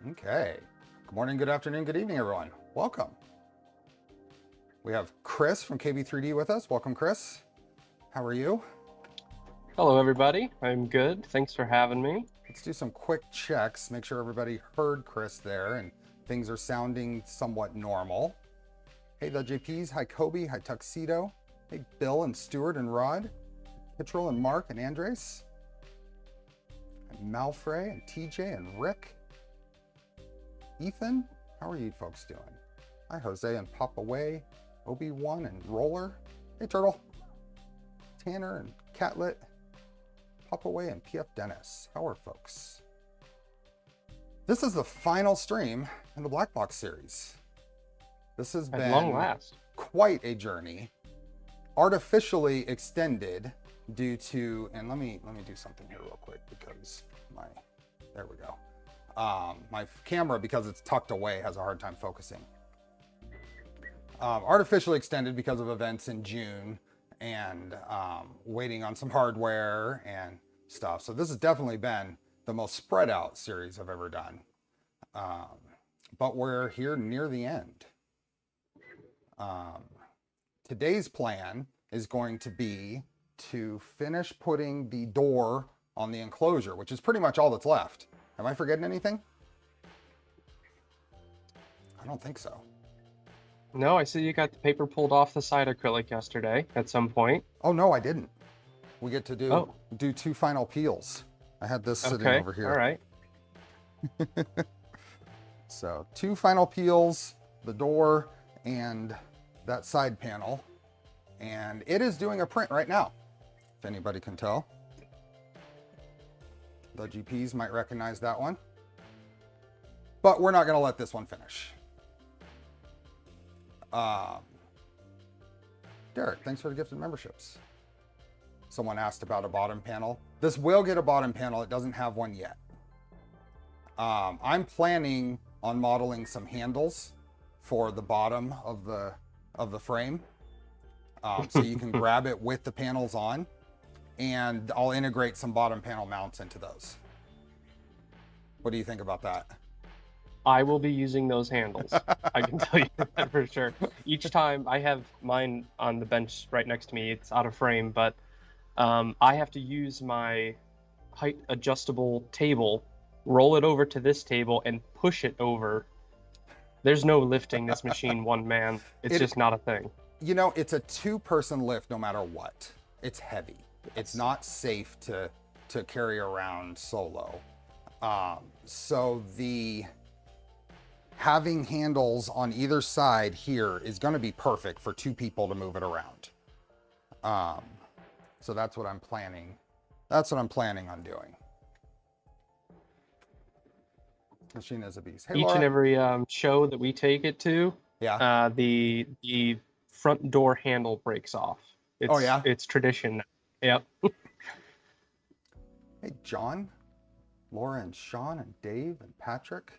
Okay. Good morning, good afternoon, good evening, everyone. Welcome. We have Chris from KB3D with us. Welcome, Chris. How are you? Hello, everybody. I'm good. Thanks for having me. Let's do some quick checks. Make sure everybody heard Chris there and things are sounding somewhat normal. Hey, the JPs. Hi, Kobe. Hi, Tuxedo. Hey, Bill and Stuart and Rod. Kittrell and Mark and Andres. And Malfrey and TJ and Rick. Ethan, how are you folks doing? Hi, Jose and Pop Away, Obi-Wan and Roller. Hey, Turtle. Tanner and Catlet, Pop Away and PF Dennis. How are folks? This is the final stream in the Blackbox series. This has been At long last. quite a journey, artificially extended due to, and let me do something here real quick because there we go. My camera, because it's tucked away, has a hard time focusing. Artificially extended because of events in June and waiting on some hardware and stuff. So this has definitely been the most spread out series I've ever done. But we're here near the end. Today's plan is going to be to finish putting the door on the enclosure, which is pretty much all that's left. Am I forgetting anything? I don't think so. No, I see you got the paper pulled off the side acrylic yesterday at some point. Oh, no, I didn't. We get to do two final peels. I had this sitting over here. All right. So 2 final peels, the door and that side panel. And it is doing a print right now, if anybody can tell. The GPs might recognize that one. But we're not going to let this one finish. Derek, thanks for the gifted memberships. Someone asked about a bottom panel. This will get a bottom panel. It doesn't have one yet. I'm planning on modeling some handles for the bottom of the frame. So you can grab it with the panels on. And I'll integrate some bottom panel mounts into those. What do you think about that? I will be using those handles. I can tell you that for sure. Each time I have mine on the bench right next to me, it's out of frame, but I have to use my height adjustable table, roll it over to this table, and push it over. There's no lifting this machine one man. It's just not a thing. You know, it's a 2-person lift no matter what. It's heavy. Yes. It's not safe to carry around solo. So having handles on either side here is going to be perfect for 2 people to move it around. So that's what I'm planning. That's what I'm planning on doing. Machine is a beast. Hey, Each Laura. and every show that we take it to, Yeah. The front door handle breaks off. Oh, yeah? It's tradition. Yep. Hey, John, Laura, and Sean, and Dave, and Patrick.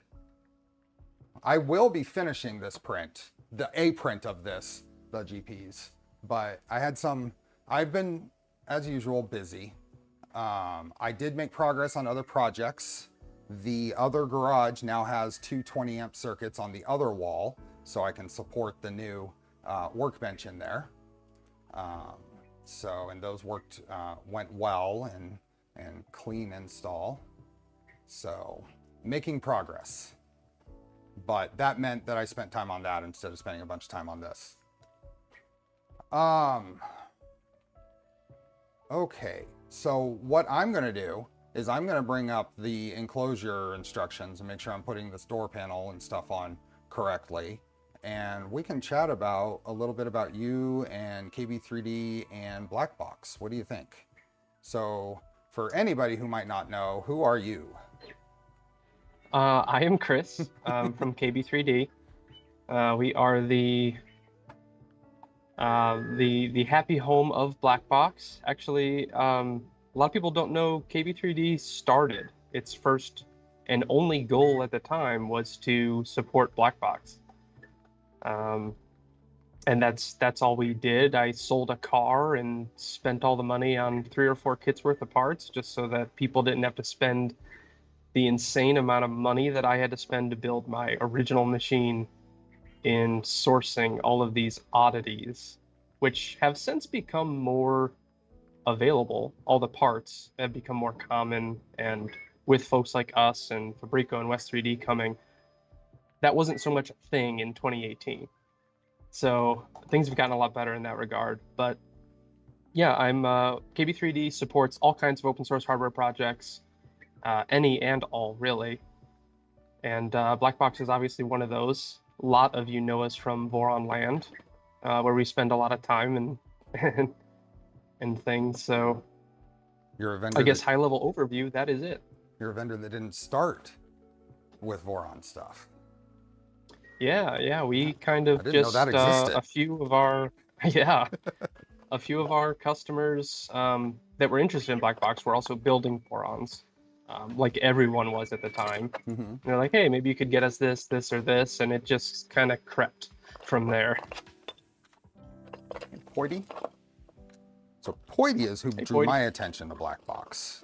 I will be finishing this print, a print of this, the GPs, but I've been, as usual, busy. I did make progress on other projects. The other garage now has 2 20-amp circuits on the other wall, so I can support the new workbench in there. And those went well and clean install. So making progress. But that meant that I spent time on that instead of spending a bunch of time on this. Okay, so what I'm going to do is I'm going to bring up the enclosure instructions and make sure I'm putting this door panel and stuff on correctly. And we can chat about a little bit about you and KB3D and Blackbox. What do you think? So for anybody who might not know, who are you? I am Chris from KB3D. We are the happy home of Blackbox. Actually, a lot of people don't know KB3D started. Its first and only goal at the time was to support Blackbox. And that's all we did. I sold a car and spent all the money on 3 or 4 kits worth of parts just so that people didn't have to spend the insane amount of money that I had to spend to build my original machine in sourcing all of these oddities, which have since become more available. All the parts have become more common, and with folks like us and Fabrico and West 3D coming, that wasn't so much a thing in 2018. So things have gotten a lot better in that regard. But yeah, I'm KB3D supports all kinds of open source hardware projects, any and all really. And Blackbox is obviously one of those. A lot of you know us from Voron Land, where we spend a lot of time and things. So You're a vendor. I guess high level overview, that is it. You're a vendor that didn't start with Voron stuff. Yeah, we kind of I didn't know that existed. a few of our yeah, a few of our customers that were interested in Blackbox were also building Vorons, like everyone was at the time. Mm-hmm. They're like, hey, maybe you could get us this, or this, and it just kind of crept from there. Poity. So Poity is who drew Poity. my attention to Blackbox.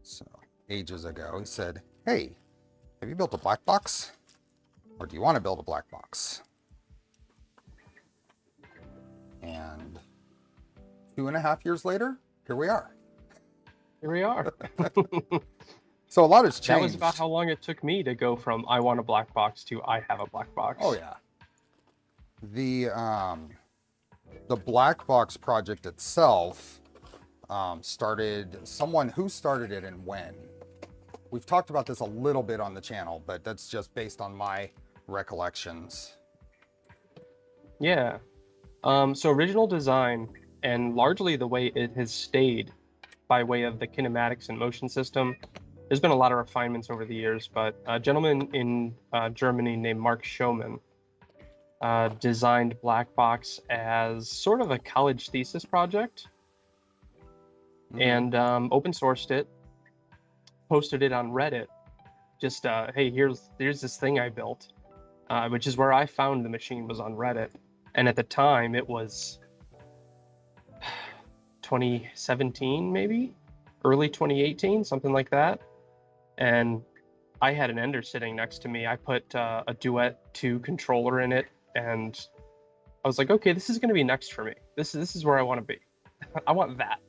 So ages ago, he said, "Hey, have you built a Blackbox, or do you want to build a Blackbox?" And 2.5 years later, here we are. Here we are. So a lot has changed. That was about how long it took me to go from I want a black box to I have a black box. Oh yeah. The Blackbox project itself started. Who started it and when? We've talked about this a little bit on the channel, but that's just based on my recollections. Yeah. So original design and largely the way it has stayed by way of the kinematics and motion system. There's been a lot of refinements over the years, but a gentleman in Germany named Mark Schoeman designed Blackbox as sort of a college thesis project, and open sourced it, posted it on Reddit. Just hey, here's this thing I built, which is where I found the machine, was on Reddit, and at the time it was 2017, maybe early 2018, something like that. And I had an Ender sitting next to me. I put a Duet 2 controller in it, and I was like, okay, this is going to be next for me. This is where I want to be. I want that.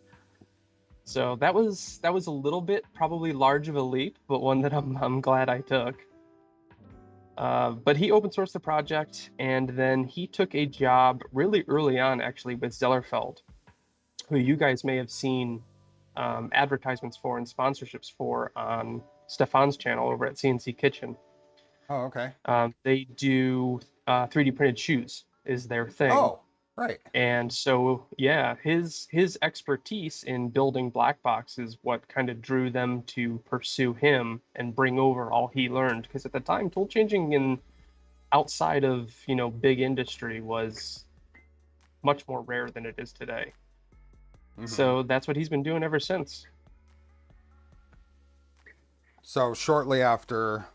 So that was a little bit probably large of a leap, but one that I'm glad I took. But he open sourced the project, and then he took a job really early on, actually, with Zellerfeld, who you guys may have seen advertisements for and sponsorships for on Stefan's channel over at CNC Kitchen. Oh, okay. They do 3D printed shoes is their thing. Oh, right. And so, yeah, his expertise in building Blackbox is what kind of drew them to pursue him and bring over all he learned. Because at the time, tool changing in outside of, big industry was much more rare than it is today. Mm-hmm. So that's what he's been doing ever since. So shortly after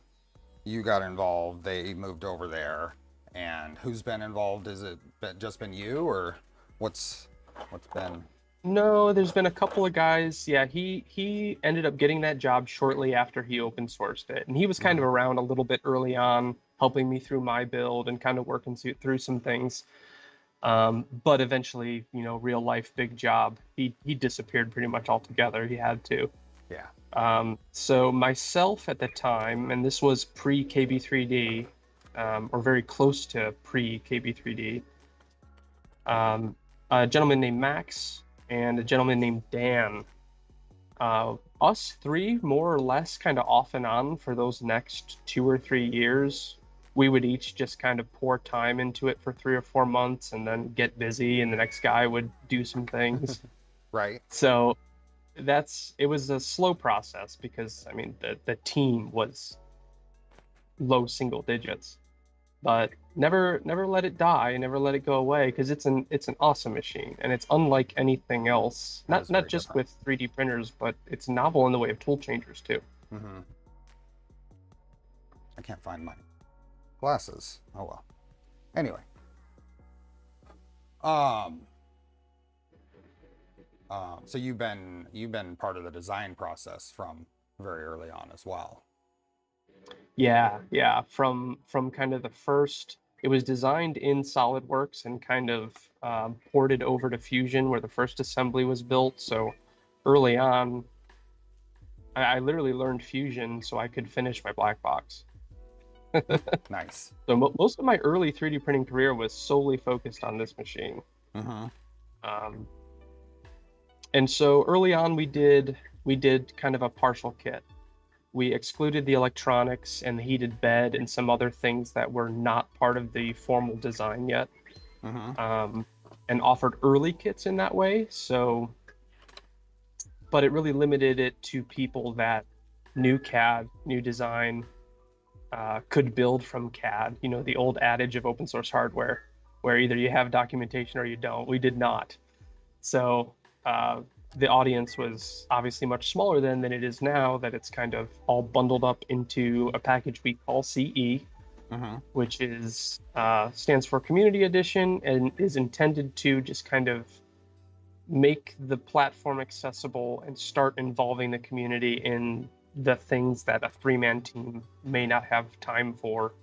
you got involved, they moved over there. And who's been involved? Is it just been you, or what's been? No, there's been a couple of guys. Yeah, he ended up getting that job shortly after he open sourced it, and he was kind of around a little bit early on, helping me through my build and kind of working through some things. But eventually, real life big job, he disappeared pretty much altogether. He had to. Yeah. So myself at the time, and this was pre KB3D. Or very close to pre-KB3D. A gentleman named Max and a gentleman named Dan. Us three, more or less, kind of off and on for those next 2 or 3 years. We would each just kind of pour time into it for 3 or 4 months and then get busy, and the next guy would do some things. Right. So it was a slow process because, I mean, the team was low single digits. But never let it die, never let it go away, because it's an awesome machine, and it's unlike anything else. Not just different with 3D printers, but it's novel in the way of tool changers too. Mm-hmm. I can't find my glasses. Oh well. Anyway. So you've been part of the design process from very early on as well. Yeah, yeah. From kind of the first, it was designed in SolidWorks and kind of ported over to Fusion, where the first assembly was built. So early on, I literally learned Fusion so I could finish my black box. Nice. So most of my early 3D printing career was solely focused on this machine. Mm-hmm. Um, and so early on, we did kind of a partial kit. We excluded the electronics and the heated bed and some other things that were not part of the formal design yet, Mm-hmm. and offered early kits in that way. So, but it really limited it to people that knew CAD, knew design, could build from CAD. You know, the old adage of open source hardware, where either you have documentation or you don't. We did not. So the audience was obviously much smaller then than it is now, that it's kind of all bundled up into a package we call CE, Mm-hmm. which is stands for Community Edition and is intended to just kind of make the platform accessible and start involving the community in the things that a three-man team may not have time for,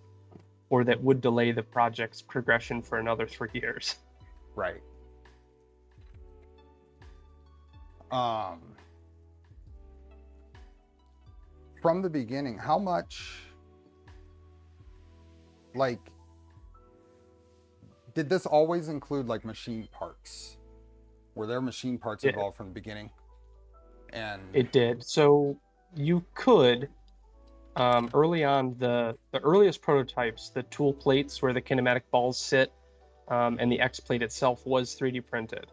or that would delay the project's progression for another 3 years. Right. From the beginning, how much, like, did this always include like machine parts? Were there machine parts Yeah. involved from the beginning? And It did. So you could, early on, the earliest prototypes, the tool plates where the kinematic balls sit, and the X plate itself was 3D printed.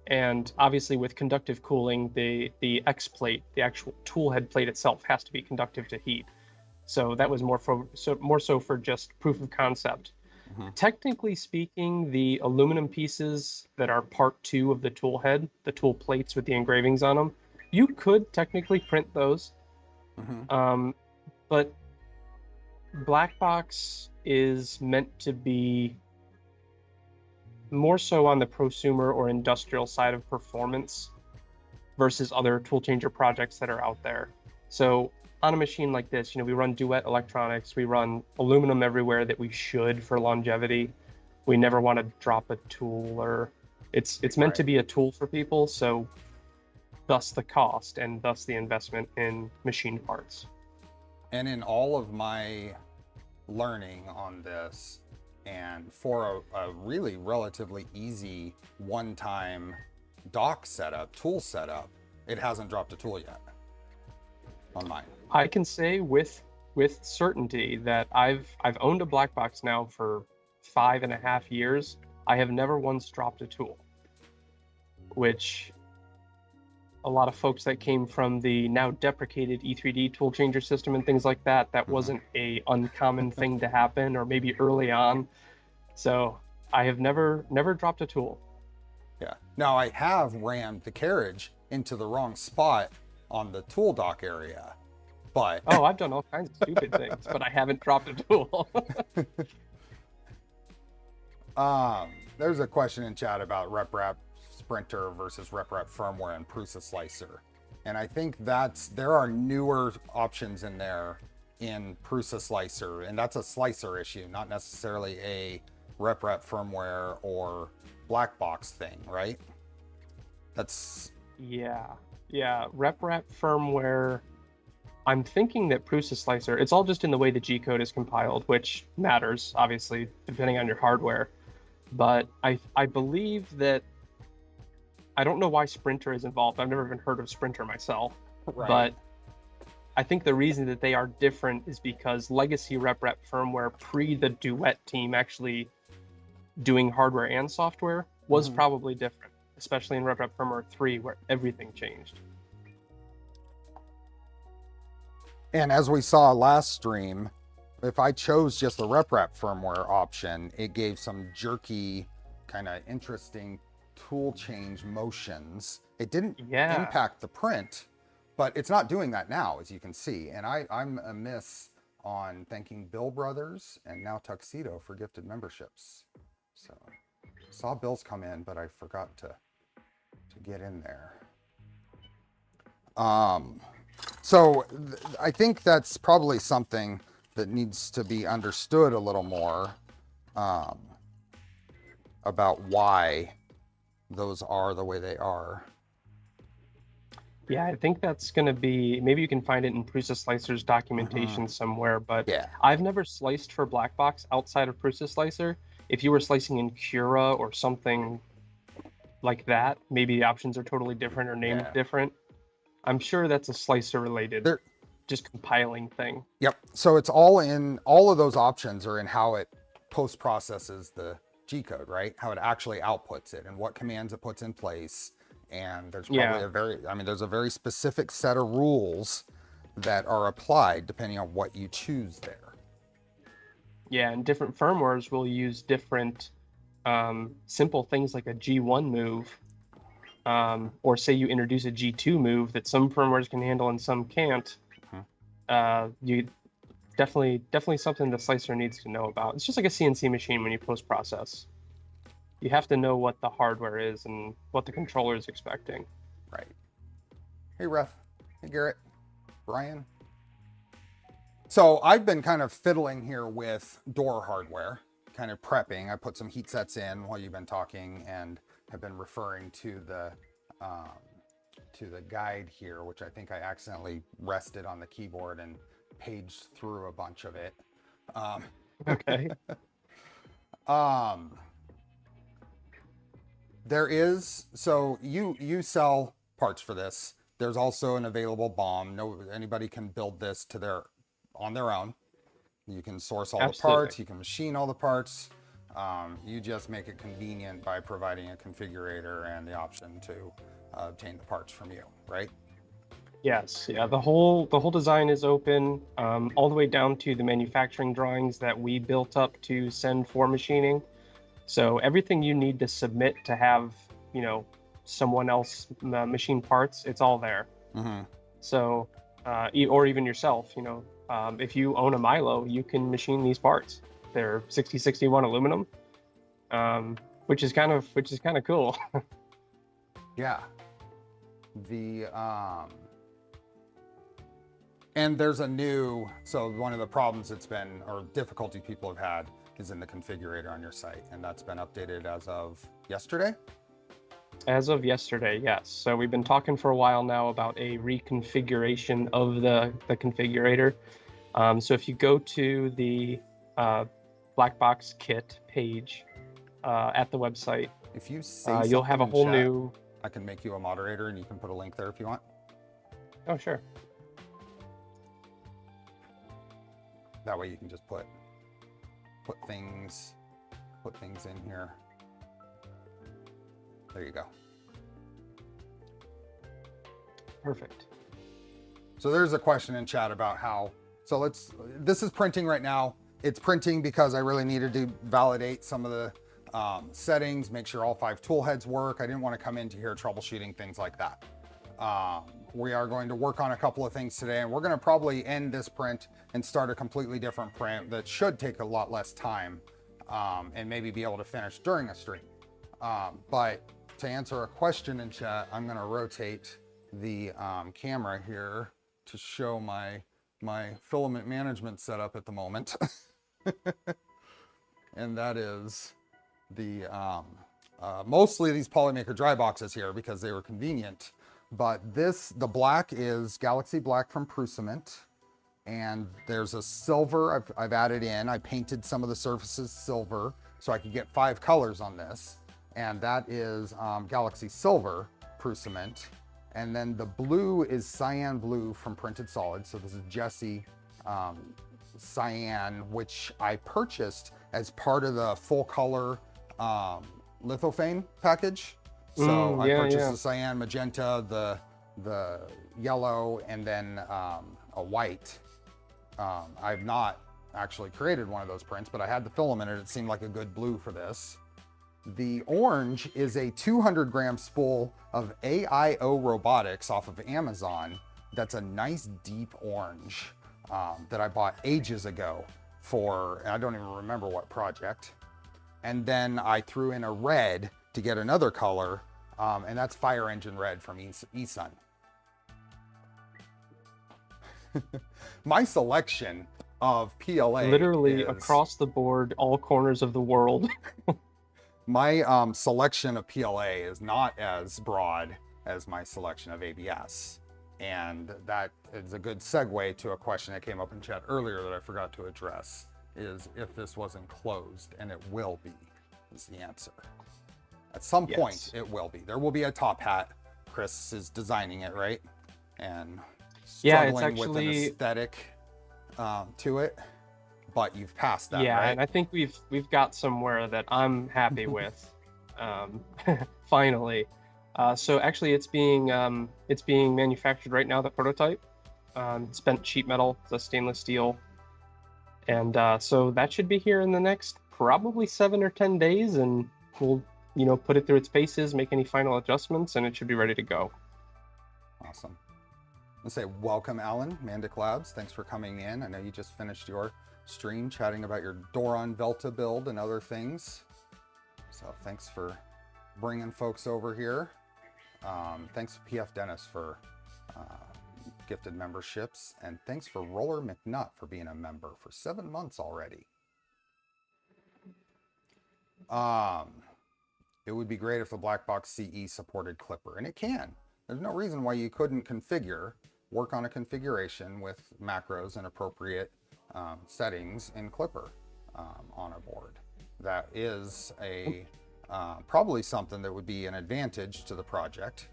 And obviously with conductive cooling, the X plate, the actual tool head plate itself, has to be conductive to heat. So that was more so for just proof of concept. Mhm. Technically speaking, the aluminum pieces that are part 2 of the tool head, the tool plates with the engravings on them, you could technically print those. Mhm. But Blackbox is meant to be more so on the prosumer or industrial side of performance versus other tool changer projects that are out there. So on a machine like this, you know, we run Duet electronics, we run aluminum everywhere that we should for longevity. We never want to drop a tool, or it's meant to Right. be a tool for people, so thus the cost and thus the investment in machine parts. And in all of my learning on this, and for a really relatively easy one-time dock setup, tool setup, it hasn't dropped a tool yet on mine. I can say with certainty that I've owned a black box now for 5.5 years. I have never once dropped a tool, which a lot of folks that came from the now deprecated E3D tool changer system and things like that, that wasn't a uncommon thing to happen, or maybe early on. So I have never dropped a tool. Yeah. Now I have rammed the carriage into the wrong spot on the tool dock area, but Oh, I've done all kinds of stupid things, but I haven't dropped a tool. there's a question in chat about RepRap Sprinter versus RepRap firmware and Prusa Slicer. And I think there are newer options in there in Prusa Slicer, and that's a slicer issue, not necessarily a RepRap firmware or Blackbox thing, right? That's Yeah. RepRap firmware. I'm thinking that Prusa Slicer, it's all just in the way the G code is compiled, which matters, obviously, depending on your hardware. But I believe that, I don't know why Sprinter is involved. I've never even heard of Sprinter myself. right. But I think the reason that they are different is because legacy RepRap firmware pre the Duet team actually doing hardware and software was probably different, especially in RepRap firmware 3 where everything changed. And as we saw last stream, if I chose just the RepRap firmware option, it gave some jerky, kind of interesting tool change motions. It didn't impact the print, but it's not doing that now, as you can see. And I'm amiss on thanking Bill Brothers and now Tuxedo for gifted memberships. So saw Bill's come in, but I forgot to get in there. So I think that's probably something that needs to be understood a little more, about why those are the way they are. Yeah, I think that's going to be, maybe you can find it in Prusa Slicer's documentation somewhere, but Yeah. I've never sliced for Blackbox outside of Prusa Slicer. If you were slicing in Cura or something like that, maybe the options are totally different or named Yeah. different. I'm sure that's a slicer related, There, just compiling thing. yep. So it's all in, all of those options are in how it post processes the G code, right? How it actually outputs it and what commands it puts in place. And there's probably Yeah. there's a very specific set of rules that are applied depending on what you choose there. Yeah, and different firmwares will use different simple things like a G1 move, or say you introduce a G2 move that some firmwares can handle and some can't. You definitely something the slicer needs to know about. It's just like a CNC machine when you post process. You have to know what the hardware is and what the controller is expecting. Right. Hey, Ref. Hey, Garrett. Brian. So I've been kind of fiddling here with door hardware, kind of prepping. I put some heat sets in while you've been talking and have been referring to the guide here, which I think I accidentally rested on the keyboard and paged through a bunch of it. Okay. There is, so you sell parts for this. There's also an available BOM. Anybody can build this on their own. You can source all the parts, you can machine all the parts. You just make it convenient by providing a configurator and the option to obtain the parts from you, right? Yes, yeah. The whole design is open, all the way down to the manufacturing drawings that we built up to send for machining. So everything you need to submit to have, someone else machine parts, it's all there. Mm-hmm. So, or even yourself, if you own a Milo, you can machine these parts. They're 6061 aluminum, which is kind of cool. Yeah. And there's so one of the problems or difficulty people have had is in the configurator on your site, and that's been updated as of yesterday? As of yesterday, yes. So we've been talking for a while now about a reconfiguration of the configurator. So if you go to the Blackbox kit page at the website, if you say you'll have a whole new... I can make you a moderator and you can put a link there if you want. Oh, sure. That way you can just put things in here. There you go. Perfect. So there's a question in chat about this is printing right now. It's printing because I really needed to validate some of the settings, make sure all 5 tool heads work. I didn't want to come into here troubleshooting things like that. We are going to work on a couple of things today, and we're going to probably end this print and start a completely different print that should take a lot less time, and maybe be able to finish during a stream. But to answer a question in chat, I'm going to rotate the camera here to show my filament management setup at the moment. And that is mostly these Polymaker dry boxes here because they were convenient. But the black is Galaxy Black from Prusament. And there's a silver I've added in. I painted some of the surfaces silver so I could get 5 colors on this. And that is Galaxy Silver Prusament. And then the blue is Cyan Blue from Printed Solid. So this is Jesse Cyan, which I purchased as part of the full color lithophane package. So I purchased the cyan, magenta, the yellow, and then a white. I've not actually created one of those prints, but I had the filament and it seemed like a good blue for this. The orange is a 200-gram spool of AIO Robotics off of Amazon. That's a nice deep orange that I bought ages ago and I don't even remember what project. And then I threw in a red to get another color, and that's Fire Engine Red from eSun. My selection of PLA Literally is, across the board, all corners of the world. my selection of PLA is not as broad as my selection of ABS. And that is a good segue to a question that came up in chat earlier that I forgot to address, is if this was enclosed, and it will be, is the answer. At some point, it will be. There will be a top hat. Chris is designing it, right? And struggling with an aesthetic to it, but you've passed that, Yeah, right? and I think we've got somewhere that I'm happy with, finally. So actually, it's being manufactured right now. The prototype, it's bent sheet metal, it's a stainless steel, and so that should be here in the next probably 7 or 10 days, and we'll put it through its paces, make any final adjustments, and it should be ready to go. Awesome. Let's say welcome, Alan, Mandic Labs. Thanks for coming in. I know you just finished your stream chatting about your Doron Velta build and other things. So thanks for bringing folks over here. Thanks to PF Dennis for gifted memberships, and thanks for Roller McNutt for being a member for 7 months already. It would be great if the Blackbox CE supported Clipper, and it can. There's no reason why you couldn't work on a configuration with macros and appropriate settings in Clipper on a board. That is probably something that would be an advantage to the project.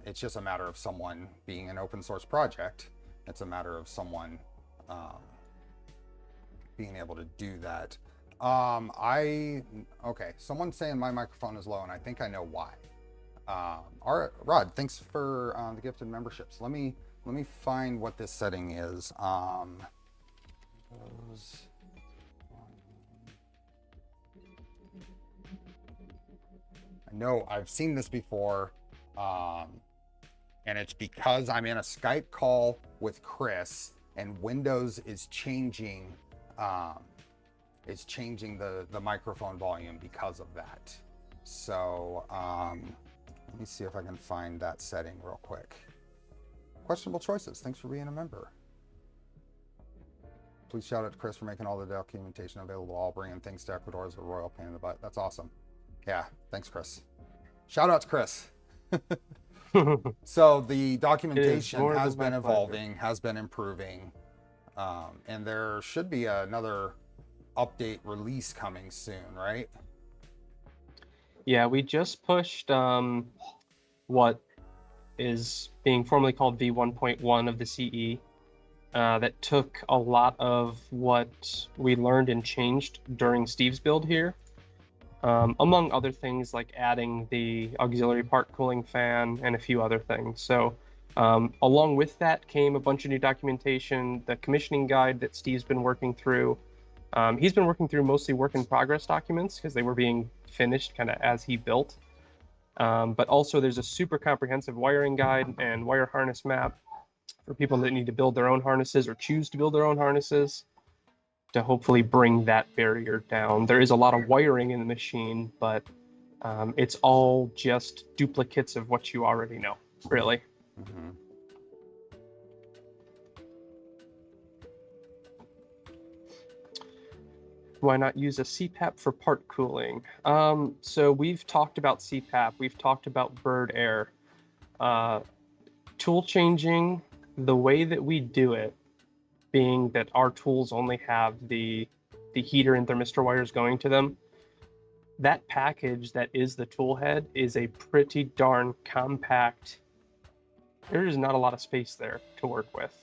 It's just a matter of someone being an open source project. It's a matter of someone being able to do that. Okay, someone's saying my microphone is low, and I think I know why. All right, Rod, thanks for the gifted memberships. Let me find what this setting is. I know I've seen this before, and it's because I'm in a Skype call with Chris, and Windows is changing. It's changing the microphone volume because of that. So let me see if I can find that setting real quick. Questionable choices. Thanks for being a member. Please shout out to Chris for making all the documentation available. All bringing things to Ecuador is a royal pain in the butt. That's awesome. Yeah, thanks, Chris. Shout out to Chris. So the documentation has been evolving, has been improving, and there should be another update release coming soon, right? Yeah, we just pushed what is being formally called V1.1 of the CE. That took a lot of what we learned and changed during Steve's build here, among other things like adding the auxiliary part cooling fan and a few other things. So along with that came a bunch of new documentation, the commissioning guide that Steve's been working through. He's been working through mostly work in progress documents because they were being finished kind of as he built. But also there's a super comprehensive wiring guide and wire harness map for people that need to build their own harnesses or choose to build their own harnesses to hopefully bring that barrier down. There is a lot of wiring in the machine, but it's all just duplicates of what you already know, really. Mm-hmm. Why not use a CPAP for part cooling? So we've talked about CPAP, we've talked about bird air. Tool changing, the way that we do it, being that our tools only have the heater and thermistor wires going to them, that package that is the tool head is a pretty darn compact. There is not a lot of space there to work with.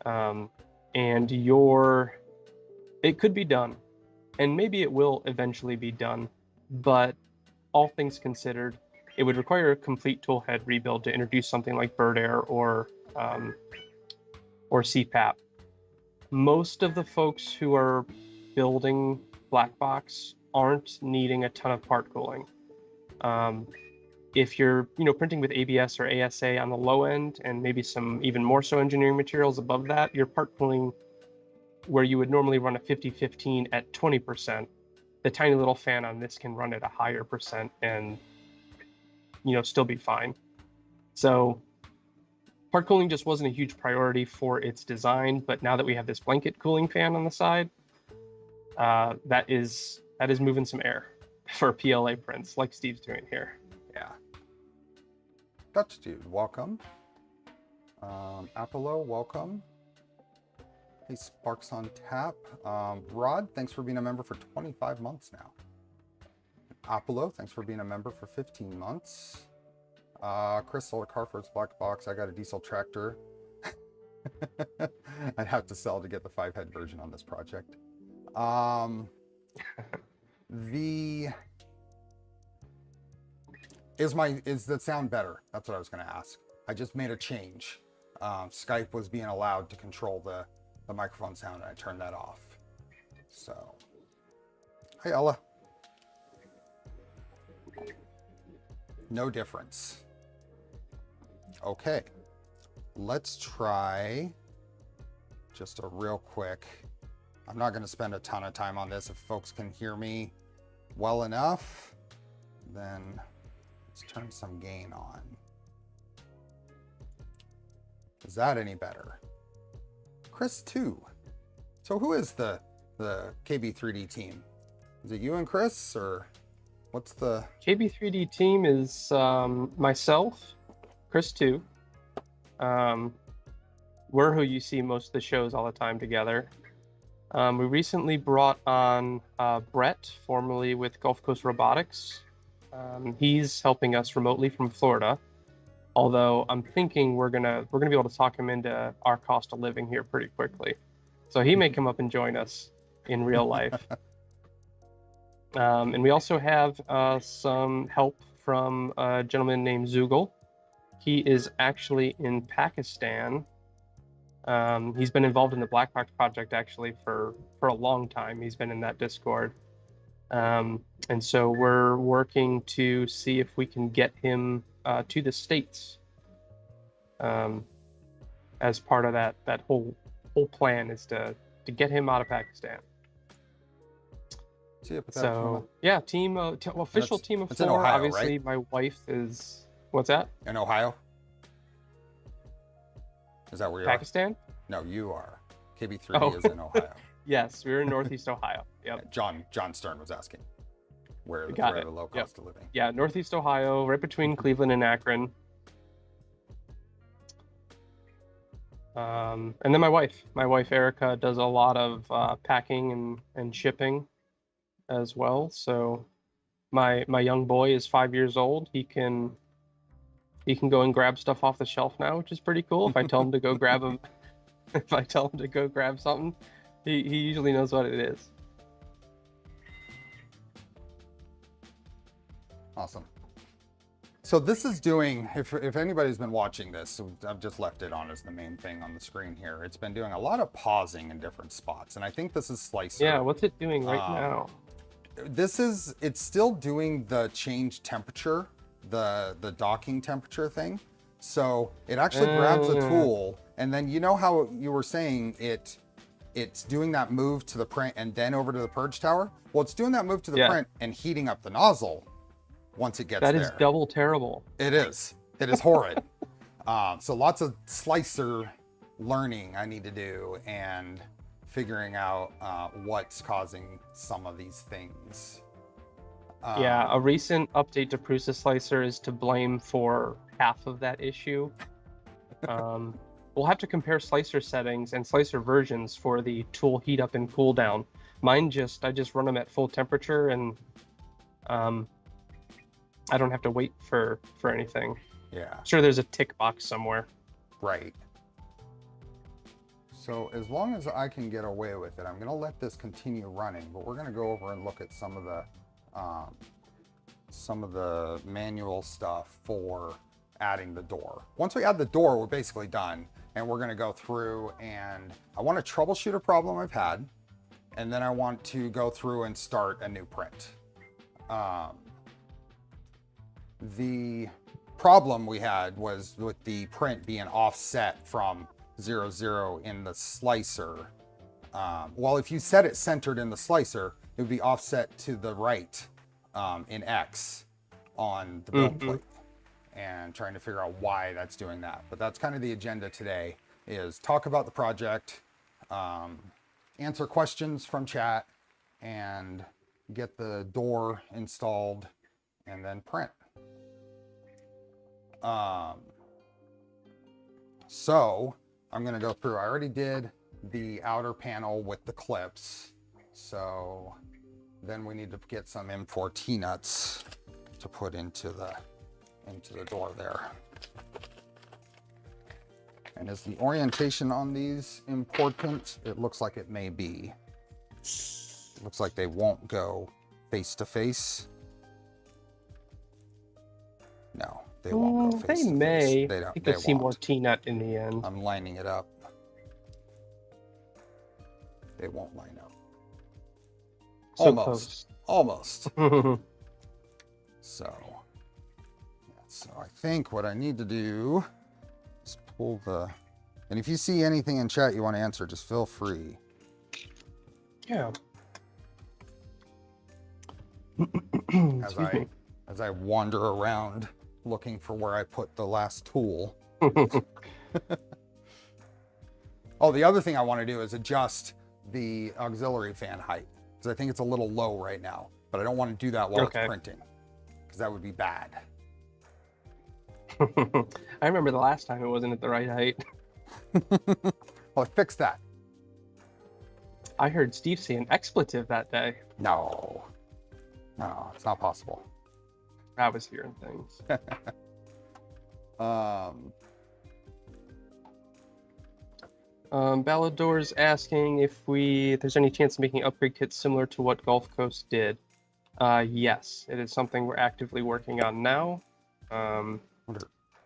And it could be done, and maybe it will eventually be done, but all things considered, it would require a complete tool head rebuild to introduce something like bird air or CPAP. Most of the folks who are building Blackbox aren't needing a ton of part cooling. If you're printing with ABS or ASA on the low end, and maybe some even more so engineering materials above that, your part cooling, where you would normally run a 50-15 at 20%, the tiny little fan on this can run at a higher percent and still be fine. So part cooling just wasn't a huge priority for its design, but now that we have this blanket cooling fan on the side, that is moving some air for PLA prints like Steve's doing here. Yeah. Dutch dude, welcome. Apollo, welcome. Hey, Sparks on Tap. Rod, thanks for being a member for 25 months now. Apollo, thanks for being a member for 15 months. Chris sold a car for its black box. I got a diesel tractor. I'd have to sell to get the 5-head version on this project. Is the sound better? That's what I was going to ask. I just made a change. Skype was being allowed to control the microphone sound, and I turned that off. So, hey Ella. No difference. Okay, let's try just a real quick. I'm not going to spend a ton of time on this. If folks can hear me well enough, then let's turn some gain on. Is that any better? Chris 2. So who is the KB3D team? Is it you and Chris, or what's the... KB3D team is myself, Chris 2. We're who you see most of the shows all the time together. We recently brought on Brett, formerly with Gulf Coast Robotics. He's helping us remotely from Florida. Although I'm thinking we're gonna be able to talk him into our cost of living here pretty quickly, so he may come up and join us in real life. And we also have some help from a gentleman named Zoogle. He is actually in Pakistan. He's been involved in the Blackbox project actually for a long time. He's been in that Discord. And so we're working to see if we can get him to the States. As part of that whole plan is to get him out of Pakistan. So yeah, official team of 4. Ohio, obviously, right? My wife is... What's that? In Ohio? Is that where you Pakistan? are? No, you are. KB3D is in Ohio. Yes, we're in Northeast Ohio. Yep. John Stern was asking where the low cost of living. Yeah, Northeast Ohio, right between Cleveland and Akron. And then my wife Erica does a lot of packing and shipping as well. So my young boy is 5 years old. He can go and grab stuff off the shelf now, which is pretty cool. If I tell him to go grab something, he usually knows what it is. Awesome. So this is doing, if anybody's been watching this, I've just left it on as the main thing on the screen here. It's been doing a lot of pausing in different spots, and I think this is Slicer. Yeah, what's it doing right now? It's still doing the change temperature, the docking temperature thing. So it actually grabs a tool, and then you know how you were saying it's doing that move to the print and then over to the purge tower? Well, it's doing that move to the print and heating up the nozzle once it gets there. That is double terrible. It is. It is horrid. So lots of Slicer learning I need to do and figuring out what's causing some of these things. Yeah, a recent update to Prusa Slicer is to blame for half of that issue. We'll have to compare Slicer settings and Slicer versions for the tool heat up and cool down. Mine I just run them at full temperature, and I don't have to wait for anything. Yeah. Sure, there's a tick box somewhere. Right. So as long as I can get away with it, I'm going to let this continue running, but we're going to go over and look at some of the manual stuff for adding the door. Once we add the door, we're basically done, and we're going to go through, and I want to troubleshoot a problem I've had, and then I want to go through and start a new print. The problem we had was with the print being offset from 0, in the slicer. Well, if you set it centered in the slicer, it would be offset to the right in X on the build plate. and trying to figure out why that's doing that. But that's kind of the agenda today, is talk about the project, answer questions from chat, and get the door installed, and then print. So I'm going to go through. I already did the outer panel with the clips. So then we need to get some M4 T-nuts to put into the door there. And is the orientation on these important? It looks like it may be. It looks like they won't go face to face. No, they won't go face to face. They may. They don't. I think They you'll see more won't. T-nut in the end. I'm lining it up. They won't line up. So Almost. Almost. So I think what I need to do is pull the, and if you see anything in chat you want to answer, just feel free. Yeah. As I wander around looking for where I put the last tool. Oh, the other thing I want to do is adjust the auxiliary fan height, because I think it's a little low right now, but I don't want to do that while it's printing, because that would be bad. I remember the last time it wasn't at the right height. Well, I fixed that. I heard Steve say an expletive that day. No, it's not possible. I was hearing things. Ballador's asking if there's any chance of making upgrade kits similar to what Gulf Coast did. Yes, it is something we're actively working on now,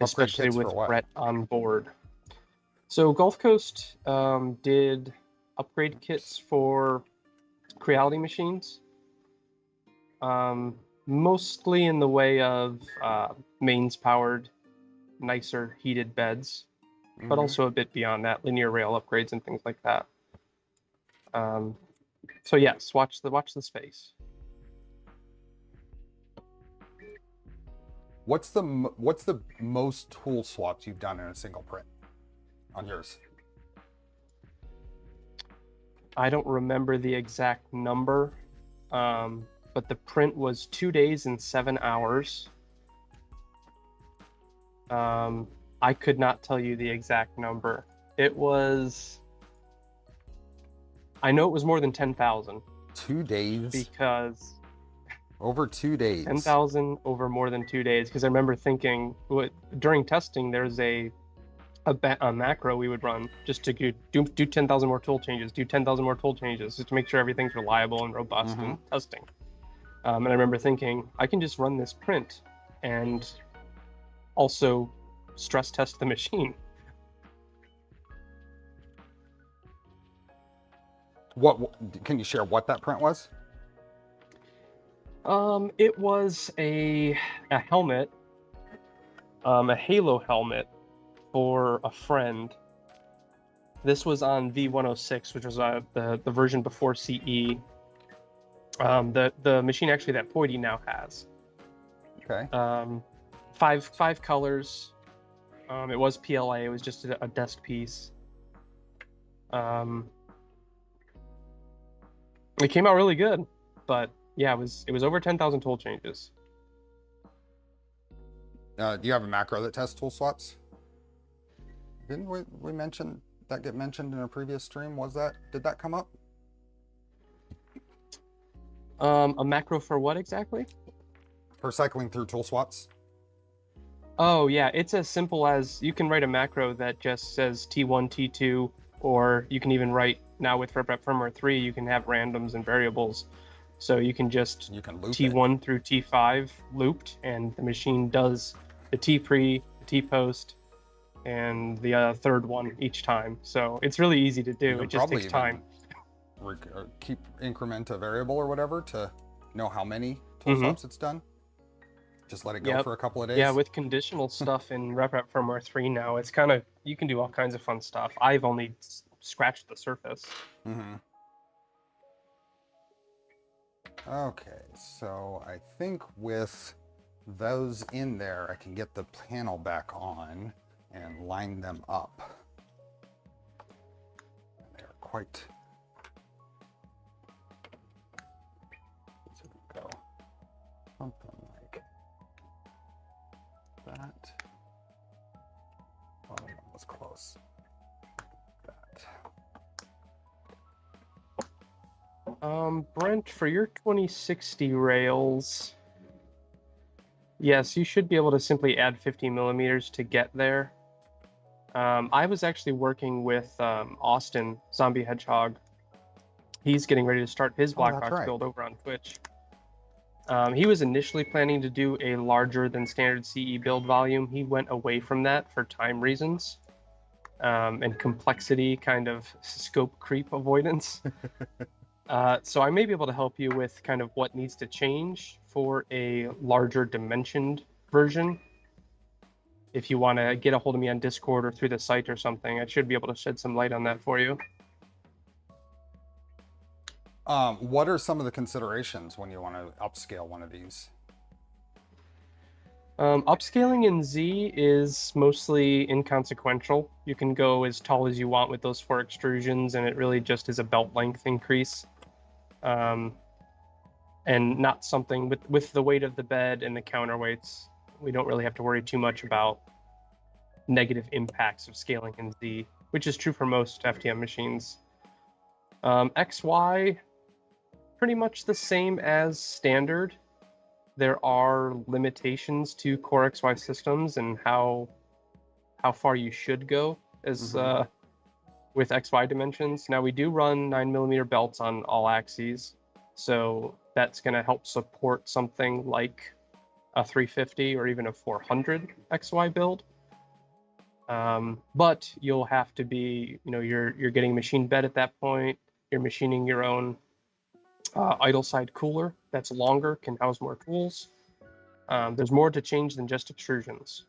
especially with Brett on board. So Gulf Coast did upgrade kits for Creality machines, mostly in the way of mains powered, nicer heated beds. But also a bit beyond that, linear rail upgrades and things like that. So yes, watch the space. What's the most tool swaps you've done in a single print on yours? I don't remember the exact number, but the print was 2 days and 7 hours. I could not tell you the exact number. It was, I know it was more than 10,000. 2 days? Because over 2 days. 10,000 over more than 2 days. Because I remember thinking, during testing, there's a macro we would run just to do 10,000 more tool changes, do 10,000 more tool changes, just to make sure everything's reliable and robust in testing. And I remember thinking, I can just run this print and also stress test the machine. What can you share what that print was? It was a helmet, a Halo helmet for a friend. This was on V106, which was the version before CE. The machine actually that Poity now has. Okay. Five colors. It was PLA. It was just a desk piece. It came out really good, but yeah, it was over 10,000 tool changes. Do you have a macro that tests tool swaps? Didn't we mention that get mentioned in a previous stream? Did that come up? A macro for what exactly? For cycling through tool swaps. Oh yeah, it's as simple as you can write a macro that just says T1, T2, or you can even write, now with RepRap Firmware 3, you can have randoms and variables. So you can just loop T1 through T5 looped, and the machine does the T-pre, the T-post, and the third one each time. So it's really easy to do. It just takes time. Keep increment a variable or whatever to know how many tool swaps it's done. Just let it go for a couple of days. Yeah, with conditional stuff in RepRap Firmware 3 now, it's kind of, you can do all kinds of fun stuff. I've only scratched the surface. Okay, so I think with those in there, I can get the panel back on and line them up. They're quite... So we go something like that. Oh, that was close. That. Brent, for your 2060 rails, yes, you should be able to simply add 50 millimeters to get there. I was actually working with Austin, Zombie Hedgehog. He's getting ready to start his Blackbox build over on Twitch. He was initially planning to do a larger than standard CE build volume. He went away from that for time reasons and complexity kind of scope creep avoidance. So I may be able to help you with kind of what needs to change for a larger dimensioned version. If you want to get a hold of me on Discord or through the site or something, I should be able to shed some light on that for you. What are some of the considerations when you want to upscale one of these? Upscaling in Z is mostly inconsequential. You can go as tall as you want with those 4 extrusions, and it really just is a belt length increase. And not something with the weight of the bed and the counterweights, we don't really have to worry too much about negative impacts of scaling in Z, which is true for most FDM machines. XY, pretty much the same as standard. There are limitations to Core XY systems and how far you should go as with XY dimensions. Now we do run 9mm belts on all axes, so that's going to help support something like a 350 or even a 400 XY build. But you'll have to be, you're getting machine bed at that point. You're machining your own idle side cooler that's longer, can house more tools. There's more to change than just extrusions.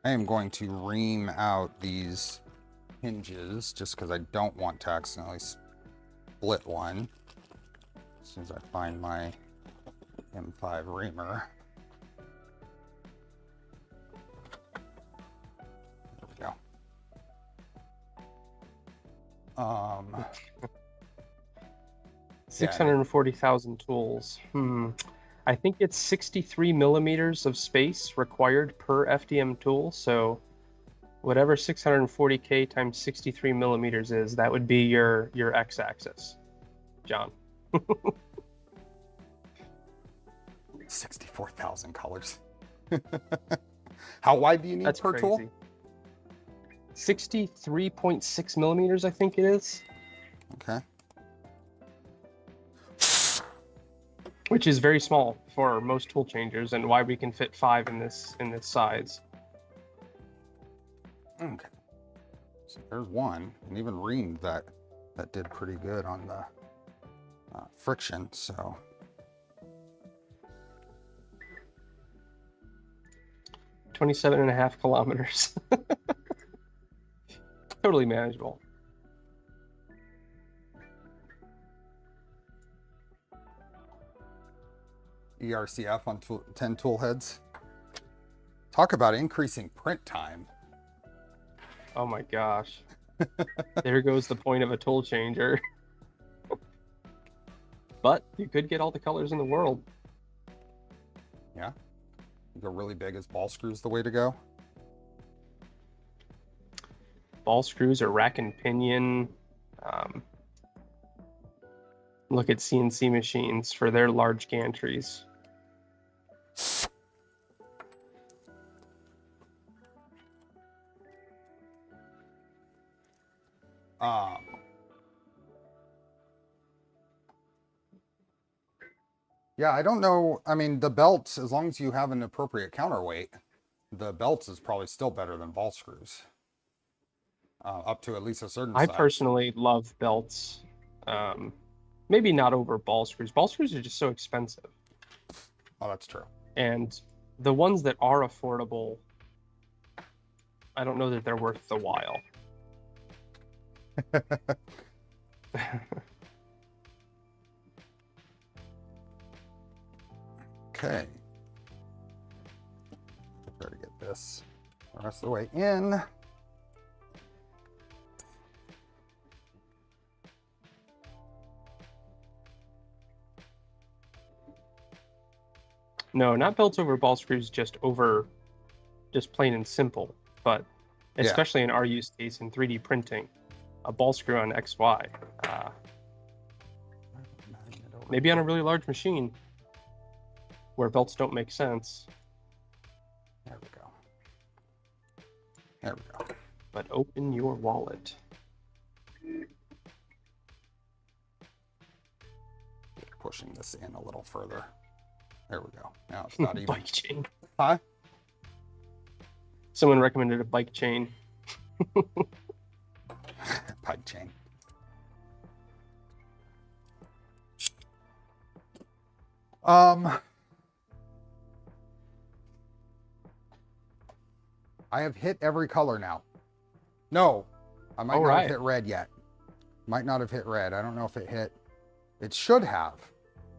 I am going to ream out these hinges just because I don't want to accidentally split one as soon as I find my M5 reamer. There we go. 640,000 tools. I think it's 63 millimeters of space required per FDM tool. So whatever 640K times 63 millimeters is, that would be your x-axis, John. 64,000 colors. How wide do you need per tool? 63.6 millimeters, I think it is. Okay. Which is very small for most tool changers, and why we can fit 5 in this size. Okay. So there's one, and even reamed that did pretty good on the friction. So 27.5 kilometers. Totally manageable. ERCF on 10 tool heads. Talk about increasing print time. Oh my gosh. There goes the point of a tool changer. But you could get all the colors in the world. Yeah. Go really big as ball screws the way to go. Ball screws or rack and pinion. Look at CNC machines for their large gantries. Yeah, I don't know. I mean, the belts, as long as you have an appropriate counterweight, the belts is probably still better than ball screws. Up to at least a certain size. I personally love belts. Maybe not over ball screws. Ball screws are just so expensive. Oh, that's true. And the ones that are affordable, I don't know that they're worth the while. Okay. Try to get this the rest of the way in. No, not belts over ball screws, just plain and simple. But especially in our use case in 3D printing, a ball screw on XY. Maybe on a really large machine where belts don't make sense. There we go. There we go. But open your wallet. Pushing this in a little further. There we go. Now it's not even. Bike chain. Huh? Someone recommended a bike chain. Bike chain. I have hit every color now. No, I might not have hit red yet. Might not have hit red. I don't know if it hit. It should have.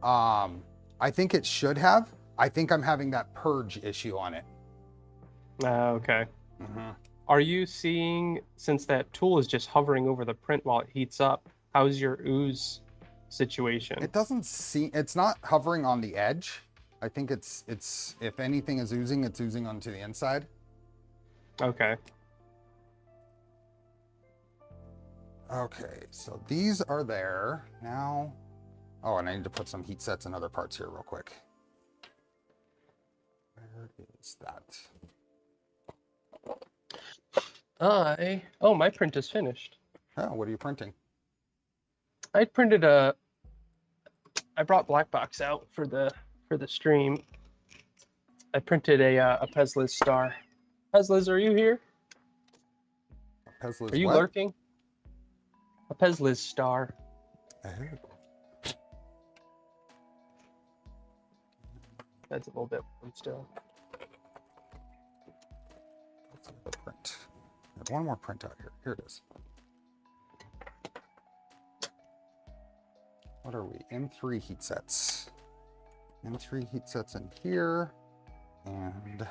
I think it should have. I think I'm having that purge issue on it. Okay. Are you seeing, since that tool is just hovering over the print while it heats up, how's your ooze situation? It doesn't seem, it's not hovering on the edge. I think it's if anything is oozing, it's oozing onto the inside. Okay. Okay, so these are there now. Oh, and I need to put some heat sets in other parts here real quick. Where is that? Oh, my print is finished. Oh, what are you printing? I brought Blackbox out for the stream. I printed a Pezliz star. Pezliz, are you here? Pezliz are you what? lurking? A Pezliz star. Oh. That's a little bit warm still. Let's get the print. I have one more print out here. Here it is. What are we? M3 heat sets. M3 heat sets in here. And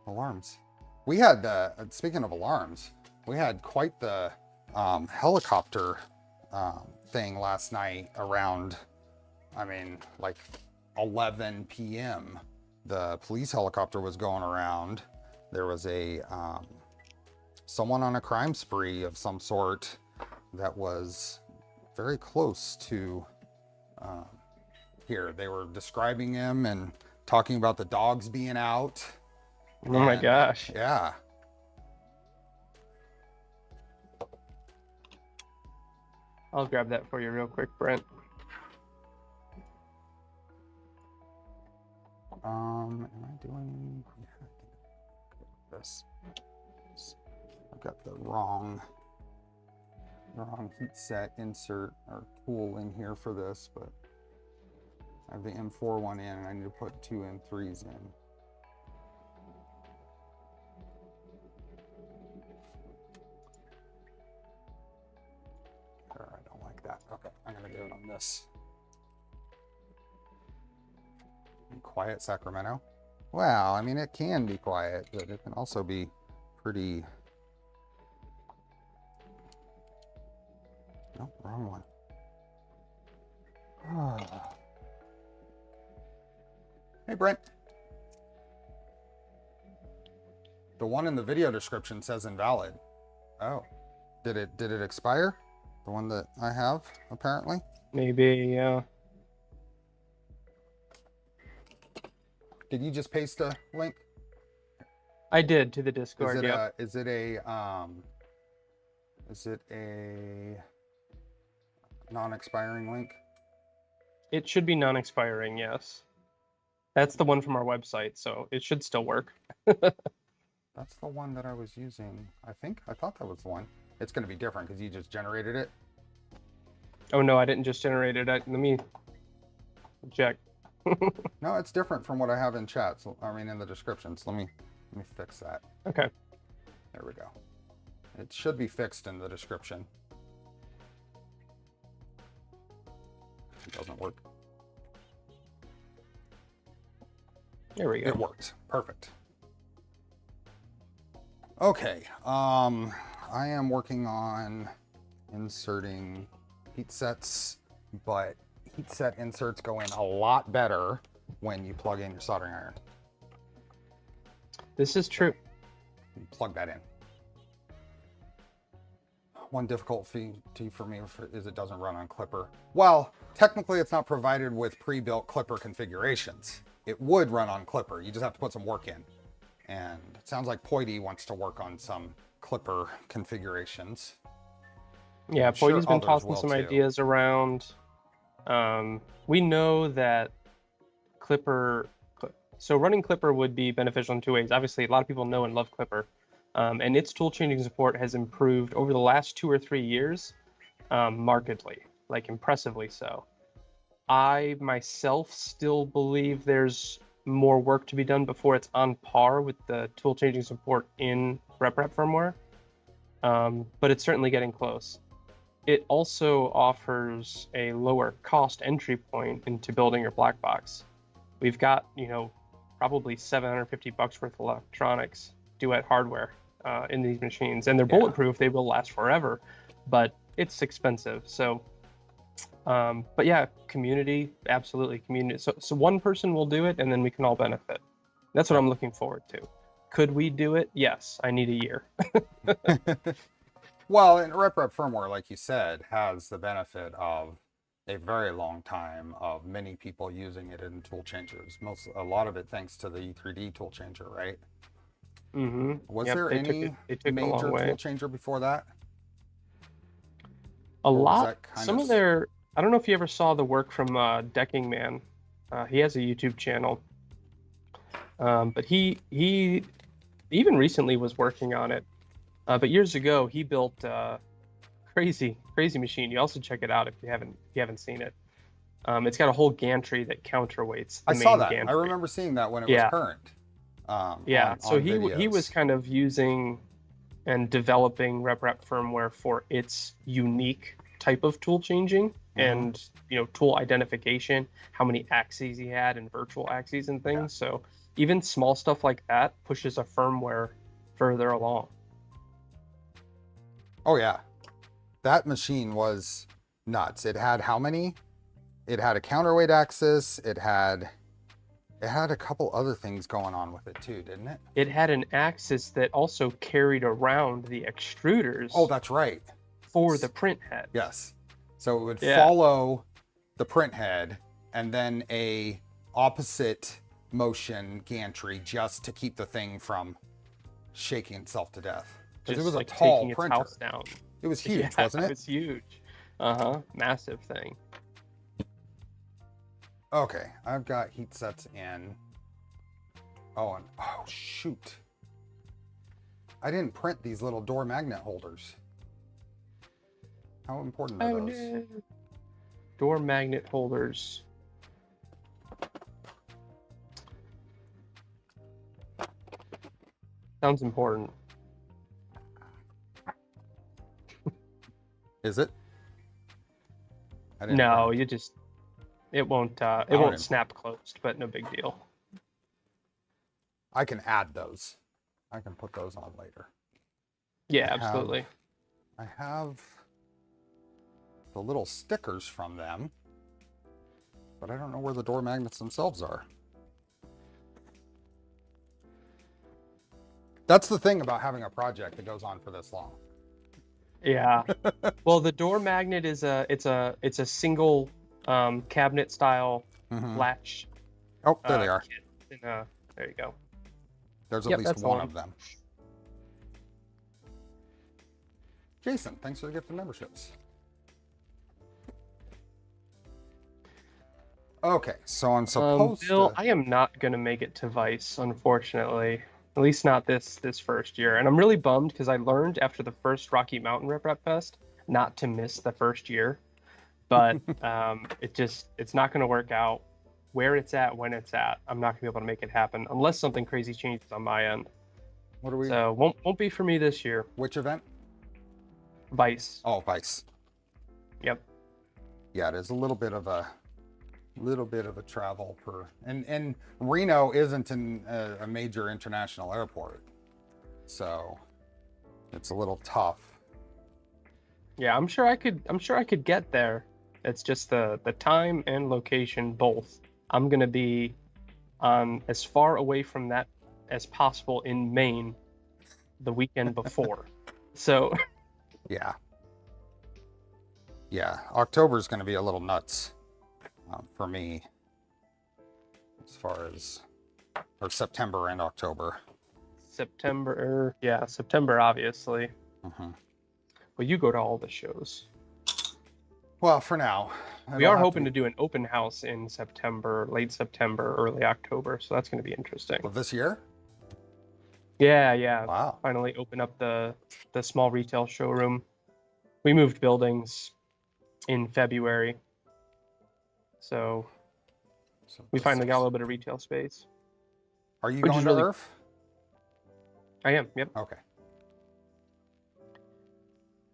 alarms. We had, speaking of alarms, we had quite the helicopter thing last night around, I mean, like 11 p.m. The police helicopter was going around. There was a someone on a crime spree of some sort that was very close to here. They were describing him and talking about the dogs being out. Oh my gosh. Yeah. I'll grab that for you real quick, Brent. Am I doing this? I've got the wrong heat set insert or tool in here for this, but I have the M4 one in and I need to put two M3s in. I don't like that. Okay, I'm gonna do it on this. Quiet Sacramento? Well, I mean, it can be quiet, but it can also be pretty... No, wrong one. Hey, Brent. The one in the video description says invalid. Oh, did it expire? The one that I have, apparently? Maybe, yeah. Did you just paste a link? I did, to the Discord, yeah. Is it a non-expiring link? It should be non-expiring, yes. That's the one from our website, so it should still work. That's the one that I was using. I thought that was the one. It's going to be different because you just generated it. Oh no, I didn't just generate it. Let me check. No, it's different from what I have in chat. So, I mean, in the descriptions. Let me fix that. Okay. There we go. It should be fixed in the description. It doesn't work. There we It go. worked. Perfect. Okay. I am working on inserting heat sets, but heat set inserts go in a lot better when you plug in your soldering iron. This is true. You plug that in. One difficulty for me is it doesn't run on Clipper. Well, technically it's not provided with pre-built Clipper configurations. It would run on Clipper. You just have to put some work in. And it sounds like Poity wants to work on some Clipper configurations. Yeah, I'm sure Poity's been others tossing will some too. ideas around. We know that Clipper, so running Clipper would be beneficial in two ways. Obviously, a lot of people know and love Clipper, and its tool changing support has improved over the last 2 or 3 years, markedly, like impressively so. I myself still believe there's more work to be done before it's on par with the tool changing support in RepRap firmware, but it's certainly getting close. It also offers a lower cost entry point into building your black box. We've got, probably $750 worth of electronics, duet hardware in these machines, and they're bulletproof. They will last forever, but it's expensive. So, but yeah, community, absolutely community. So one person will do it, and then we can all benefit. That's what I'm looking forward to. Could we do it? Yes. I need a year. Well, and RepRap firmware, like you said, has the benefit of a very long time of many people using it in tool changers. A lot of it thanks to the E3D tool changer, right? Mm-hmm. Was Yep, there any they took it a long major way. tool changer before that? A Or was lot. that kind Some of their. I don't know if you ever saw the work from Decking Man. He has a YouTube channel, but he even recently was working on it. But years ago, he built crazy machine. You also check it out if you haven't seen it. It's got a whole gantry that counterweights the I saw main that. gantry. I remember seeing that when it was current. So on he videos. was kind of using and developing RepRap firmware for its unique type of tool changing and tool identification, how many axes he had and virtual axes and things. So even small stuff like that pushes a firmware further along. Oh yeah, that machine was nuts. It had how many? It had a counterweight axis. It had a couple other things going on with it too, didn't it? It had an axis that also carried around the extruders. Oh, that's right. For the print head. Yes. So it would follow the print head and then a opposite motion gantry just to keep the thing from shaking itself to death. Because it was like a tall taking printer. Its house down. It was huge, wasn't it? It was huge. Massive thing. Okay, I've got heat sets in. Oh, and oh shoot. I didn't print these little door magnet holders. How important are those? No. Door magnet holders. Sounds important. Is it? No, it won't snap closed, but no big deal. I can add those. I can put those on later. Yeah, absolutely. I have the little stickers from them, but I don't know where the door magnets themselves are. That's the thing about having a project that goes on for this long. Yeah. Well, the door magnet is it's a single cabinet style latch. Oh, there they are. There you go. There's at least one of them. Jason, thanks for the gift of memberships. Okay, so I'm supposed Bill, to... I am not going to make it to Vice, unfortunately. At least not this first year. And I'm really bummed because I learned after the first Rocky Mountain RepRap Fest not to miss the first year. But it's not going to work out. Where it's at, when it's at, I'm not going to be able to make it happen unless something crazy changes on my end. What are we... So won't be for me this year. Which event? Vice. Oh, Vice. Yep. Yeah, it is a little bit of a little bit of a travel per, and Reno isn't a major international airport, so it's a little tough. Yeah, I'm sure I could get there. It's just the time and location both. I'm gonna be as far away from that as possible in Maine the weekend before. So Yeah. October is going to be a little nuts for me, as far as, or September and October. September, yeah, September obviously. Mhm. Well, you go to all the shows. Well, for now. We are hoping to do an open house in September, late September, early October, so that's going to be interesting. Well, this year? Yeah. Wow. Finally open up the small retail showroom. We moved buildings in February, so we finally got a little bit of retail space. Are you Which going is to really- IRF? I am, yep. Okay.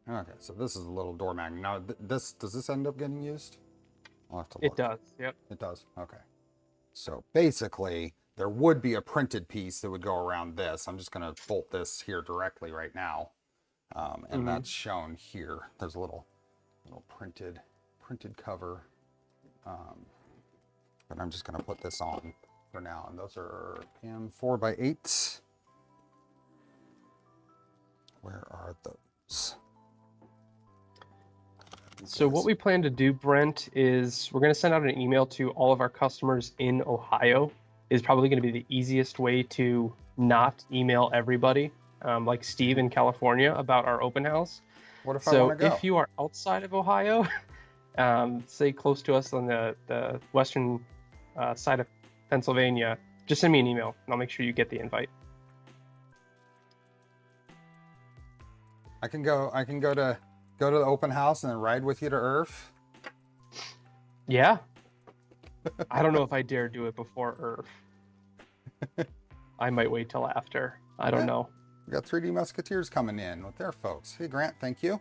Okay, so this is a little door magnet. Now, does this end up getting used? I'll have to look. It does, yep. It does, okay. So basically, there would be a printed piece that would go around this. I'm just going to bolt this here directly right now. And that's shown here. There's a little printed cover. But I'm just going to put this on for now. And those are PM4x8. Where are those? So what we plan to do, Brent, is we're going to send out an email to all of our customers in Ohio. Is probably going to be the easiest way to not email everybody, like Steve in California, about our open house. What if I want to go? If you are outside of Ohio, say close to us on the western side of Pennsylvania, just send me an email and I'll make sure you get the invite. I can go to the open house and then ride with you to IRF. Yeah. I don't know if I dare do it before IRF. I might wait till after. I don't know. We got 3D Musketeers coming in with their folks. Hey Grant, thank you.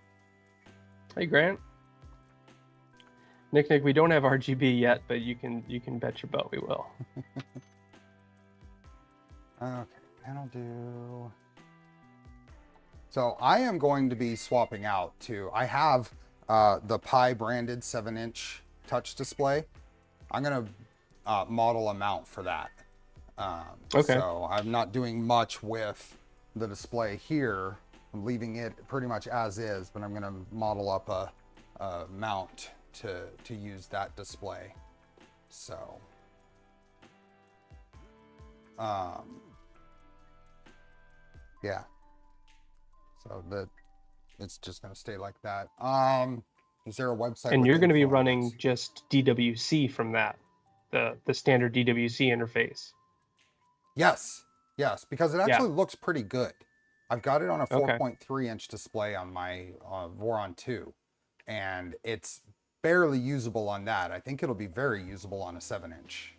Hey Grant. Nick, we don't have RGB yet, but you can bet your butt we will. Okay, panel do. So I am going to be swapping out to, I have the Pi branded 7-inch touch display. I'm going to model a mount for that. Okay. So I'm not doing much with the display here. I'm leaving it pretty much as is, but I'm going to model up a mount to use that display. So, yeah. So it's just going to stay like that. Is there a website? And you're going to be info on running this? just DWC from that, the standard DWC interface. Yes, because it actually looks pretty good. I've got it on a 4.3 inch display on my Voron 2, and it's barely usable on that. I think it'll be very usable on a 7-inch.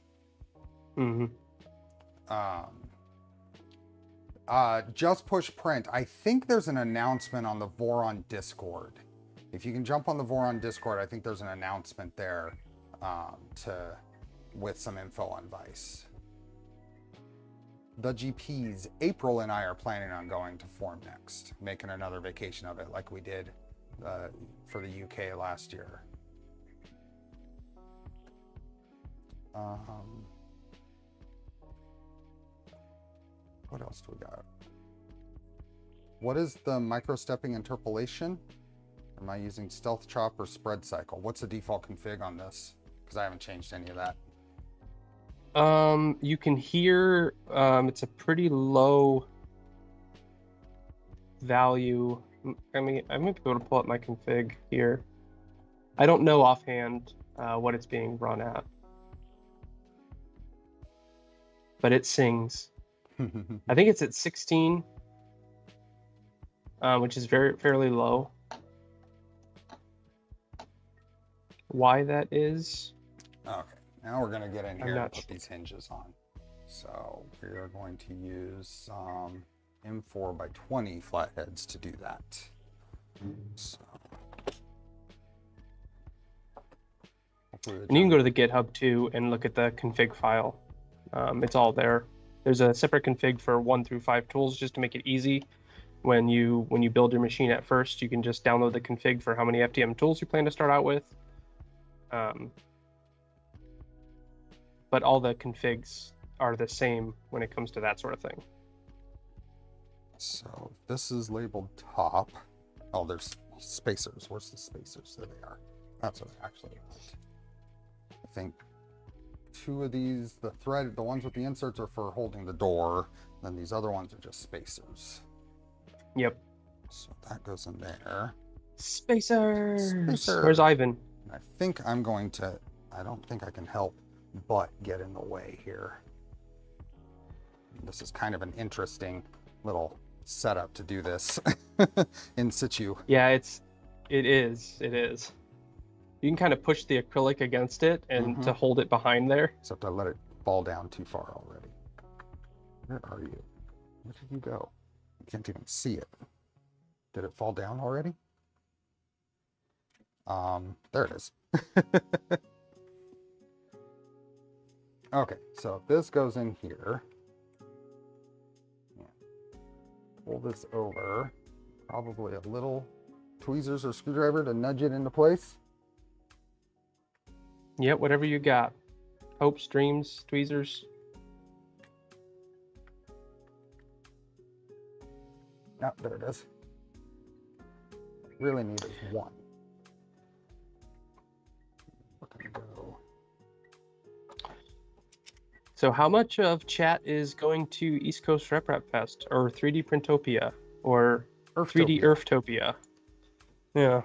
Just Push Print. I think there's an announcement on the Voron Discord. If you can jump on the Voron Discord, I think there's an announcement there with some info on Vice. The GPs, April and I are planning on going to Form Next, making another vacation of it like we did for the UK last year. What else do we got? What is the micro-stepping interpolation? Am I using Stealth Chop or Spread Cycle? What's the default config on this? Because I haven't changed any of that. You can hear it's a pretty low value. I mean, I might be able to pull up my config here. I don't know offhand what it's being run at, but it sings. I think it's at 16, which is fairly low. Why that is? Okay, now we're gonna get in here and put sure. these hinges on. So we are going to use M4x20 flatheads to do that. So And you can go to the GitHub too and look at the config file. It's all there. There's a separate config for 1 through 5 tools just to make it easy. When you build your machine at first, you can just download the config for how many FDM tools you plan to start out with. But all the configs are the same when it comes to that sort of thing. So this is labeled top. Oh, there's spacers. Where's the spacers? There they are. That's what I actually want. I think 2 of these, the ones with the inserts are for holding the door. Then these other ones are just spacers. Yep. So that goes in there. Spacers. Spacer. Where's Ivan? And I think I'm going to, I don't think I can help but get in the way here. This is kind of an interesting little setup to do this in situ. Yeah, it is. You can kind of push the acrylic against it and to hold it behind there. Except I let it fall down too far already. Where are you? Where did you go? You can't even see it. Did it fall down already? There it is. Okay, so this goes in here. Pull this over. Probably a little tweezers or screwdriver to nudge it into place. Yep, whatever you got. Hopes, dreams, tweezers. Oh, there it is. Really need is 1. Look and go. So how much of chat is going to East Coast RepRap Fest or 3D Printopia or 3D Earthtopia? Yeah.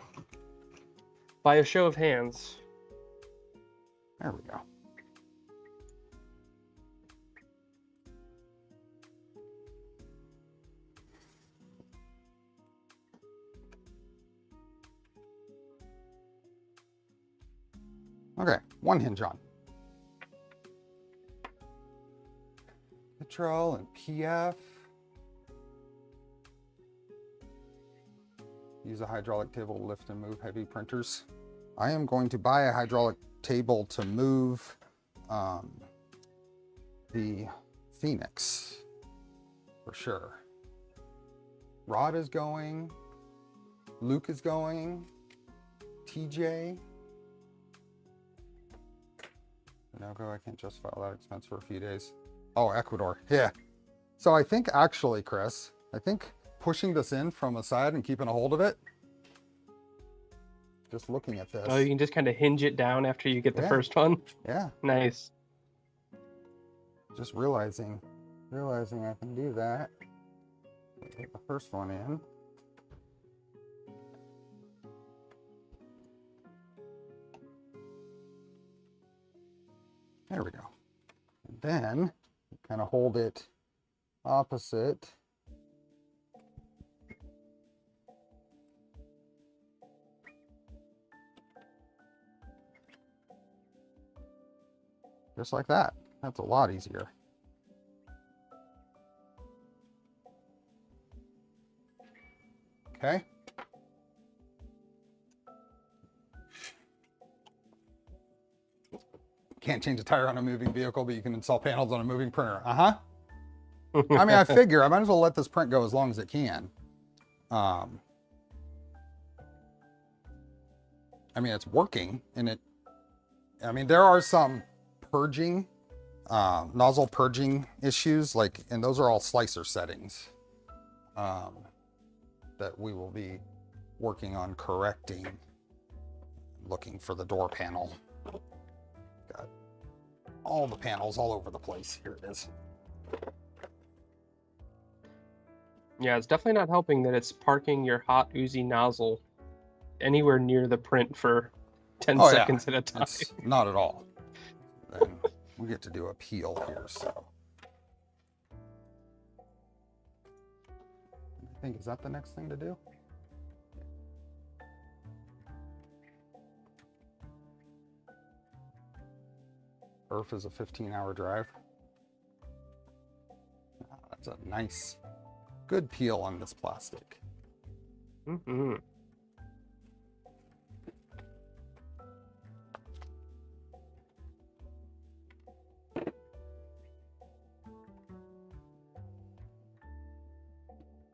By a show of hands. There we go. Okay, 1 hinge on. Petrol and PF. Use a hydraulic table to lift and move heavy printers. I am going to buy a hydraulic table to move the Phoenix for sure. Rod is going. Luke is going. TJ. No go, I can't justify all that expense for a few days. Oh, Ecuador, yeah. So I think actually, Chris, I think pushing this in from a side and keeping a hold of it, just looking at this. Oh, you can just kind of hinge it down after you get the first one? Yeah. Nice. Just realizing I can do that. Get the first one in. There we go. And then kind of hold it opposite. Just like that. That's a lot easier. Okay. Can't change a tire on a moving vehicle, but you can install panels on a moving printer. I mean, I figure I might as well let this print go as long as it can. I mean, it's working, and I mean, there are some purging, nozzle purging issues, and those are all slicer settings that we will be working on correcting, looking for the door panel. Got all the panels all over the place. Here it is. Yeah, it's definitely not helping that it's parking your hot oozy nozzle anywhere near the print for 10 seconds at a time. It's not at all. Then we get to do a peel here, so. I think, is that the next thing to do? Earth is a 15-hour drive. That's a nice, good peel on this plastic.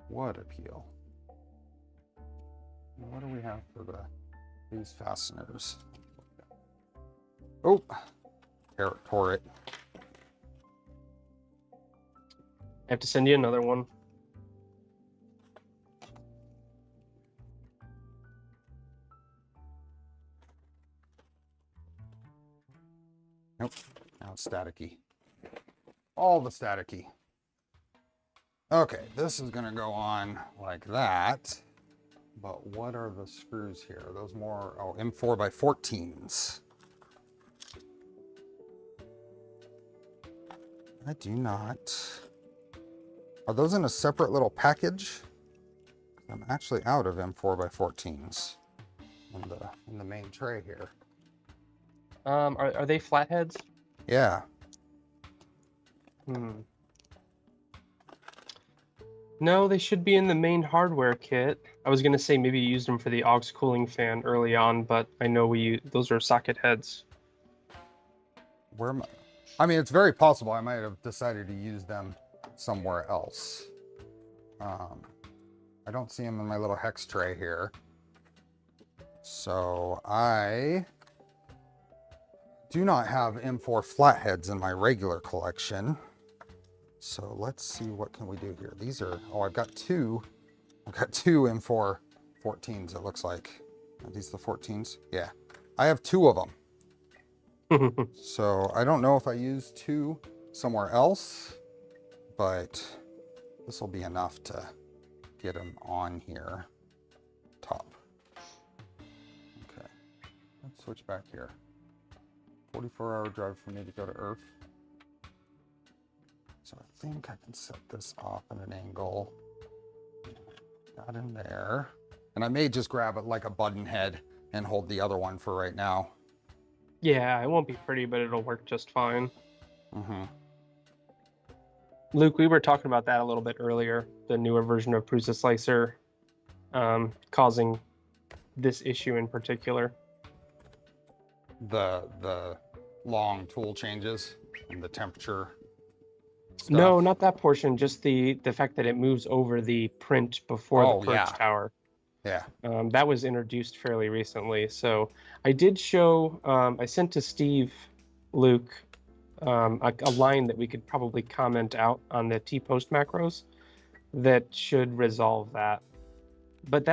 wood appeal. What do we have for these fasteners? Oh, tore it. I have to send you another one. Nope, now it's staticky. All the staticky. Okay, this is gonna go on like that. But what are the screws here? Are those more, oh, M4 by 14s. I do not. Are those in a separate little package? I'm actually out of M4 by 14s in the main tray here. Are they flatheads? Yeah. No, they should be in the main hardware kit. I was gonna say maybe you used them for the aux cooling fan early on, but I know those are socket heads. Where am I mean, it's very possible I might have decided to use them somewhere else. I don't see them in my little hex tray here. So I do not have M4 flatheads in my regular collection. So let's see, what can we do here? These are, oh, I've got two M4 14s, it looks like. Are these the 14s? Yeah, I have two of them. So I don't know if I use two somewhere else, but this will be enough to get them on here. Top. Okay, let's switch back here. 44-hour drive for me to go to Earth. So I think I can set this off at an angle. Got in there. And I may just grab it like a button head and hold the other one for right now. Yeah, it won't be pretty, but it'll work just fine. Luke, we were talking about that a little bit earlier, the newer version of Prusa Slicer causing this issue in particular. The long tool changes and the temperature stuff. No, not that portion, just the fact that it moves over the print before the purge tower. Yeah. That was introduced fairly recently. So I did show, I sent to Steve, Luke, a line that we could probably comment out on the T-post macros that should resolve that. But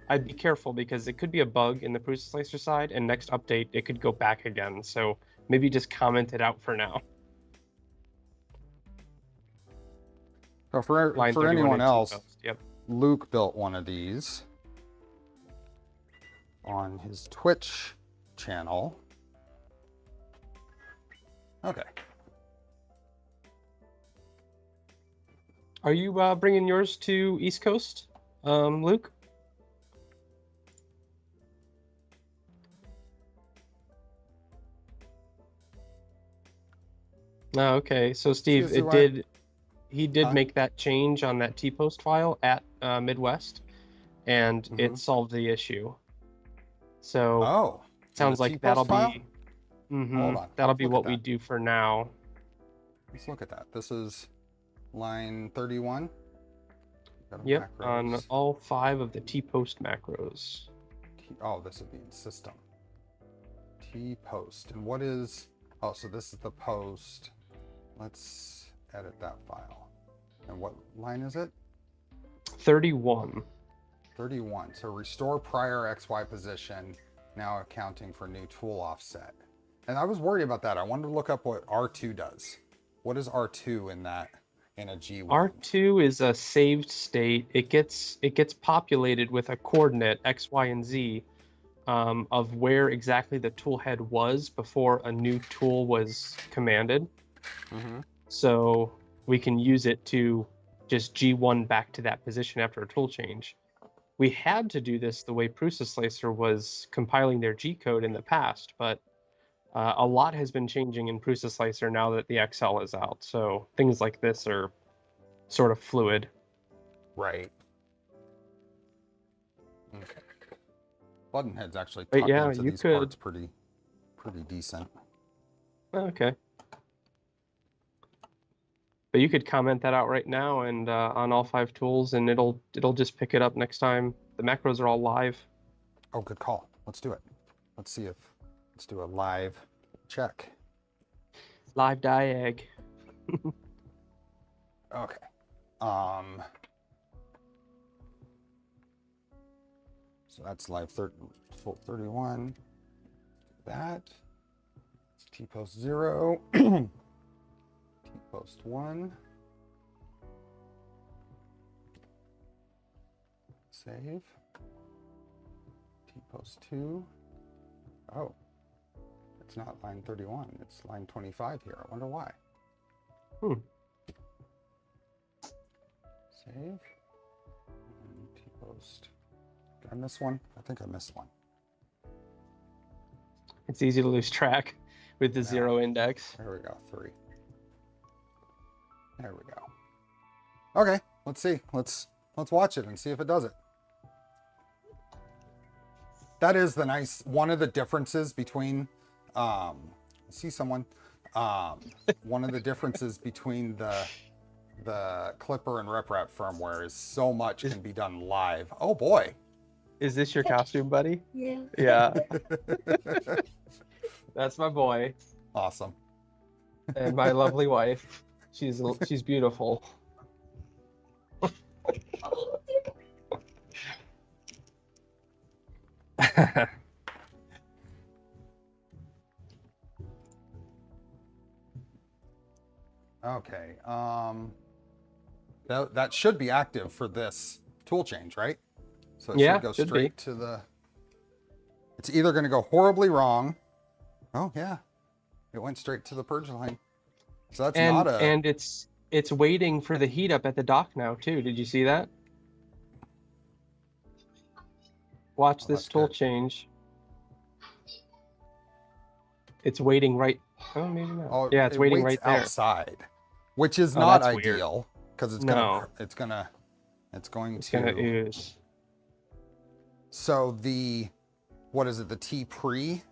I'd be careful because it could be a bug in the Prusa Slicer side, and next update it could go back again. So maybe just comment it out for now. So for anyone else, yep. Luke built one of these on his Twitch channel. Okay. Are you bringing yours to East Coast, Luke? Oh, okay. So Steve, he did make that change on that T-post file at Midwest, and it solved the issue. So sounds like that'll be Hold on. that'll be what we do for now. Let's look at that. This is line 31. Yep, on all 5 of the T-post macros. Oh, this would be in system. T-post. And what is, oh, so this is the post. Let's edit that file. And what line is it? 31. 31. So restore prior XY position, now accounting for new tool offset. And I was worried about that. I wanted to look up what R2 does. What is R2 in that, in a G1? R2 is a saved state. It gets populated with a coordinate X, Y, and Z of where exactly the tool head was before a new tool was commanded. So we can use it to just G1 back to that position after a tool change. We had to do this the way Prusa Slicer was compiling their G code in the past, but a lot has been changing in Prusa Slicer now that the XL is out. So things like this are sort of fluid. Right. Okay. Button heads actually tuck into these parts pretty decent. Okay. But you could comment that out right now and on all 5 tools, and it'll just pick it up next time. The macros are all live. Oh, good call. Let's do it. Let's do a live check. Live diag. Okay. So that's live 31. That. It's T-post 0. T-post 1. Save. T-post 2. Oh. It's not line 31. It's line 25 here. I wonder why. Save. And T-post. Did I miss one? I think I missed one. It's easy to lose track with the 0 index. There we go. 3. There we go. Okay, let's see. Let's watch it and see if it does it. That is the nice one of the differences between see someone one of the differences between the Clipper and RepRap firmware is so much can be done live. Oh boy. Is this your costume, buddy? Yeah. Yeah. That's my boy. Awesome. And my lovely wife. She's beautiful. Okay. That should be active for this tool change, right? So it should go straight to the. It's either going to go horribly wrong. Oh yeah, it went straight to the purge line. So that's not a. And it's waiting for the heat up at the dock now too. Did you see that? Watch this tool change. It's waiting right. Oh, maybe not. Oh, yeah, it's waiting right there outside, which is not that's ideal because it's going to ooze. So what is it? The T pre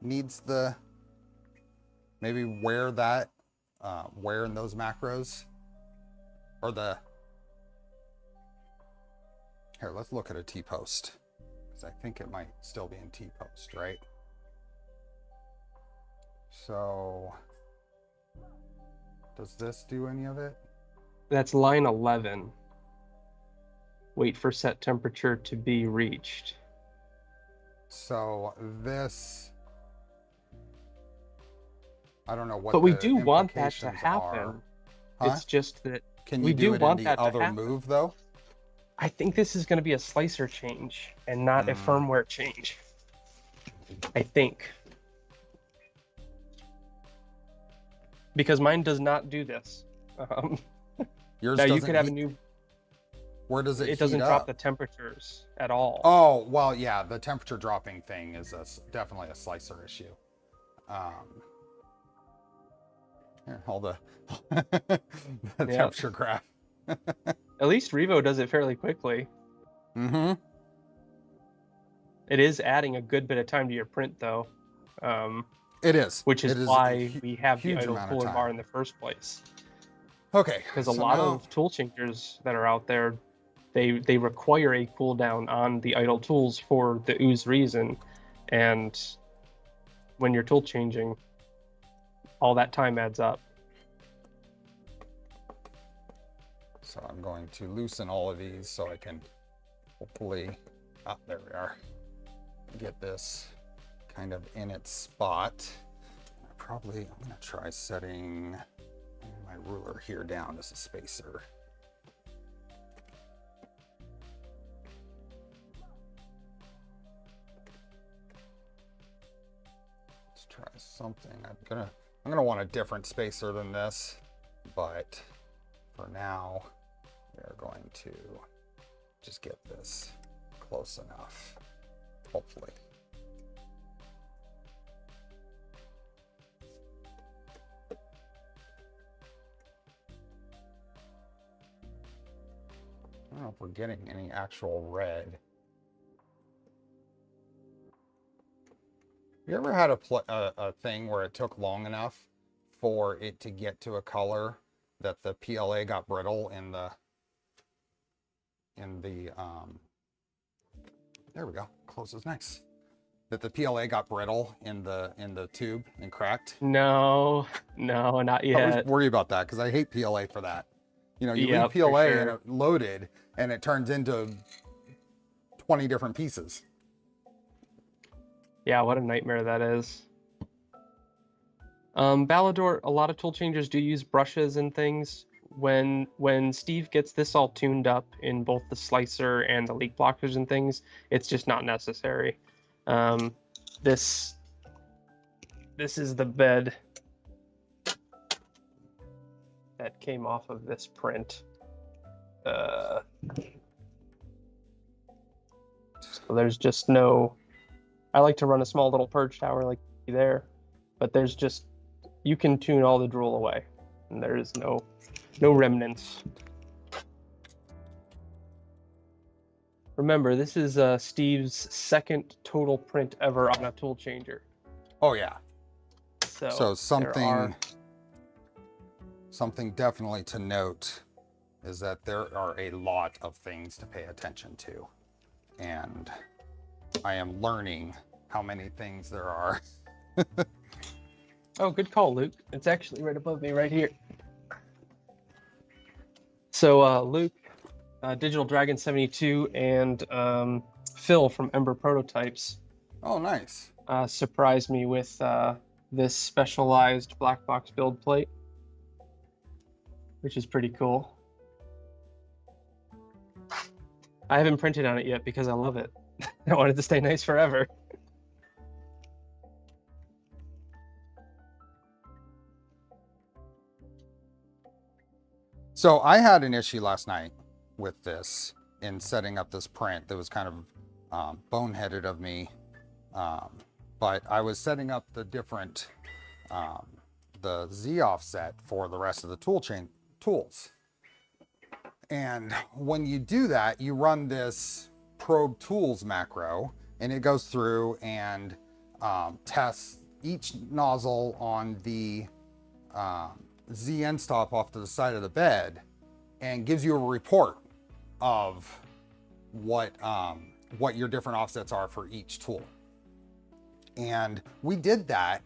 needs the maybe where in those macros or here. Let's look at a T post because I think it might still be in T post, right? So does this do any of it? That's line 11. Wait for set temperature to be reached. So this, I don't know what. But we do want that to happen. Huh? It's just that Can you do it in the other move though? I think this is going to be a slicer change and not a firmware change. I think. Because mine does not do this. Yours now doesn't you could have a new. Where does it? It doesn't drop the temperatures at all. Oh well, yeah. The temperature dropping thing is definitely a slicer issue. Here, hold the temperature graph. At least Revo does it fairly quickly. Mm-hmm. It is adding a good bit of time to your print, though. It is. Which is why we have the idle cooler bar in the first place. Okay. Because a lot of tool changers that are out there, they require a cooldown on the idle tools for the ooze reason. And when you're tool changing, all that time adds up. So I'm going to loosen all of these so I can hopefully, there we are, get this kind of in its spot. I'm going to try setting my ruler here down as a spacer. Let's try something. I'm gonna want a different spacer than this, but for now, we are going to just get this close enough, hopefully. I don't know if we're getting any actual red. You ever had a thing where it took long enough for it to get to a color that the PLA got brittle in the there we go, closes nice. That the PLA got brittle in the tube and cracked. No, no, not I always yet. worry about that because I hate PLA for that. You know, you leave Yep, for PLA sure. and it loaded and it turns into 20 different pieces. Yeah, what a nightmare that is. Balador, a lot of tool changers do use brushes and things. When Steve gets this all tuned up in both the slicer and the leak blockers and things, it's just not necessary. This is the bed that came off of this print. So there's just no. I like to run a small little purge tower like there, but there's just, you can tune all the drool away, and there is no remnants. Remember, this is Steve's second total print ever on a tool changer. Oh yeah. So something definitely to note is that there are a lot of things to pay attention to, and I am learning how many things there are. Oh, good call, Luke. It's actually right above me right here. So Luke, Digital Dragon 72, and Phil from Ember Prototypes Oh, nice. surprised me with this specialized black box build plate, which is pretty cool. I haven't printed on it yet because I love it. I want it to stay nice forever. So I had an issue last night with this in setting up this print that was kind of boneheaded of me. But I was setting up the different, the Z offset for the rest of the tool chain tools. And when you do that, you run this probe tools macro, and it goes through and tests each nozzle on the Z end stop off to the side of the bed, and gives you a report of what your different offsets are for each tool. And we did that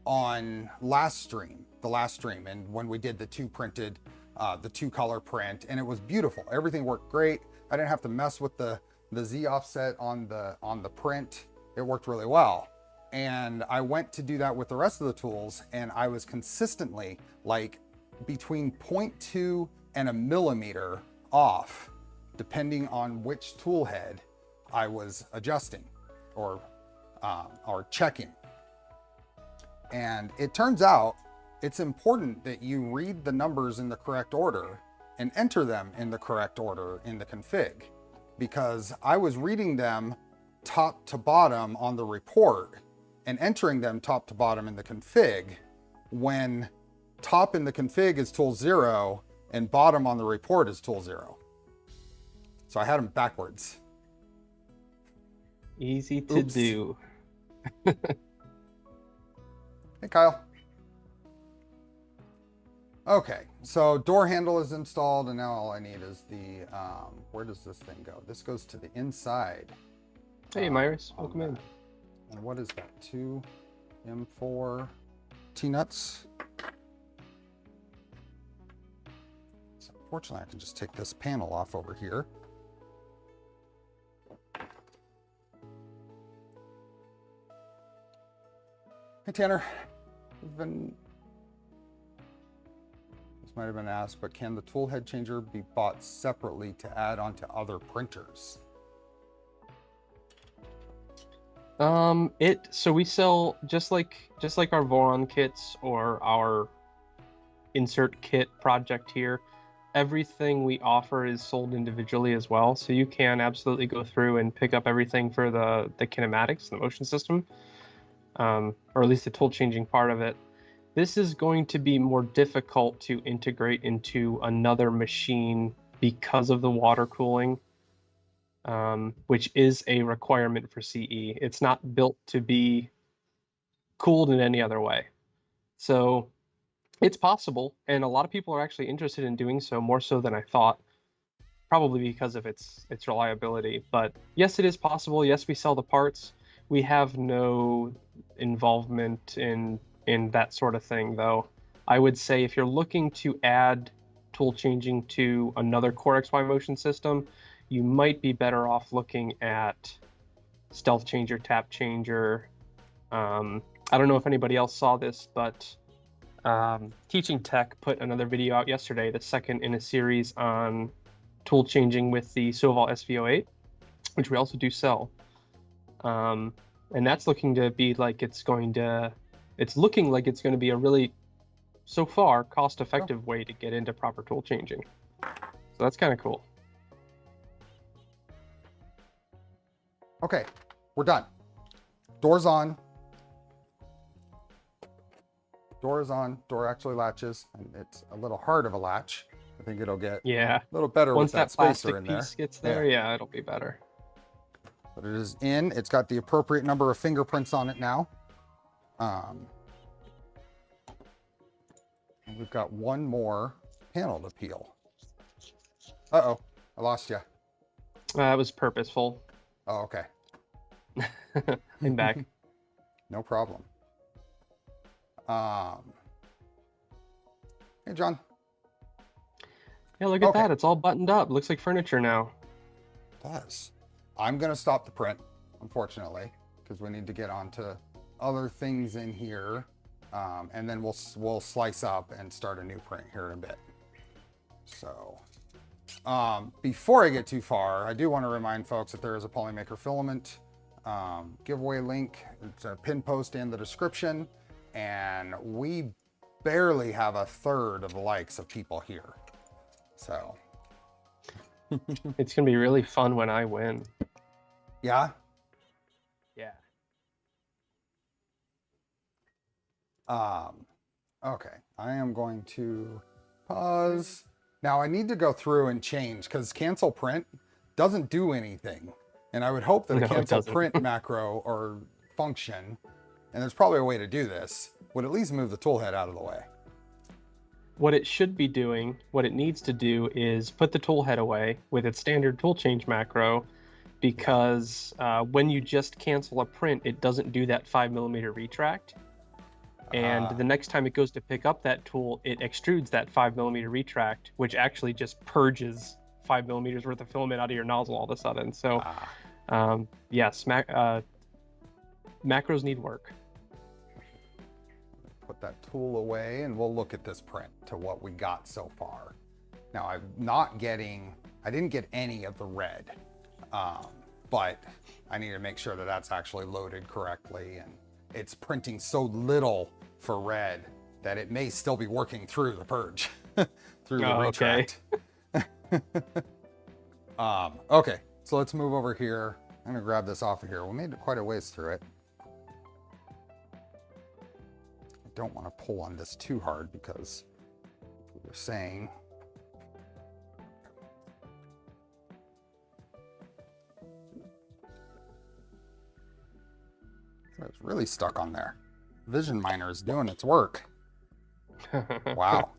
on the last stream, and when we did the two printed, the two color print, and it was beautiful. Everything worked great. I didn't have to mess with the Z offset on the print. It worked really well. And I went to do that with the rest of the tools, and I was consistently like between 0.2 and a millimeter off, depending on which tool head I was adjusting or checking. And it turns out it's important that you read the numbers in the correct order and enter them in the correct order in the config, because I was reading them top to bottom on the report and entering them top to bottom in the config when top in the config is tool 0 and bottom on the report is tool 0. So I had them backwards. Easy to do. Hey, Kyle. Okay, so door handle is installed, and now all I need is the, where does this thing go? This goes to the inside. Hey, Myris, welcome in. And what is that? 2 M4 T-nuts. So unfortunately, I can just take this panel off over here. Hey, Tanner. This might have been asked, but can the tool head changer be bought separately to add onto other printers? So we sell just like our Voron kits or our insert kit project here. Everything we offer is sold individually as well, so you can absolutely go through and pick up everything for the kinematics, the motion system, or at least the tool changing part of it. This is going to be more difficult to integrate into another machine because of the water cooling, which is a requirement for CE. It's not built to be cooled in any other way. So It's possible, and a lot of people are actually interested in doing so, more so than I thought, probably because of its reliability. But yes, it is possible. Yes, we sell the parts. We have no involvement in that sort of thing, though. I would say if you're looking to add tool changing to another Core XY motion system, you might be better off looking at Stealth Changer, Tap Changer. I don't know if anybody else saw this, but Teaching Tech put another video out yesterday, the second in a series on tool changing with the Soval SV08, which we also do sell. And that's looking to be like it's looking like it's going to be a really, so far, cost-effective way to get into proper tool changing. So that's kind of cool. Okay, we're done. Door's on. Door is on. Door actually latches, and it's a little hard of a latch. I think it'll get Yeah. a little better Once with that spacer plastic in there. piece gets there, yeah, it'll be better. But it is in. It's got the appropriate number of fingerprints on it now. And we've got one more panel to peel. Uh-oh, I lost you. That was purposeful. Oh, okay. I'm back. No problem. Hey, John. Yeah, look at Okay. that. It's all buttoned up. Looks like furniture now. It does. I'm going to stop the print, unfortunately, because we need to get on to other things in here. And then we'll slice up and start a new print here in a bit. So before I get too far, I do want to remind folks that there is a Polymaker filament giveaway link. It's a pin post in the description, and we barely have a third of the likes of people here. So It's going to be really fun when I win. yeah. Yeah. Okay, I am going to pause. Now I need to go through and change because cancel print doesn't do anything. And I would hope that a No, it cancel doesn't. print macro or function, and there's probably a way to do this, would at least move the tool head out of the way. What it should be doing, what it needs to do is put the tool head away with its standard tool change macro, because when you just cancel a print, it doesn't do that 5mm retract. And the next time it goes to pick up that tool, it extrudes that 5mm retract, which actually just purges 5mm worth of filament out of your nozzle all of a sudden. So, yes, macros need work. Put that tool away and we'll look at this print to what we got so far. Now I didn't get any of the red, but I need to make sure that that's actually loaded correctly, and it's printing so little for red that it may still be working through the purge, through the retract. Okay, so let's move over here. I'm gonna grab this off of here. We made quite a ways through it. I don't want to pull on this too hard because we were saying it's really stuck on there. Vision Miner is doing its work. Wow.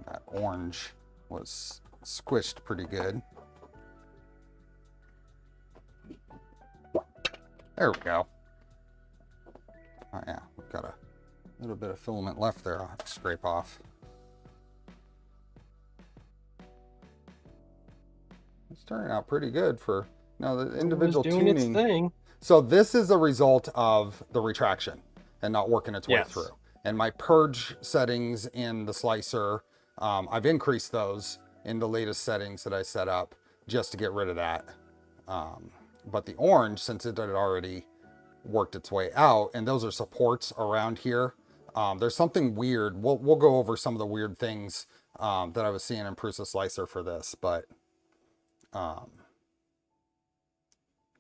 That orange was squished pretty good. There we go. Oh yeah, we've got a little bit of filament left there I'll have to scrape off. It's turning out pretty good for now the individual doing tuning. Its thing. So this is a result of the retraction and not working its way through. And my purge settings in the slicer, I've increased those in the latest settings that I set up just to get rid of that. But the orange, since it had already worked its way out, and those are supports around here, there's something weird. We'll go over some of the weird things that I was seeing in Prusa Slicer for this, but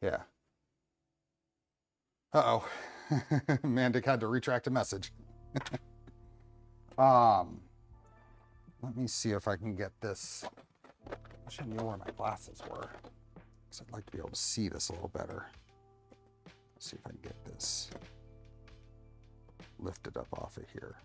yeah. Uh-oh. Mandic had to retract a message. Let me see if I can get this. I wish I knew where my glasses were, because I'd like to be able to see this a little better. see if I can get this lifted up off of here.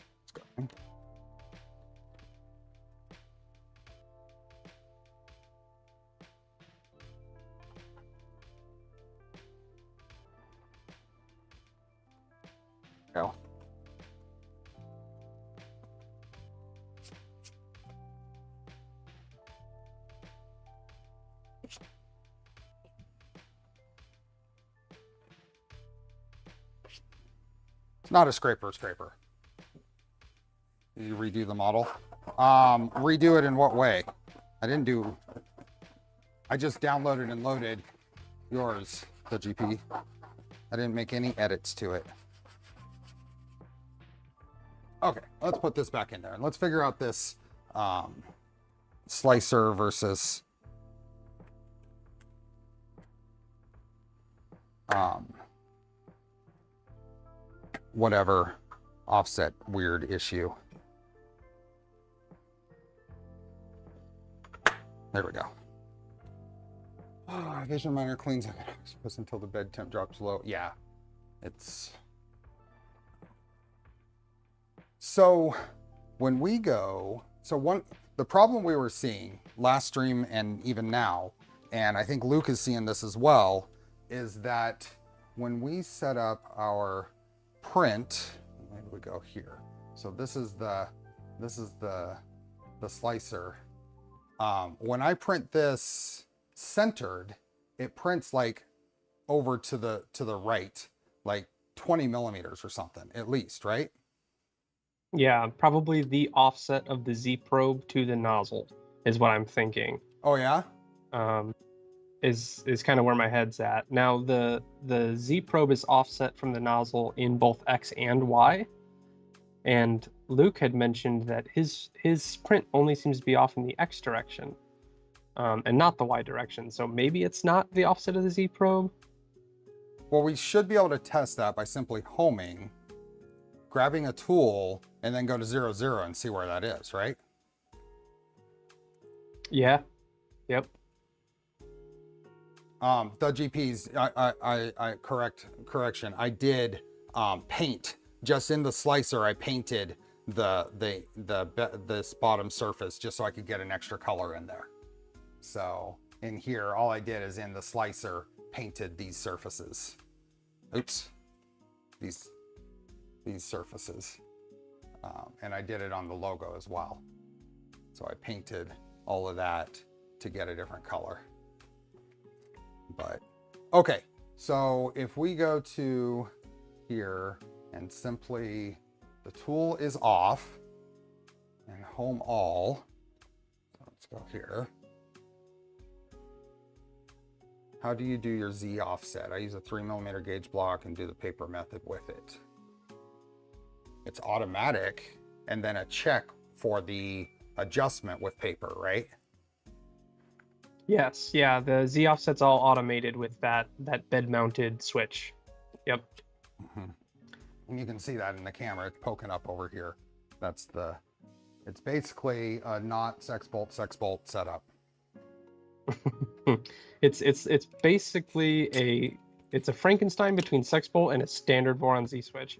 Let's go. Go. It's not a scraper. Did you redo the model? Redo it in what way? I just downloaded and loaded yours, the GP. I didn't make any edits to it. Okay, let's put this back in there and let's figure out this slicer versus whatever offset weird issue. There we go. Vision miner cleans until the bed temp drops low. Yeah, it's... So when we go, the problem we were seeing last stream and even now, and I think Luke is seeing this as well, is that when we set up our print, where do we go here? So this is the slicer. When I print this centered, it prints like over to the right, like 20 millimeters or something at least, right? Yeah, probably the offset of the Z probe to the nozzle is what I'm thinking. Oh yeah? Is kind of where my head's at. Now the Z probe is offset from the nozzle in both X and Y. And Luke had mentioned that his print only seems to be off in the X direction, and not the Y direction. So maybe it's not the offset of the Z probe. Well, we should be able to test that by simply homing, grabbing a tool, and then go to 0, 0 and see where that is, right? Yeah. Yep. The GPs, correction. I did paint just in the slicer. I painted this bottom surface just so I could get an extra color in there. So in here, all I did is in the slicer painted these surfaces. Oops, these surfaces, and I did it on the logo as well. So I painted all of that to get a different color. But okay, so if we go to here and simply the tool is off and home all, so let's go here. How do you do your Z offset? I use a 3mm gauge block and do the paper method with it. It's automatic and then a check for the adjustment with paper, right? Yes, yeah, the Z offset's all automated with that bed mounted switch. Yep. Mm-hmm. And you can see that in the camera, it's poking up over here. It's basically a not sex bolt setup. It's basically a Frankenstein between sex bolt and a standard boron Z switch.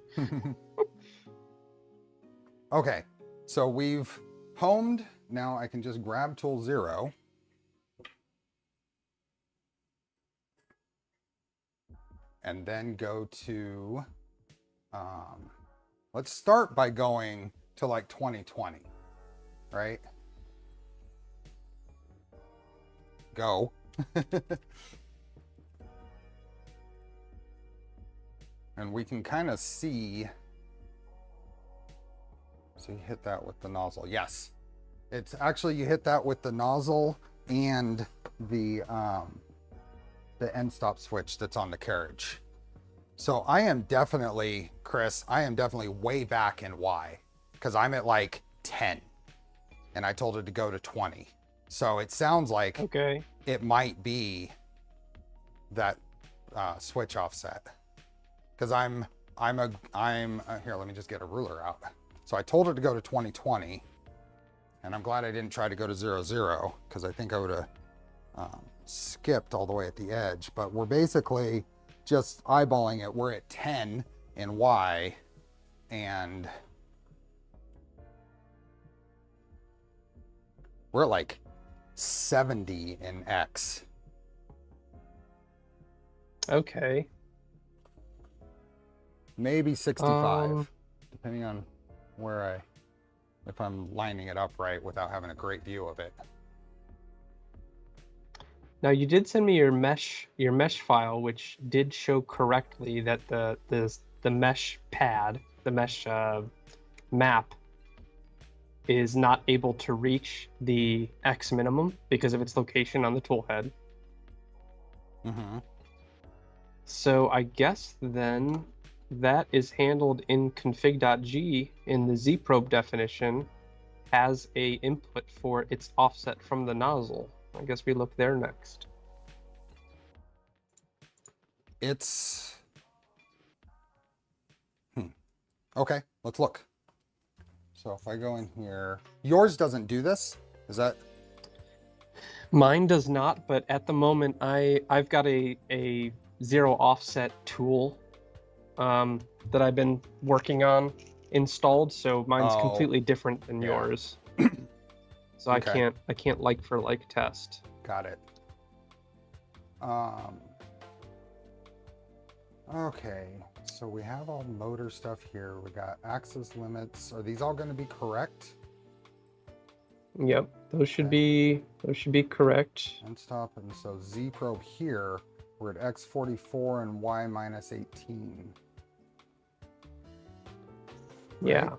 Okay, so we've homed. Now I can just grab tool 0. And then go to, let's start by going to like 2020, right? Go. And we can kind of see, so you hit that with the nozzle. Yes, it's actually, you hit that with the nozzle and the end stop switch that's on the carriage. So I am definitely, Chris, I am definitely way back in Y, because I'm at like 10 and I told it to go to 20. So it sounds like okay, it might be that switch offset. Because here, let me just get a ruler out. So I told it to go to 2020, and I'm glad I didn't try to go to 00, because I think I would have skipped all the way at the edge. But we're basically just eyeballing it. We're at 10 in Y, and we're at like 70 in X. Okay. Maybe 65, depending on if I'm lining it up right without having a great view of it. Now you did send me your mesh file, which did show correctly that the mesh pad, the mesh map, is not able to reach the X minimum because of its location on the toolhead. Mm-hmm. So I guess then that is handled in config.g in the zprobe definition as a input for its offset from the nozzle. I guess we look there next. It's okay, let's look. So if I go in here, yours doesn't do this, is that? Mine does not, but at the moment I've got a zero offset tool that I've been working on installed, so mine's completely different than yours. So Okay. I can't like for like test. Got it. Okay, so we have all motor stuff here. We got axis limits. Are these all going to be correct? Yep, those should be correct. And stop. And so Z probe here, we're at X44 and Y minus 18. Yeah.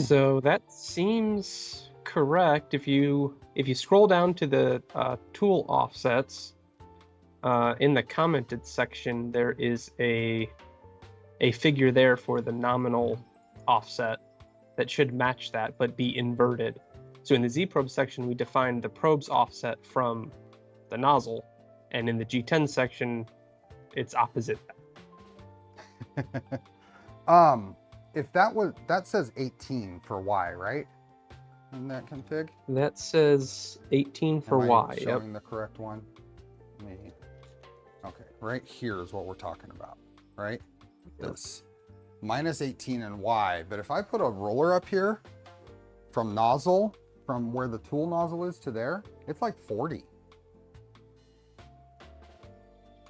So that seems correct. If you scroll down to the tool offsets, in the commented section, there is a figure there for the nominal offset that should match that, but be inverted. So in the Z probe section, we defined the probe's offset from the nozzle, and in the G10 section, it's opposite that. If that says 18 for Y, right? In that config? That says 18 for Y. Showing the correct one? Okay, right here is what we're talking about, right? This minus 18 in Y. But if I put a roller up here from nozzle, from where the tool nozzle is to there, it's like 40.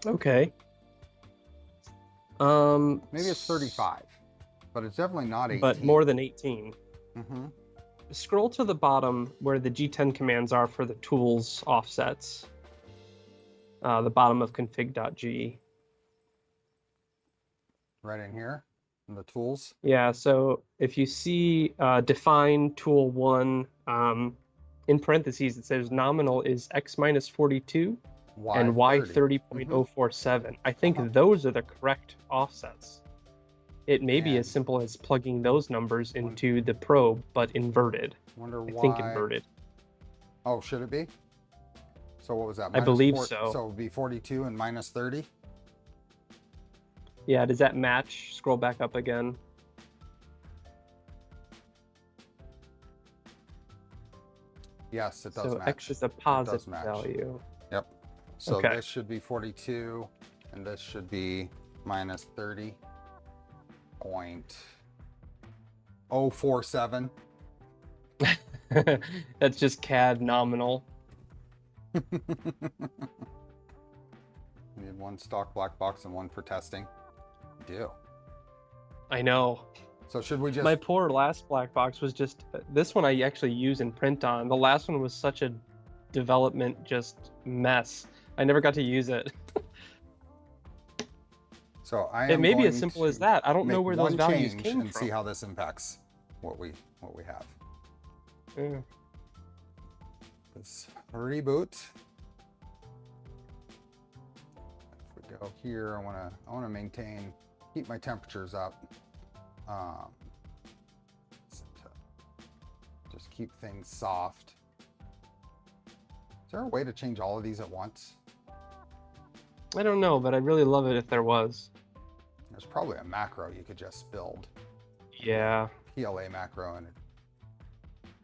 Okay. Maybe it's 35, but it's definitely not 18. But more than 18. Mm-hmm. Scroll to the bottom where the G10 commands are for the tools offsets. The bottom of config.g. Right in here, in the tools. Yeah, so if you see define tool 1, in parentheses it says nominal is X minus 42 and Y 30.047. I think those are the correct offsets. It may be as simple as plugging those numbers into the probe, but inverted. Wonder why. I think inverted. Oh, should it be? So what was that? I believe so. So it would be 42 and minus 30? Yeah, does that match? Scroll back up again. Yes, it does so match. X is a positive value. Yep. So this should be 42, and this should be minus 30.047. That's just CAD nominal. Need one stock black box and one for testing. We do. I know. So should we just... My poor last black box was just... This one I actually use and print on. The last one was such a development just mess. I never got to use it. So it may be as simple as that. I don't know where those values came and from. see how this impacts what we have. Yeah. Let's reboot. If we go here, I want to maintain, keep my temperatures up. Just keep things soft. Is there a way to change all of these at once? I don't know, but I'd really love it if there was. There's probably a macro you could just build. Yeah. PLA macro and an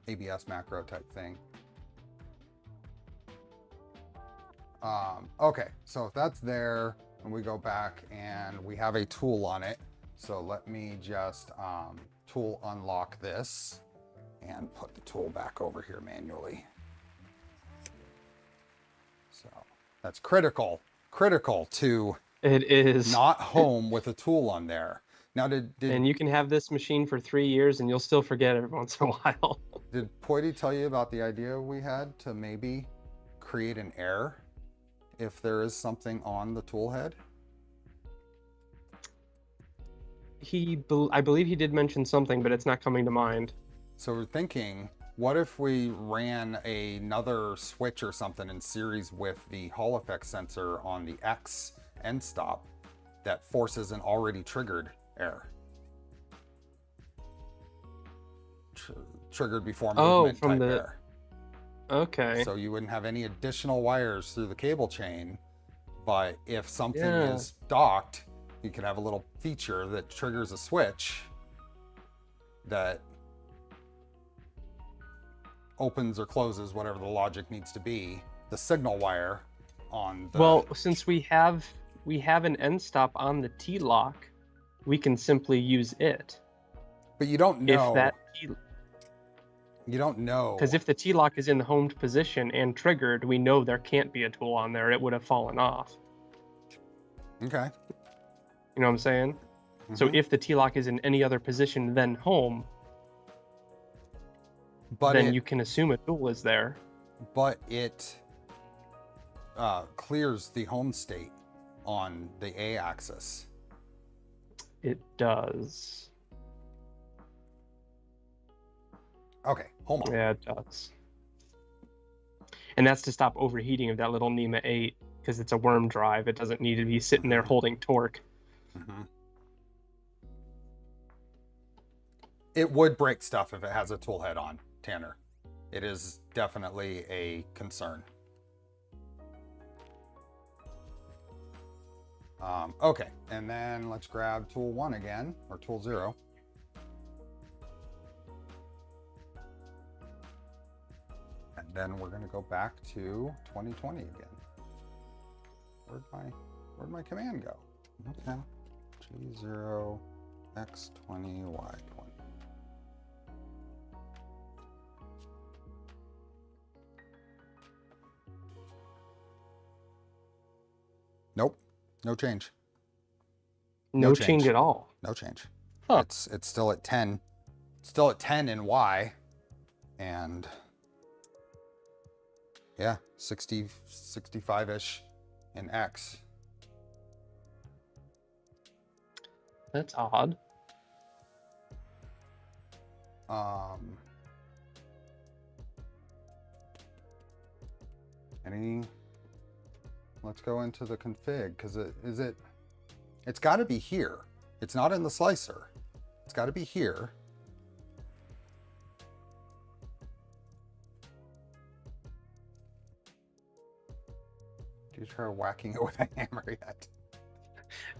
ABS macro type thing. Okay, so if that's there, and we go back and we have a tool on it. So let me just tool unlock this and put the tool back over here manually. So that's critical to It is. not home with a tool on there. Now, And you can have this machine for 3 years and you'll still forget every once in a while. did Poity tell you about the idea we had to maybe create an error if there is something on the tool head? I believe he did mention something, but it's not coming to mind. So we're thinking, what if we ran another switch or something in series with the Hall effect sensor on the X end stop that forces an already triggered error? Triggered before movement type error. Okay. So you wouldn't have any additional wires through the cable chain, but if something is docked, you can have a little feature that triggers a switch that opens or closes whatever the logic needs to be, the signal wire on the... Well, since we have an end stop on the T-lock, we can simply use it. But you don't know. If that You don't know. Because if the T-lock is in the homed position and triggered, we know there can't be a tool on there. It would have fallen off. Okay. You know what I'm saying? Mm-hmm. So if the T-lock is in any other position than home, then you can assume a tool is there. But it clears the home state on the A axis. It does. Okay, hold on. Yeah, it does. And that's to stop overheating of that little NEMA 8, because it's a worm drive. It doesn't need to be sitting there holding torque. Mm-hmm. It would break stuff if it has a tool head on, Tanner. It is definitely a concern. Okay, and then let's grab tool 1 again, or tool 0. And then we're going to go back to 2020 again. Where'd my command go? Okay, G0 X20 Y20. Nope, no change. No change at all. No change. Huh. It's still at 10. Still at 10 in Y, and yeah, 60, 65-ish in X. That's odd. Let's go into the config, because it's got to be here. It's not in the slicer. It's got to be here. Did you try whacking it with a hammer yet?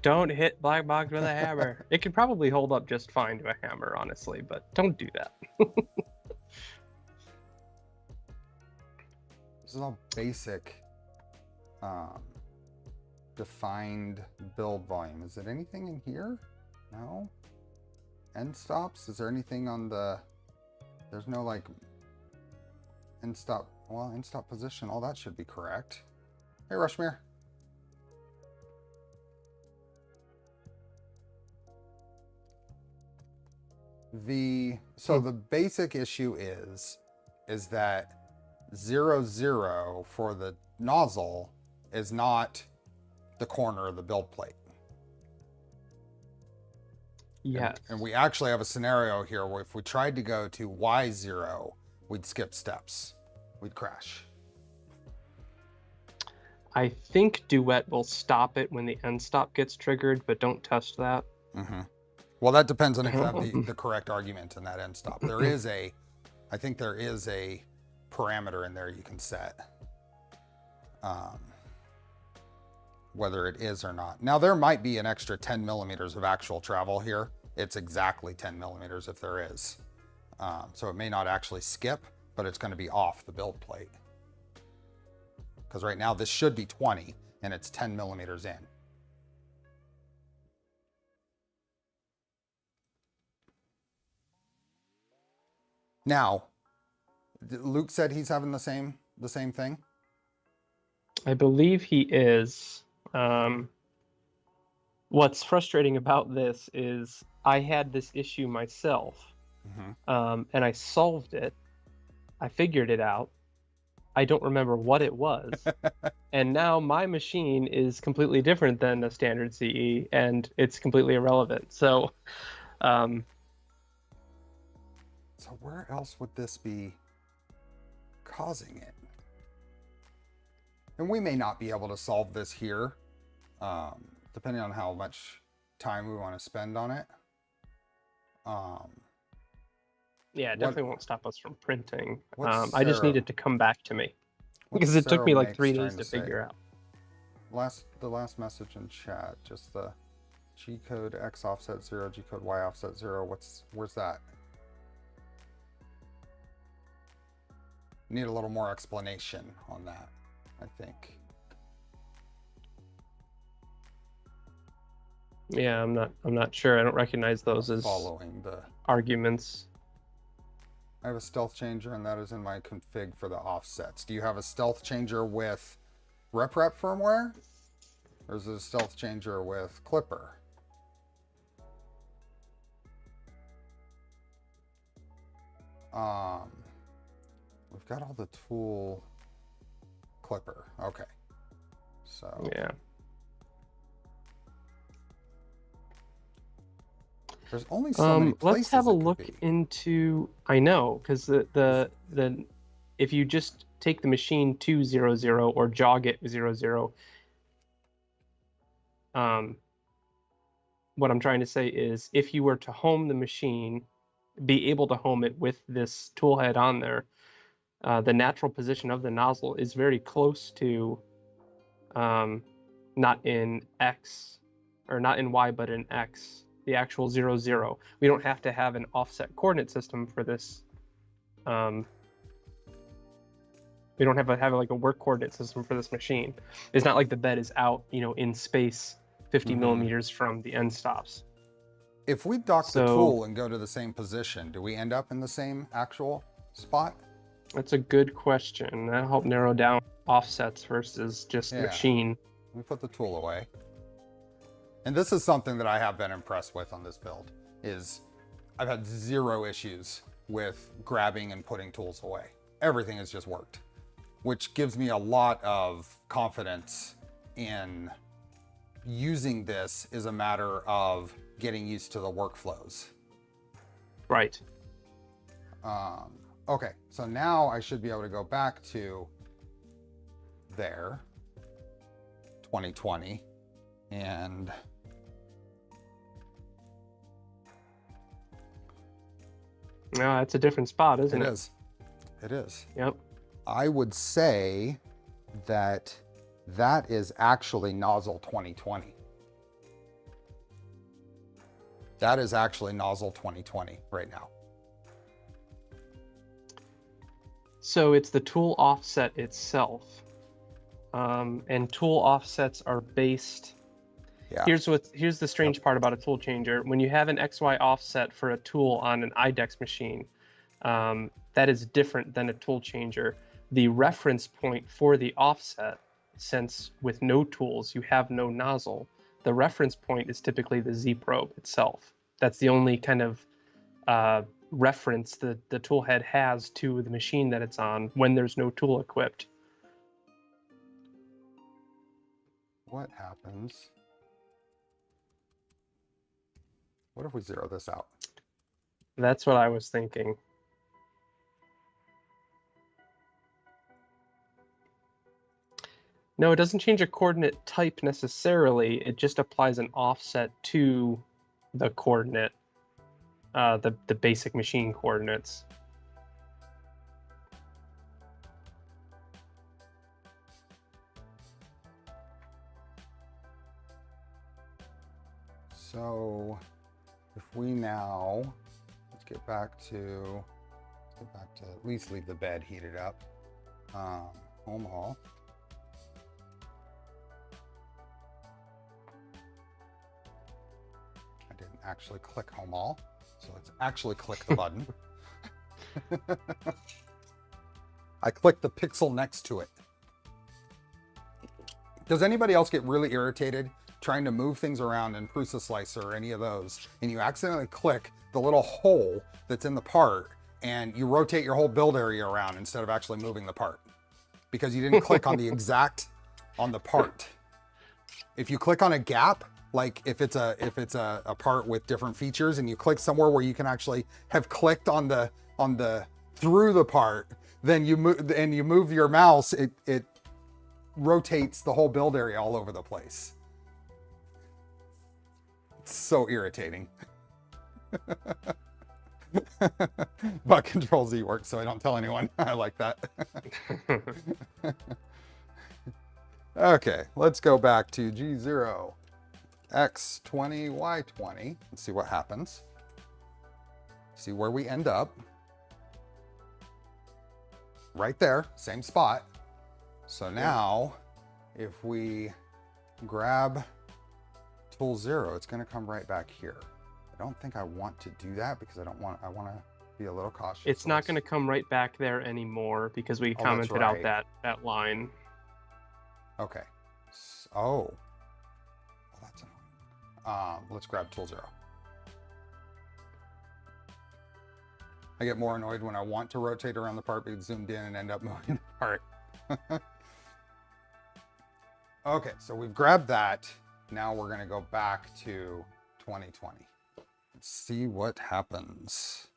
Don't hit Blackbox with a hammer. It could probably hold up just fine to a hammer, honestly, but don't do that. This is all basic defined build volume. Is it anything in here? No? End stops? Is there anything on the... There's no like end stop... Well, end stop position. All that should be correct. Hey, Rushmere. So the basic issue is that 0, for the nozzle is not the corner of the build plate. Yeah. And we actually have a scenario here where if we tried to go to Y0, we'd skip steps. We'd crash. I think Duet will stop it when the end stop gets triggered, but don't test that. Mm-hmm. Well, that depends on if you have the correct argument in that end stop. There is I think there is a parameter in there you can set. whether it is or not. Now there might be an extra 10 millimeters of actual travel here. It's exactly 10 millimeters if there is. So it may not actually skip, but it's going to be off the build plate. Because right now this should be 20 and it's 10 millimeters in. Now, Luke said he's having the same thing. I believe he is. What's frustrating about this is I had this issue myself, and I solved it. I figured it out. I don't remember what it was. And now my machine is completely different than a standard CE, and it's completely irrelevant. So, So where else would this be causing it? And we may not be able to solve this here, depending on how much time we want to spend on it. yeah, it definitely won't stop us from printing. What's I just Sarah- needed to come back to me because what's it took me Sarah like 3 Makes days trying to figure out. The last message in chat, just the G code X offset 0, G code Y offset 0. Where's that? Need a little more explanation on that, I think. Yeah, I'm not sure. I don't recognize those as Following the arguments. I have a stealth changer and that is in my config for the offsets. Do you have a stealth changer with RepRep firmware? Or is it a stealth changer with Clipper? We've got all the tool Clipper. Okay. So Yeah. there's only so many places. Let's have a it could look be. into. I know, because the if you just take the machine to 00 or jog it 00, what I'm trying to say is if you were to home the machine, be able to home it with this tool head on there, the natural position of the nozzle is very close to, not in X or not in Y, but in X. The actual 00. We don't have to have an offset coordinate system for this. We don't have like a work coordinate system for this machine. It's not like the bed is out, in space 50 millimeters from the end stops. If we dock the So- tool and go to the same position, do we end up in the same actual spot? That's a good question. That'll help narrow down offsets versus just Yeah. machine. We put the tool away. And this is something that I have been impressed with on this build, is I've had 0 issues with grabbing and putting tools away. Everything has just worked, which gives me a lot of confidence in using this as a matter of getting used to the workflows. Right. Okay, so now I should be able to go back to there, 2020, and No, it's a different spot, isn't it? it is. It is. Yep. I would say that that is actually nozzle 2020. That is actually nozzle 2020 right now. So it's the tool offset itself. And tool offsets are based. Yeah. Here's the strange part about a tool changer. When you have an XY offset for a tool on an IDEX machine, that is different than a tool changer. The reference point for the offset, since with no tools you have no nozzle, the reference point is typically the Z probe itself. That's the only kind of reference that the tool head has to the machine that it's on when there's no tool equipped. What happens? What if we zero this out? That's what I was thinking. No, it doesn't change a coordinate type necessarily. It just applies an offset to the coordinate, the basic machine coordinates. So if we now, let's get back to at least leave the bed heated up. Home hall. I didn't actually click home hall, so let's actually click the button. I clicked the pixel next to it. Does anybody else get really irritated trying to move things around in Prusa Slicer or any of those, and you accidentally click the little hole that's in the part and you rotate your whole build area around instead of actually moving the part because you didn't click on the exact on the part? If you click on a gap, like if it's a part with different features and you click somewhere where you can actually have clicked on the through the part, then you move your mouse, it rotates the whole build area all over the place. It's so irritating. But Control Z works, so I don't tell anyone. I like that. Okay, let's go back to G0, X20, Y20. Let's see what happens. See where we end up. Right there, same spot. So now, if we grab tool 0, it's going to come right back here. I don't think I want to do that because I want to be a little cautious. It's not going to come right back there anymore because we commented out that line. Okay. Oh, well, that's annoying. Let's grab tool 0. I get more annoyed when I want to rotate around the part, but it's zoomed in and end up moving the part. Okay, so we've grabbed that. Now we're going to go back to 2020. Let's see what happens.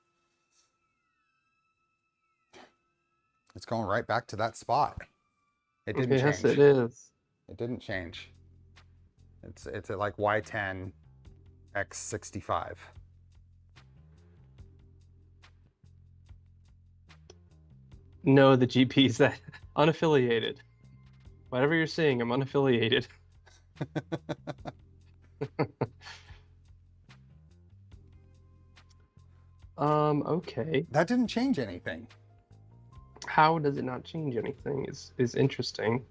It's going right back to that spot. It didn't change. Yes, it is. It didn't change. It's at like Y10, X65. No, the GP's that unaffiliated. Whatever you're seeing, I'm unaffiliated. Okay. That didn't change anything. How does it not change anything is interesting.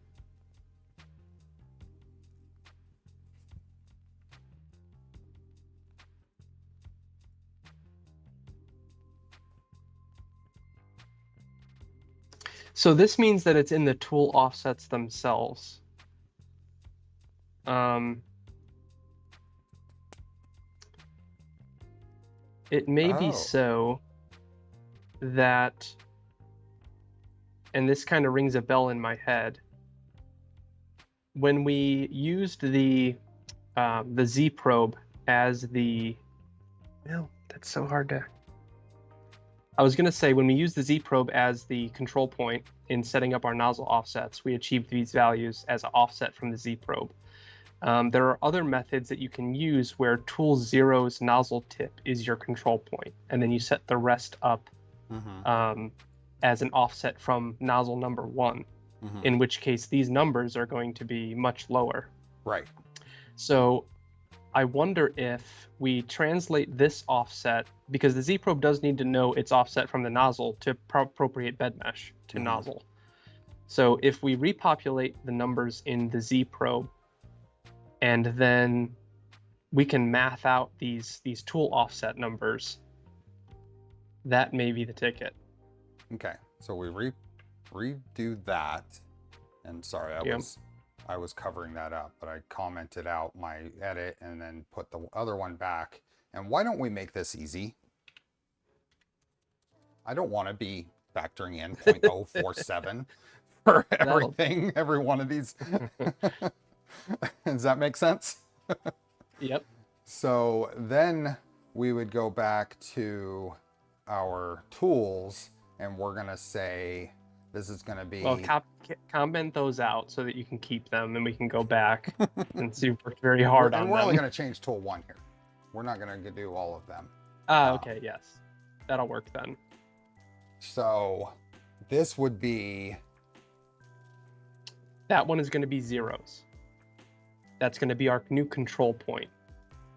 So this means that it's in the tool offsets themselves. It may be so that, and this kind of rings a bell in my head, when we used the Z probe as the, no, that's so hard to, I was going to say when we used the Z probe as the control point in setting up our nozzle offsets, we achieved these values as an offset from the Z probe. There are other methods that you can use where tool 0's nozzle tip is your control point, and then you set the rest up as an offset from nozzle number 1, in which case these numbers are going to be much lower. Right. So I wonder if we translate this offset, because the Z probe does need to know its offset from the nozzle to appropriate bed mesh to nozzle. So if we repopulate the numbers in the Z probe, and then we can math out these tool offset numbers, that may be the ticket. Okay, so we redo that, and sorry, I was covering that up, but I commented out my edit and then put the other one back. And why don't we make this easy? I don't want to be factoring in 0.047 for everything, every one of these. Does that make sense? Yep. So then we would go back to our tools, and we're going to say this is going to be... Well, comment those out so that you can keep them, and we can go back and see. Worked very hard on them. And we're only going to change tool 1 here. We're not going to do all of them. Okay, yes. That'll work then. So this would be... That one is going to be 0s. That's going to be our new control point.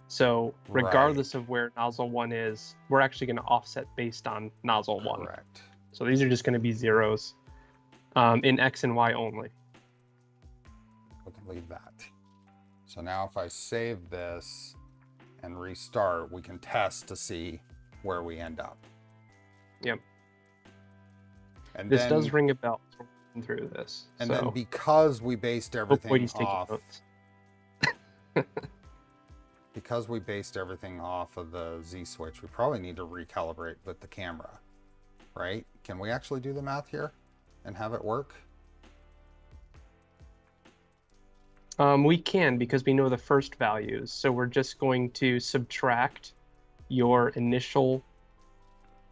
So Right. regardless of where nozzle 1 is, we're actually going to offset based on nozzle 1. Correct. So these are just going to be zeros in X and Y only. We can leave that. So now if I save this and restart, we can test to see where we end up. Yep. And This then, does ring a bell through this. And so then because we based everything he's taking off, notes. because we based everything off of the Z switch, we probably need to recalibrate with the camera, right? Can we actually do the math here and have it work? We can, because we know the first values. So we're just going to subtract your initial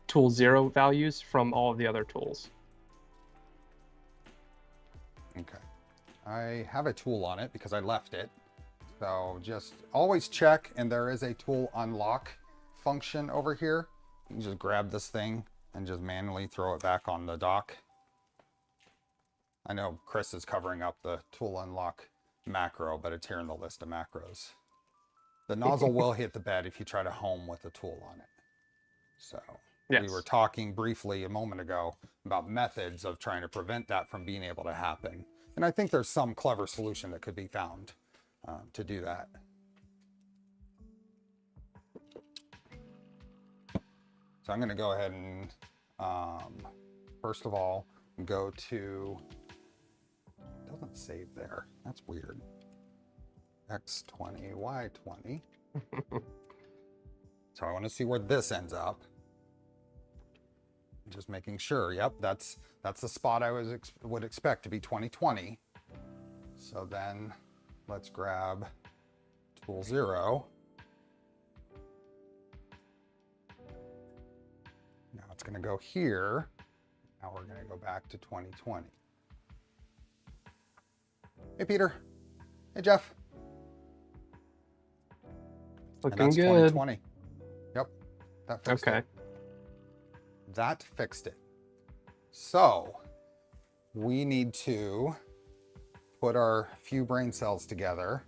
tool 0 values from all of the other tools. Okay. I have a tool on it because I left it. So just always check, and there is a tool unlock function over here. You can just grab this thing and just manually throw it back on the dock. I know Chris is covering up the tool unlock macro, but it's here in the list of macros. The nozzle will hit the bed if you try to home with a tool on it. So yes. We were talking briefly a moment ago about methods of trying to prevent that from being able to happen. And I think there's some clever solution that could be found to do that. So I'm going to go ahead and first of all go to, it doesn't save there, that's weird, X20 Y20. So I want to see where this ends up. Just making sure. Yep, that's the spot I would expect to be 2020. So then let's grab tool 0. Now it's going to go here. Now we're going to go back to 2020. Hey Peter. Hey Jeff. Looking and that's good. 2020. Yep. That fixed Okay. it. That fixed it. So we need to put our few brain cells together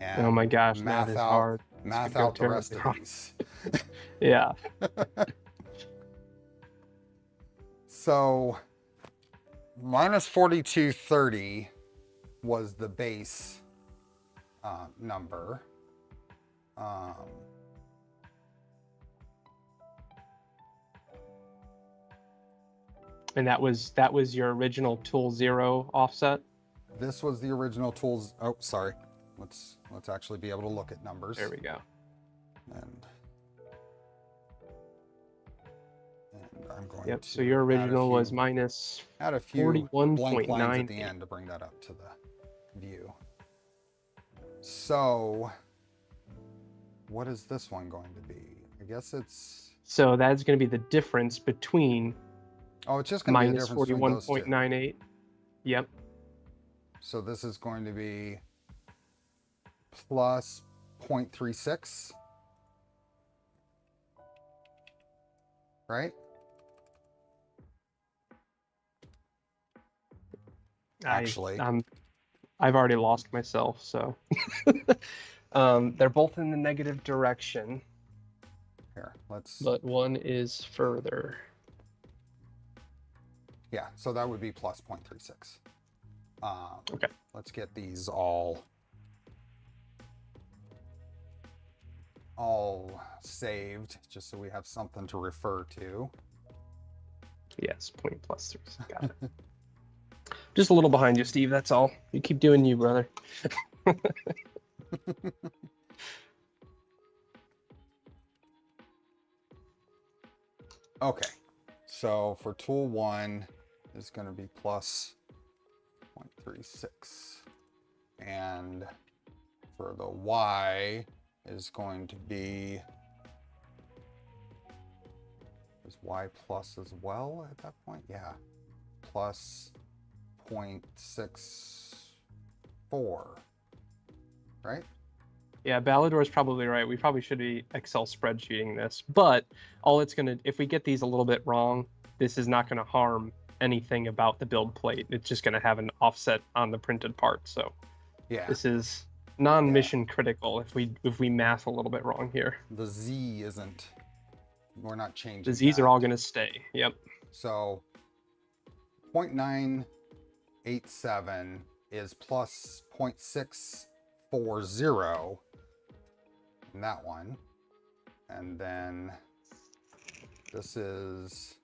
and Oh my gosh, math that is out, hard. math Could go out the rest of terribly these. Yeah. So minus 4230 was the base number. And that was your original tool 0 offset? This was the original tools. Oh, sorry. Let's actually be able to look at numbers. There we go. And I'm going Yep, to so your original was add minus a few blank lines at the 41.98. end to bring that up to the view. So what is this one going to be? I guess it's, So that's going to be the difference between oh, it's just going to be the minus difference between those two. 41.98. Yep. So this is going to be plus 0.36, right? Actually, I've already lost myself, so they're both in the negative direction. here, let's. But one is further. Yeah, so that would be plus 0.36. Okay. Let's get these all saved, just so we have something to refer to. Yes, point plus 3. Got it. Just a little behind you, Steve. That's all. You keep doing you, brother. Okay, so for tool 1 is going to be plus 0.36, and for the Y is going to be, is Y plus as well at that point? Yeah, plus 0.64, right? Yeah, Ballador's probably right. We probably should be Excel spreadsheeting this, but all it's gonna, if we get these a little bit wrong, this is not gonna harm anything about the build plate. It's just gonna have an offset on the printed part. So yeah, this is non-mission critical if we math a little bit wrong here. The Z isn't, we're not changing The Z's that. are all going to stay. Yep. So 0.987 is plus 0.640 in that one. And then this is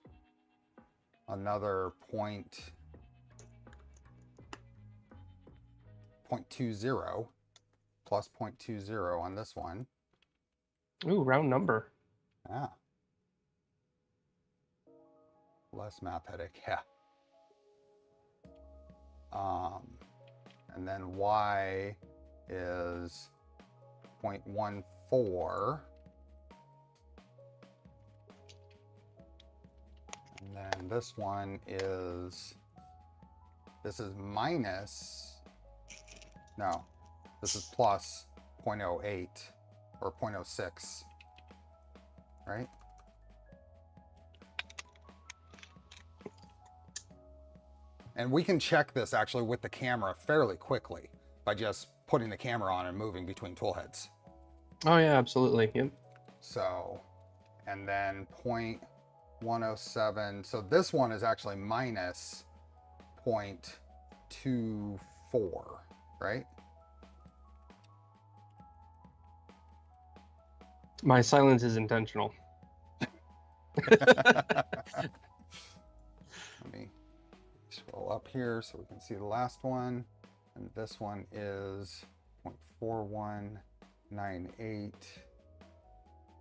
another 0.20 plus 0.20 on this one. Ooh, round number. Yeah. Less math headache, yeah. And then Y is 0.14. And then this one is, this is minus, no, this is plus 0.08 or 0.06, right? And we can check this actually with the camera fairly quickly by just putting the camera on and moving between tool heads. Oh yeah, absolutely. Yep. So, and then 0.107. So this one is actually minus 0.24, right? My silence is intentional. Let me scroll up here so we can see the last one. And this one is 0.4198.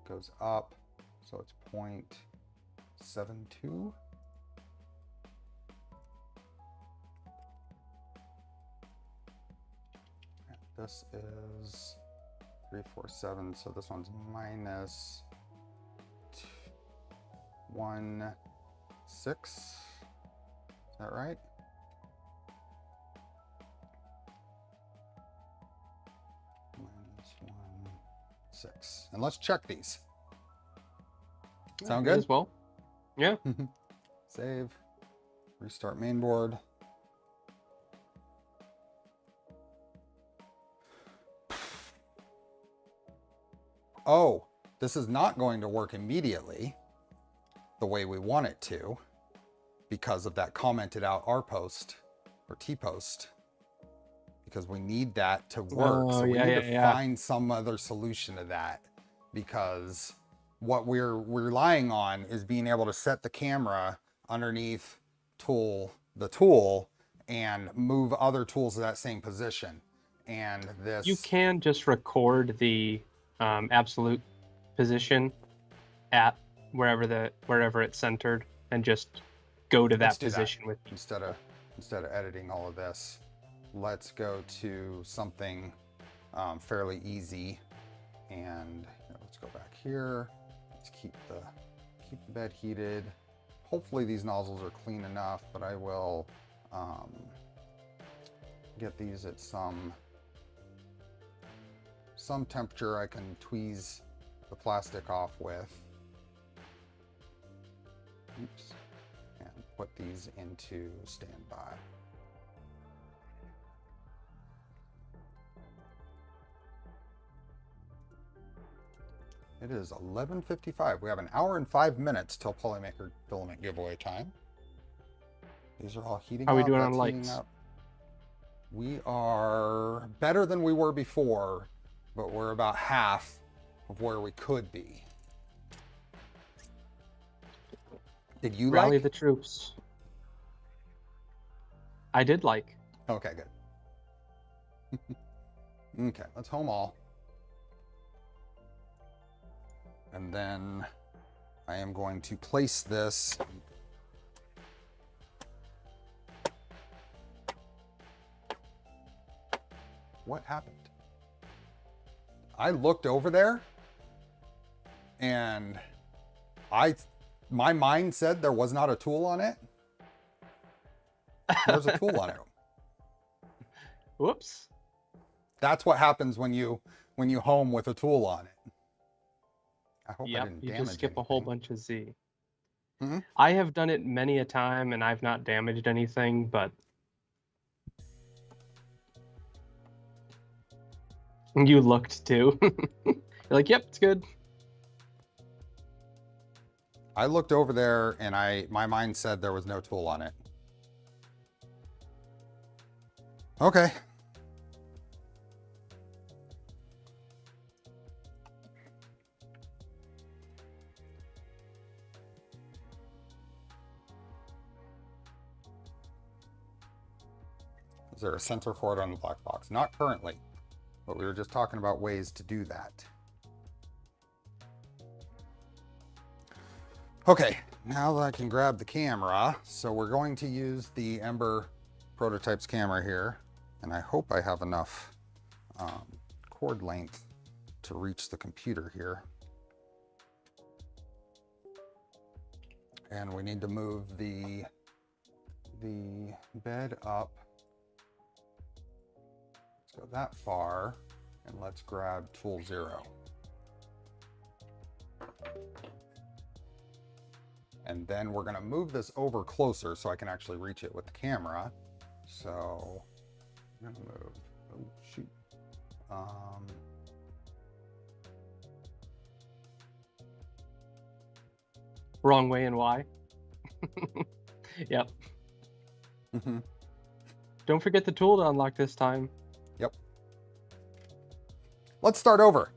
Goes up, so it's 0.72. This is 347, so this one's minus 1.6. Is that right? Minus 1.6. And let's check these. Sound good? As well. Yeah. Save. Restart mainboard. Oh, this is not going to work immediately the way we want it to because of that commented out R post or T post, because we need that to work. Oh, so we yeah, need yeah, to yeah. find some other solution to that, because what we're relying on is being able to set the camera underneath the tool and move other tools to that same position. And this, You can just record the absolute position at wherever it's centered and just go to Let's that do that. position with. instead of editing all of this, let's go to something fairly easy. And let's go back here. Let's keep the bed heated. Hopefully these nozzles are clean enough, but I will get these at some temperature I can tweeze the plastic off with. Oops. And put these into standby. It is 11:55. We have an hour and 5 minutes till Polymaker filament giveaway time. These are all heating up. How are we doing on That's heating lights? up. We are better than we were before, but we're about half of where we could be. Did you Rally like? the troops. I did like. Okay, good. Okay, let's home all. And then I am going to place this. What happened? I looked over there and my mind said there was not a tool on it. There's a tool on it. Whoops. That's what happens when you home with a tool on it. I hope I Yep, didn't you damage just skip a whole anything. bunch of Z. Mhm. I have done it many a time and I've not damaged anything, but You looked too. You're like, yep, it's good. I looked over there and my mind said there was no tool on it. Okay. Is there a sensor for it on the black box? Not currently, but we were just talking about ways to do that. Okay, now that I can grab the camera, so we're going to use the Ember Prototypes camera here, and I hope I have enough cord length to reach the computer here. And we need to move the bed up. Let's go that far, and let's grab tool 0. And then we're gonna move this over closer so I can actually reach it with the camera. So I'm gonna move, oh shoot. Wrong way and why. Yep. Mm-hmm. Don't forget the tool to unlock this time. Yep. Let's start over.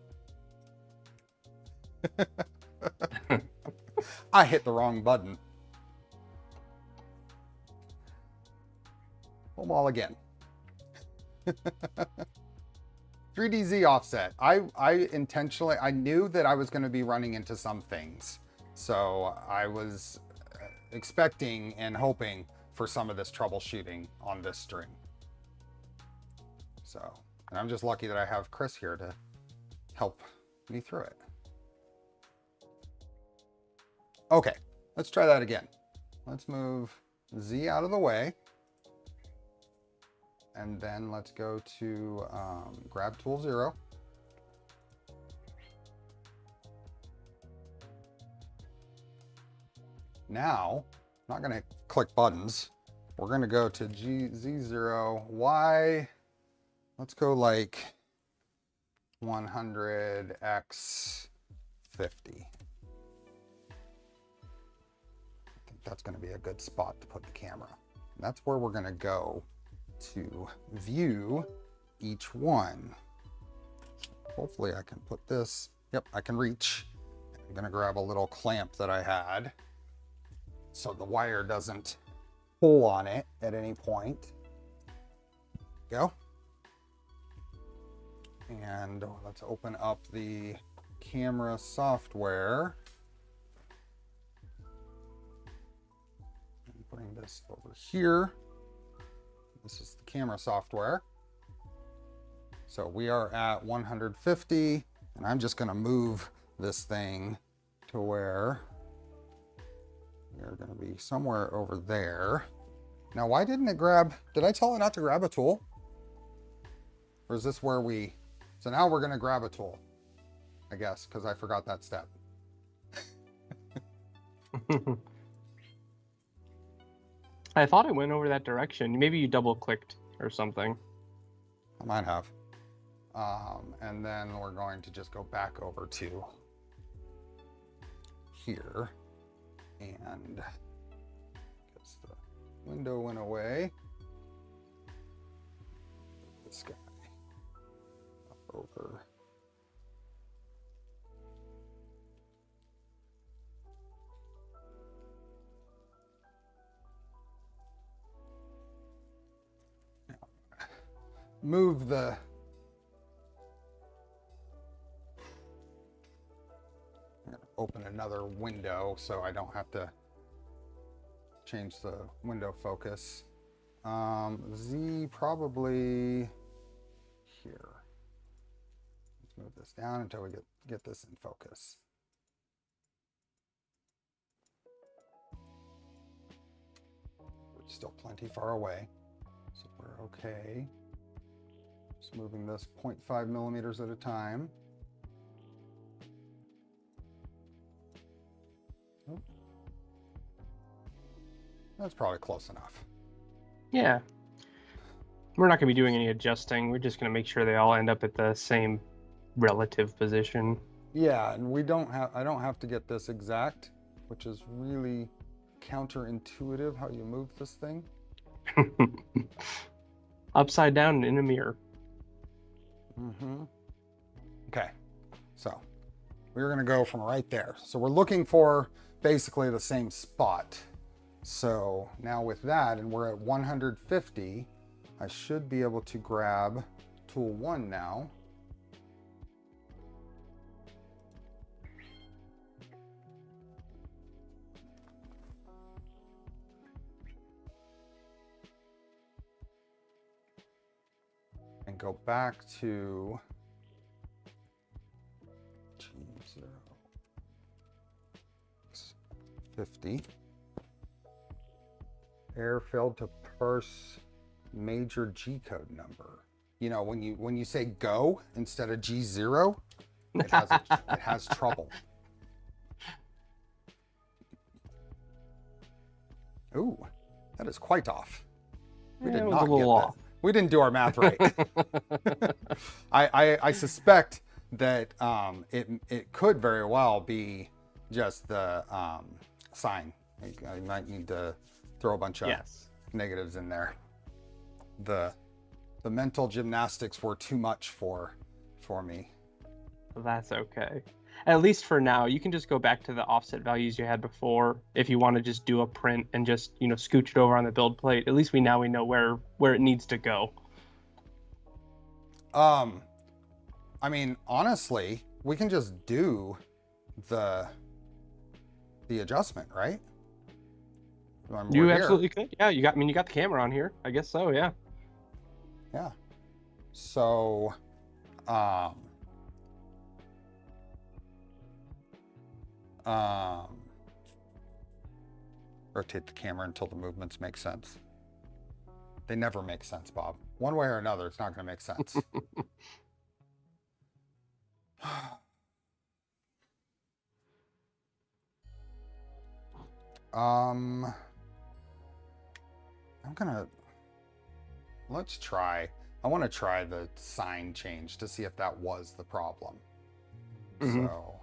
I hit the wrong button. Home all again. 3DZ offset. I intentionally, I knew that I was going to be running into some things. So I was expecting and hoping for some of this troubleshooting on this string. So, and I'm just lucky that I have Chris here to help me through it. Okay, let's try that again. Let's move Z out of the way. And then let's go to grab tool 0. Now, I'm not gonna click buttons. We're gonna go to Z0, Y. Let's go like 100x 50. That's going to be a good spot to put the camera. And that's where we're going to go to view each one. Hopefully I can put this, yep, I can reach. I'm going to grab a little clamp that I had so the wire doesn't pull on it at any point. Go. And let's open up the camera software. Putting this over here. This is the camera software. So we are at 150, and I'm just going to move this thing to where we're going to be somewhere over there. Now, why didn't it grab? Did I tell it not to grab a tool? Or is this where we? So now we're going to grab a tool, I guess, because I forgot that step. I thought it went over that direction. Maybe you double clicked or something. I might have. And then we're going to just go back over to here. And guess the window went away. This guy up over. Move the open another window so I don't have to change the window focus. Z probably here. Let's move this down until we get this in focus. We're still plenty far away, so we're okay. Just moving this 0.5 millimeters at a time. Oh. That's probably close enough. Yeah. We're not going to be doing any adjusting. We're just going to make sure they all end up at the same relative position. Yeah, and I don't have to get this exact, which is really counterintuitive how you move this thing. Upside down and in a mirror. Okay, so we're gonna go from right there. So we're looking for basically the same spot. So now with that, and we're at 150, I should be able to grab tool 1 now. And go back to G0 50. Error failed to parse major G code number. You know, when you say go instead of G0, it has trouble. Ooh, that is quite off. We did not get that. We didn't do our math right. I suspect that it could very well be just the sign. I might need to throw a bunch of negatives in there. The mental gymnastics were too much for me. That's okay. At least for now, you can just go back to the offset values you had before if you want to just do a print and just, you know, scooch it over on the build plate. At least we know where it needs to go. I mean, honestly, we can just do the adjustment, right? You absolutely could. Yeah, you got the camera on here. I guess so, yeah. Yeah. So, rotate the camera until the movements make sense. They never make sense, Bob. One way or another, it's not going to make sense. Let's try. I want to try the sign change to see if that was the problem. So,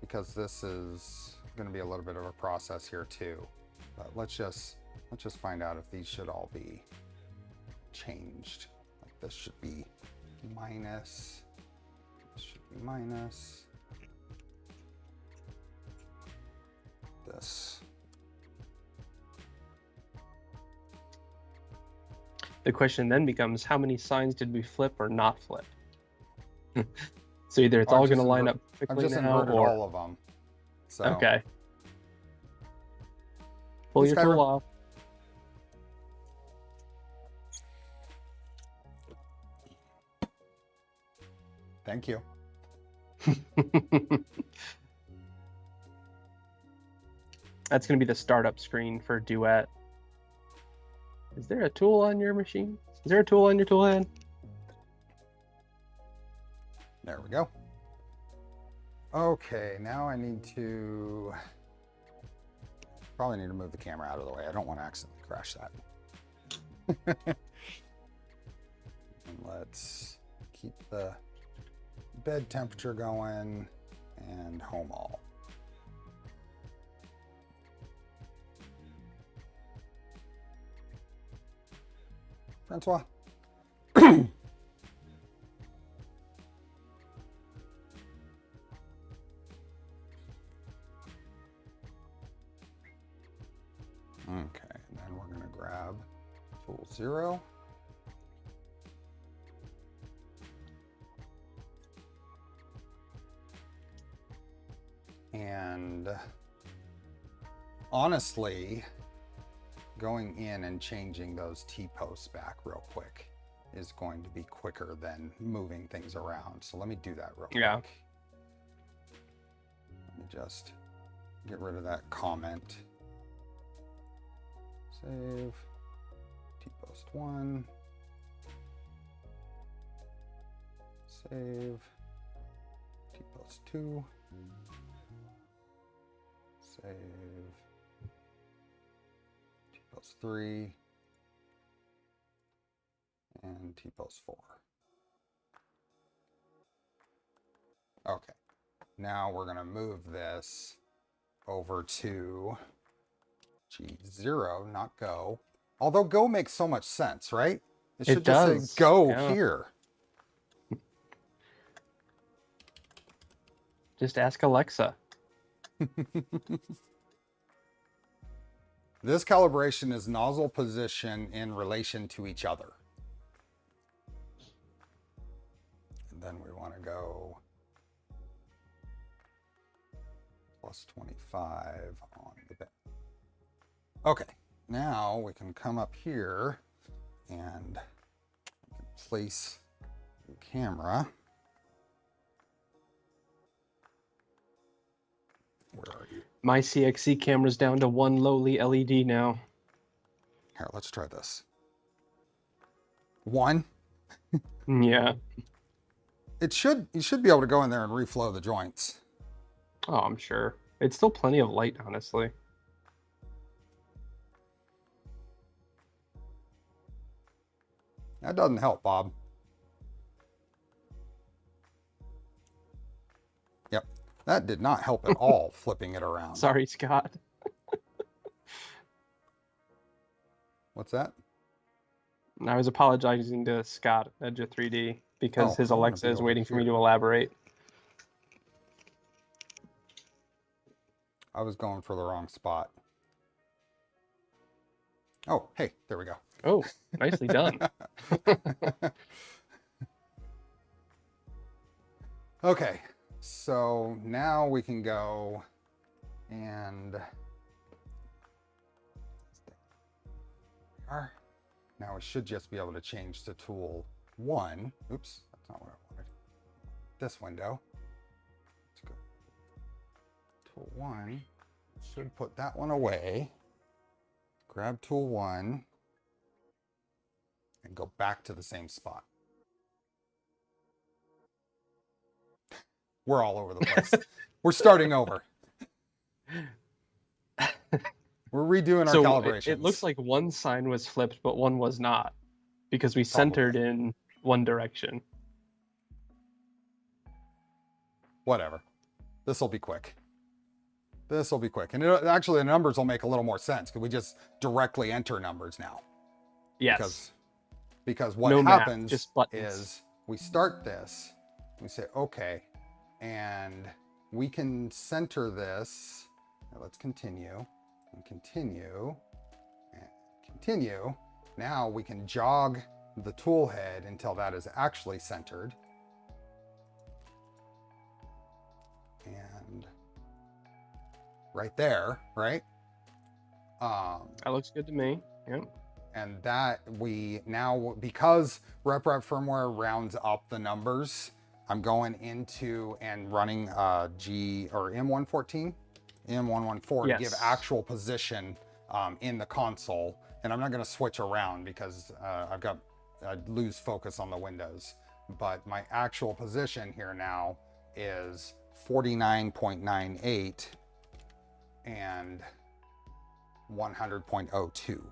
because this is going to be a little bit of a process here too, but let's just find out if these should all be changed. Like this should be minus. This should be minus. This. The question then becomes, how many signs did we flip or not flip? So either it's all going to line up perfectly I've just now, inverted or all of them. So. Okay. Pull your tool off. Thank you. That's going to be the startup screen for Duet. Is there a tool on your machine? Is there a tool on your tool head? There we go. Okay, now I need to probably need to move the camera out of the way. I don't want to accidentally crash that. And let's keep the bed temperature going and home all. Francois. Okay, and then we're going to grab tool 0. And honestly, going in and changing those T-posts back real quick is going to be quicker than moving things around. So let me do that real quick. Let me just get rid of that comment. Save. T-post 1. Save. T-post 2. Save. T-post 3. and T-post 4. Okay, now we're going to move this over to G0, not go. Although go makes so much sense, right? It should just does. say go Yeah. here. Just ask Alexa. This calibration is nozzle position in relation to each other. And then we want to go plus 25 on the bit. Okay, now we can come up here and place the camera. Where are you? My CXC camera's down to one lowly LED now. Here, let's try this. 1. Yeah. You should be able to go in there and reflow the joints. Oh, I'm sure. It's still plenty of light, honestly. That doesn't help, Bob. Yep, that did not help at all, flipping it around. Sorry, Scott. What's that? I was apologizing to Scott at Edge 3D because his I wanna Alexa be is over waiting for me here. to elaborate. I was going for the wrong spot. Oh, hey, there we go. Oh, nicely done. Okay, so now we can go and there we are. Now we should just be able to change to tool 1. Oops, that's not what I wanted. This window. Let's go. Tool 1. Should put that one away. Grab tool 1 and go back to the same spot. We're all over the place. We're starting over. We're redoing our calibrations. It looks like one sign was flipped, but one was not, because we centered in one direction. Whatever. This will be quick. This will be quick. And actually, the numbers will make a little more sense because we just directly enter numbers now. Yes. Because what No map, happens just buttons. is we start this, we say, okay, and we can center this. Now let's continue and continue and continue. Now we can jog the tool head until that is actually centered. And right there, right? That looks good to me. Yep. And that we now, because RepRap firmware rounds up the numbers, I'm going into and running G or M114, M114 Yes. to give actual position in the console. And I'm not going to switch around because I lose focus on the windows. But my actual position here now is 49.98 and 100.02.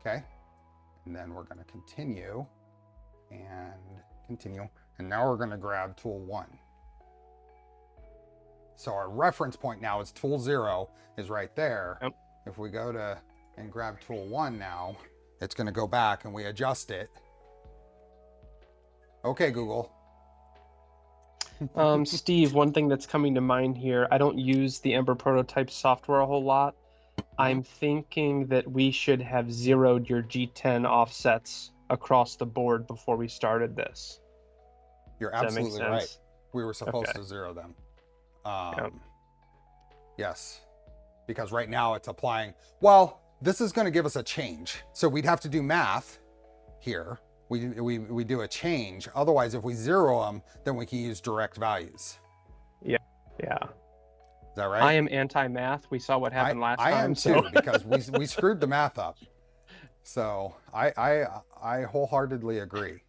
Okay, and then we're going to continue and continue. And now we're going to grab tool 1. So our reference point now is tool 0 is right there. Yep. If we go to and grab tool 1 now, it's going to go back and we adjust it. Okay, Google. Steve, one thing that's coming to mind here, I don't use the Ember prototype software a whole lot. I'm thinking that we should have zeroed your G10 offsets across the board before we started this. You're Does that make absolutely right. sense? We were supposed Okay. to zero them. Yep. Yes, because right now it's applying. Well, this is going to give us a change. So we'd have to do math here. We do a change. Otherwise, if we zero them, then we can use direct values. Yeah. Is that right? I am anti-math. We saw what happened last time. I am so. too, because we screwed the math up. So I wholeheartedly agree.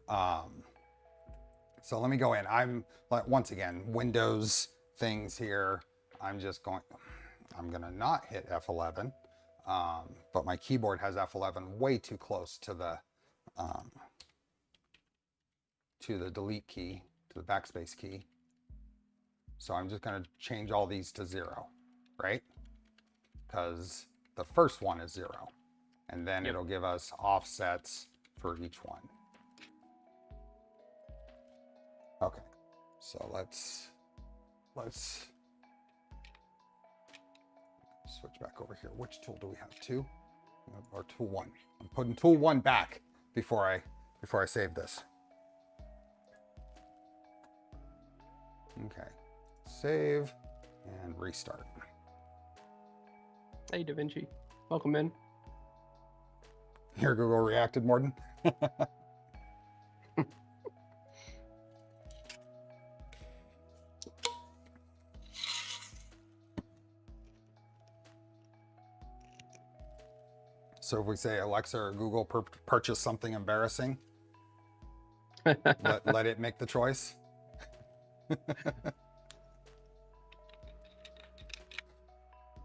So let me go in. I'm once again, Windows things here. I'm going to not hit F11. But my keyboard has F11 way too close to the delete key, to the backspace key. So I'm just going to change all these to 0, right? Because the first one is 0. And then it'll give us offsets for each one. Okay, so let's switch back over here. Which tool do we have? 2 or tool 1? I'm putting tool 1 back before I save this. Okay, save and restart. Hey, Da Vinci. Welcome in. Here Google reacted, Morden. So if we say Alexa or Google purchase something embarrassing, let it make the choice.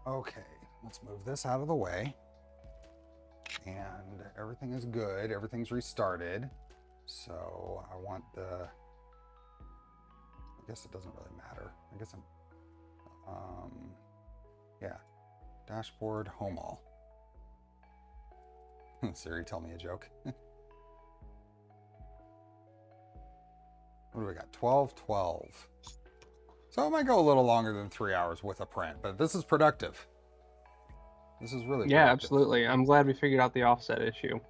Okay, let's move this out of the way. And everything is good. Everything's restarted. So I want I guess it doesn't really matter. I guess yeah, dashboard, home all. Siri, tell me a joke. What do we got? 12. So it might go a little longer than 3 hours with a print, but this is productive. This is really Yeah, productive. absolutely. I'm glad we figured out the offset issue.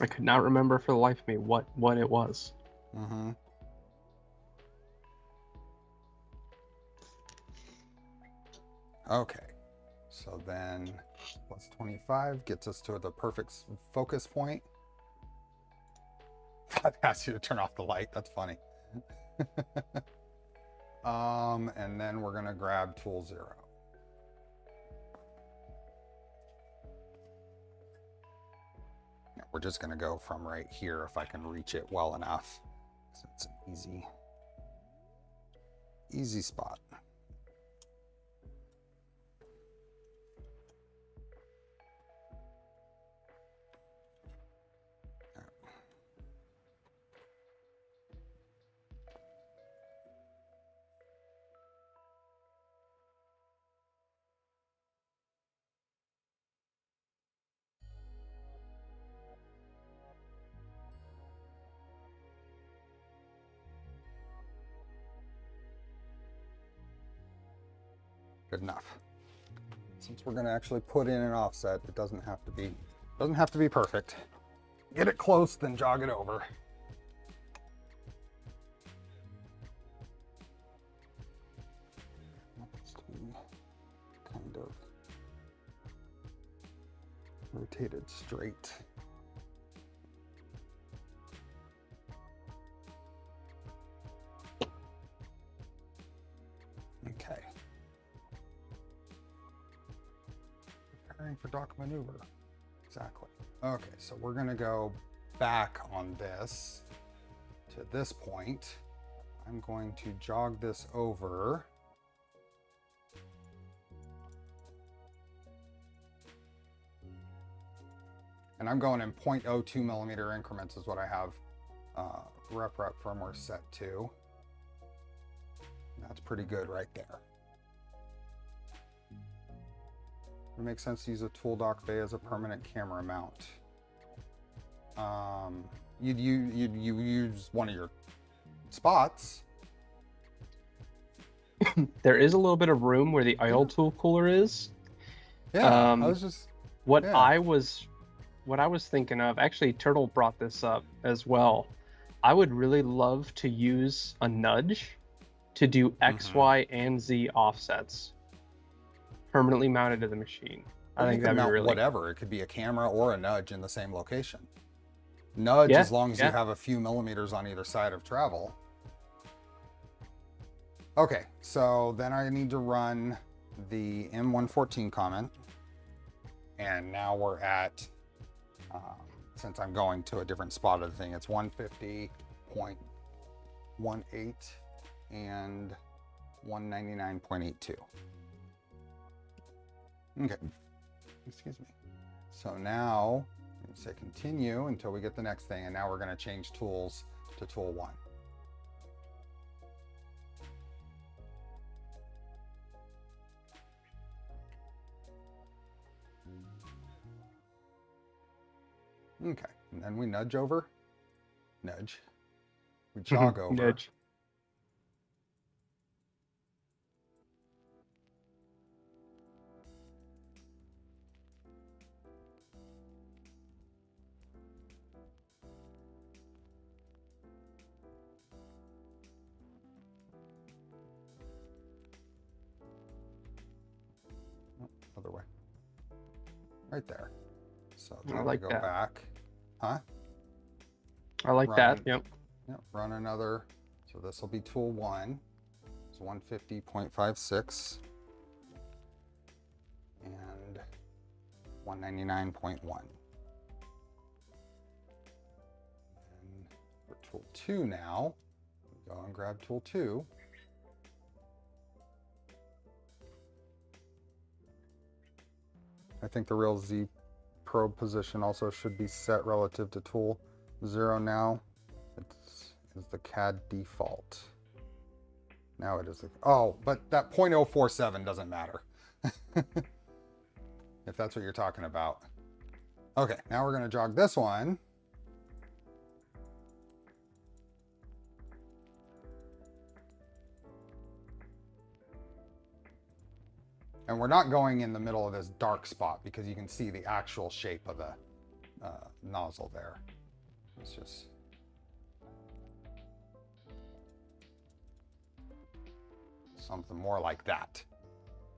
I could not remember for the life of me what it was. Mm-hmm. Okay, so then plus 25 gets us to the perfect focus point. That asks you to turn off the light. That's funny. And then we're gonna grab tool 0. We're just gonna go from right here if I can reach it well enough. So it's an easy spot. Good enough. Since we're going to actually put in an offset, it doesn't have to be perfect. Get it close, then jog it over. Needs to be kind of rotated straight. Okay. Preparing for dock maneuver. Exactly. Okay, so we're gonna go back on this to this point. I'm going to jog this over. And I'm going in 0.02 millimeter increments is what I have rep firmware set to. That's pretty good right there. It makes sense to use a tool dock bay as a permanent camera mount. You use one of your spots. There is a little bit of room where the idle tool cooler is. Yeah, I was just what I was thinking of. Actually, Turtle brought this up as well. I would really love to use a nudge to do X, Y, and Z offsets permanently mounted to the machine. I think that'd be really whatever. It could be a camera or a nudge in the same location. Nudge, as long as you have a few millimeters on either side of travel. Okay, so then I need to run the M114 comment. And now we're at, since I'm going to a different spot of the thing, it's 150.18 and 199.82. Okay. excuse me. So now we say continue until we get the next thing, and now we're going to change tools to tool 1. Okay, and then we nudge over, nudge, we jog over. Nudge. Other way. Right there. So I then like we go that. back. Huh? I like that. Yep. Yep. Run another. So this will be tool 1. It's 150.56 and 199.1. And for tool 2 now, go and grab tool 2. I think the real Z probe position also should be set relative to tool 0 now. It's the CAD default. Now it is. Oh, but that 0.047 doesn't matter. If that's what you're talking about. Okay, now we're going to jog this one. And we're not going in the middle of this dark spot because you can see the actual shape of the nozzle there. It's just something more like that.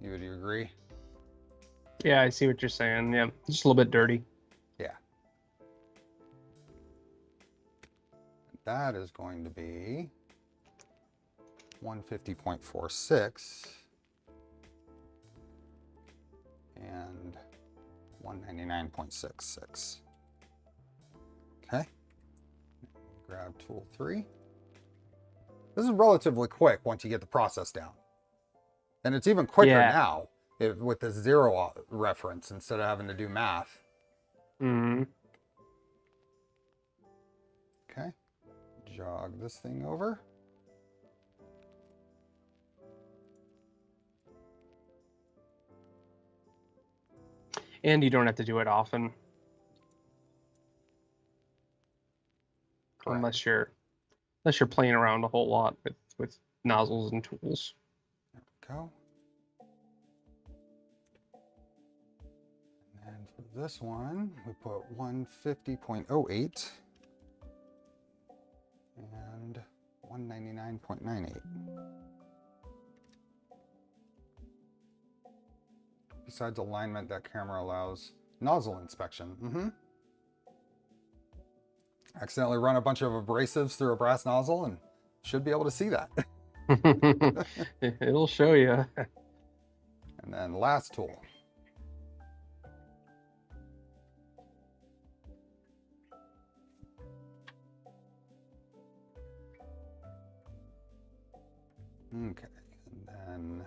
Would you agree? Yeah, I see what you're saying. Yeah, just a little bit dirty. Yeah. That is going to be 150.46 and 199.66. Okay. Grab tool 3. This is relatively quick once you get the process down. And it's even quicker now with the 0 reference instead of having to do math. Mm-hmm. Okay. Jog this thing over. And you don't have to do it often. Correct. Unless you're playing around a whole lot with nozzles and tools. There we go. And for this one, we put 150.08 and 199.98. Besides alignment, that camera allows nozzle inspection. Accidentally run a bunch of abrasives through a brass nozzle and should be able to see that. It'll show you. And then last tool. Okay, and then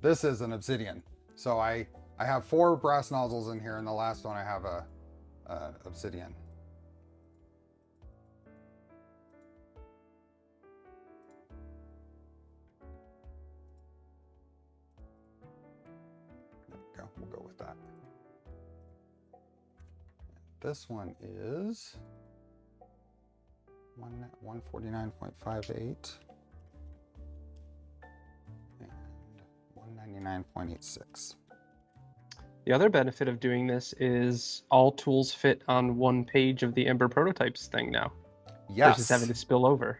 this is an obsidian. So I have 4 brass nozzles in here, and the last one I have a obsidian. There we go. We'll go with that. This one is 149.58 and 199.86. The other benefit of doing this is all tools fit on one page of the Ember prototypes thing now. Yes. Versus having to spill over.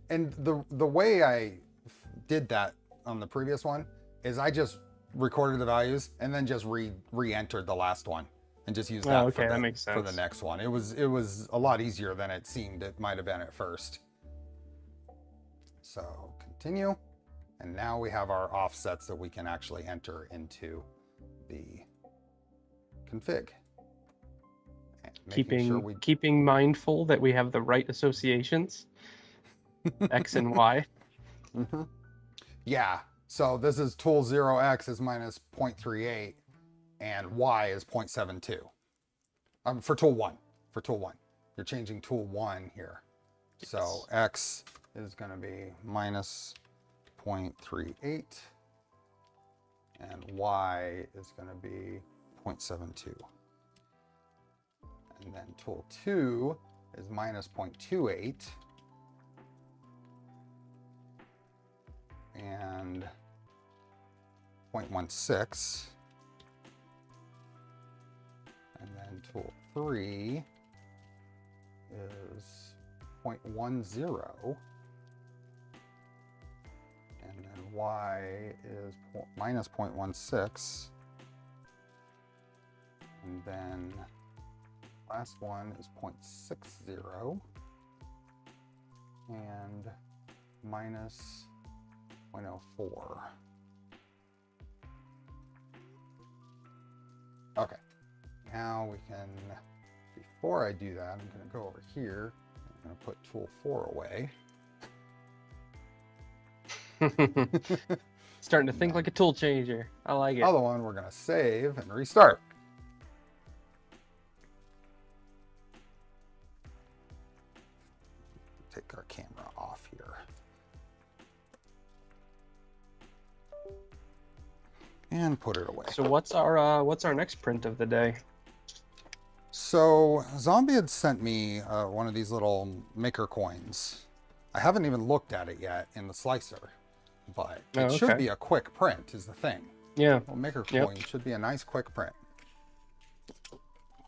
And the way I did that on the previous one is I just recorded the values and then just re-entered the last one and just used that, that makes sense. for the next one. It was a lot easier than it seemed it might have been at first. So continue. And now we have our offsets that we can actually enter into the config. Keeping mindful that we have the right associations, X and Y. Yeah. So this is tool 0x is minus 0.38 and y is 0.72. For tool 1. For tool 1. You're changing tool 1 here. Yes. So x is going to be minus 0.38 and y is going to be 0.72. And then tool 2 is minus 0.28 and 0.16. And then tool 3 is 0.10. And then y is minus 0.16. And then last one is 0.60 and minus 0.04. Okay, now we can, before I do that, I'm going to go over here. I'm going to put tool 4 away. Starting to think like a tool changer. I like it. Other one, we're going to save and restart. Take our camera off here. And put it away. So what's our next print of the day? So Zombie had sent me one of these little maker coins. I haven't even looked at it yet in the slicer, but it should be a quick print is the thing. Yeah. Well, maker coin should be a nice quick print.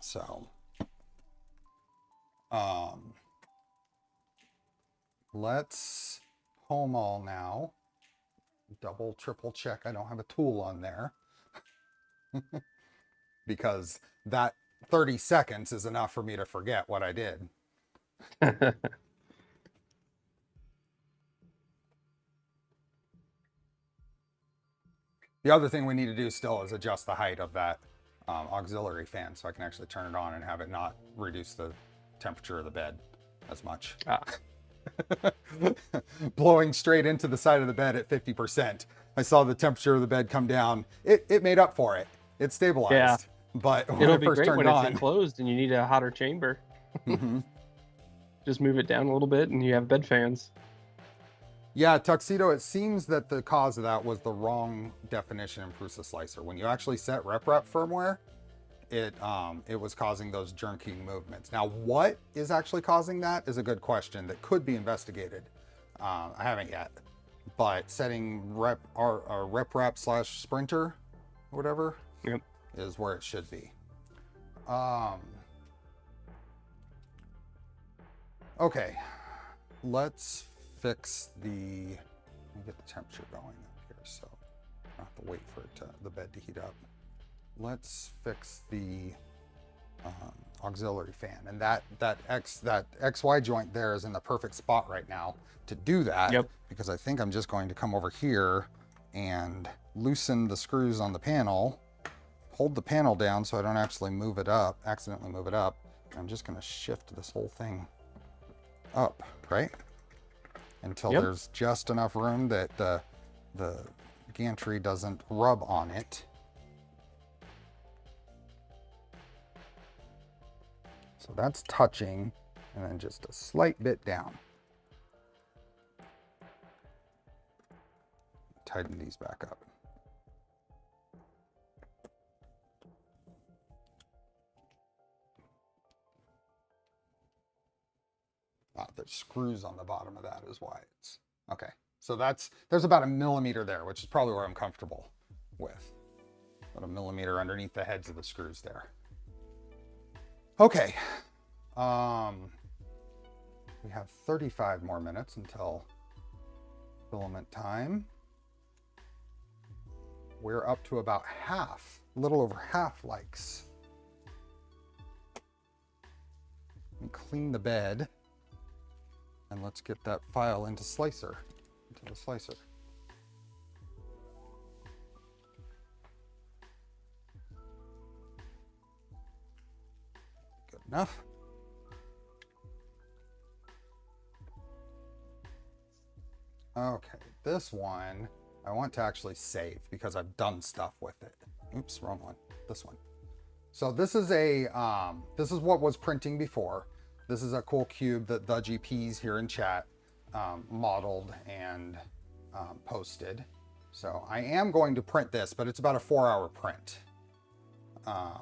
So, let's home all now. Double, triple check I don't have a tool on there. Because that 30 seconds is enough for me to forget what I did. The other thing we need to do still is adjust the height of that auxiliary fan so I can actually turn it on and have it not reduce the temperature of the bed as much. Blowing straight into the side of the bed at 50%. I saw the temperature of the bed come down. It made up for it. It stabilized. Yeah. But when it'll it be first great turned when on, it's enclosed and you need a hotter chamber. Just move it down a little bit and you have bed fans. Yeah, Tuxedo, it seems that the cause of that was the wrong definition in Prusa Slicer. When you actually set rep firmware, it was causing those jerking movements. Now, what is actually causing that is a good question that could be investigated. I haven't yet, but setting rep slash sprinter, or whatever, is where it should be. Okay, let's fix let me get the temperature going up here, so I don't have to wait for the bed to heat up. Let's fix the auxiliary fan, and that XY joint there is in the perfect spot right now to do that. Because I think I'm just going to come over here and loosen the screws on the panel, hold the panel down so I don't actually accidentally move it up. I'm just going to shift this whole thing up, right? Until there's just enough room that the gantry doesn't rub on it. So that's touching, and then just a slight bit down. Tighten these back up. There's screws on the bottom of that is why it's okay. So there's about a millimeter there, which is probably where I'm comfortable with. About a millimeter underneath the heads of the screws there. Okay. We have 35 more minutes until filament time. We're up to about half, a little over half likes. And clean the bed. And let's get that file into the slicer. Good enough. Okay, this one I want to actually save because I've done stuff with it. Oops, wrong one. This one. So this is this is what was printing before. This is a cool cube that the GPs here in chat modeled and posted. So I am going to print this, but it's about a 4-hour print. I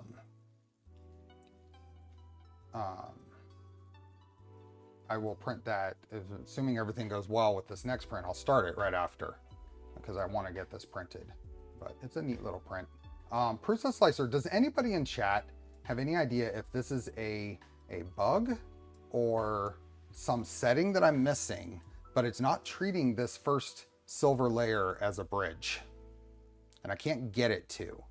will print that, assuming everything goes well with this next print. I'll start it right after because I want to get this printed. But it's a neat little print. Prusa Slicer, does anybody in chat have any idea if this is a bug or some setting that I'm missing, but it's not treating this first silver layer as a bridge? And I can't get it to.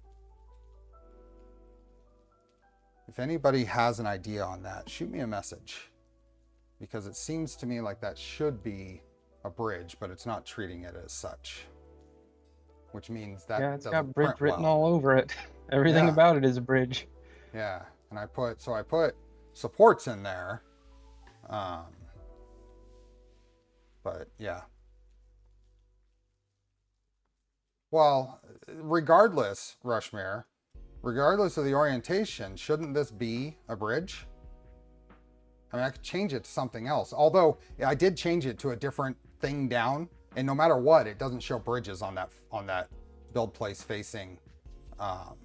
If anybody has an idea on that, shoot me a message. Because it seems to me like that should be a bridge, but it's not treating it as such. Which means that Yeah, it's doesn't got bridge print written well. all over it. Everything Yeah. about it is a bridge. Yeah, and I put supports in there. But yeah. Well, regardless, Rushmere, regardless of the orientation, shouldn't this be a bridge? I mean, I could change it to something else. Although I did change it to a different thing down, and no matter what, it doesn't show bridges on that build place facing part.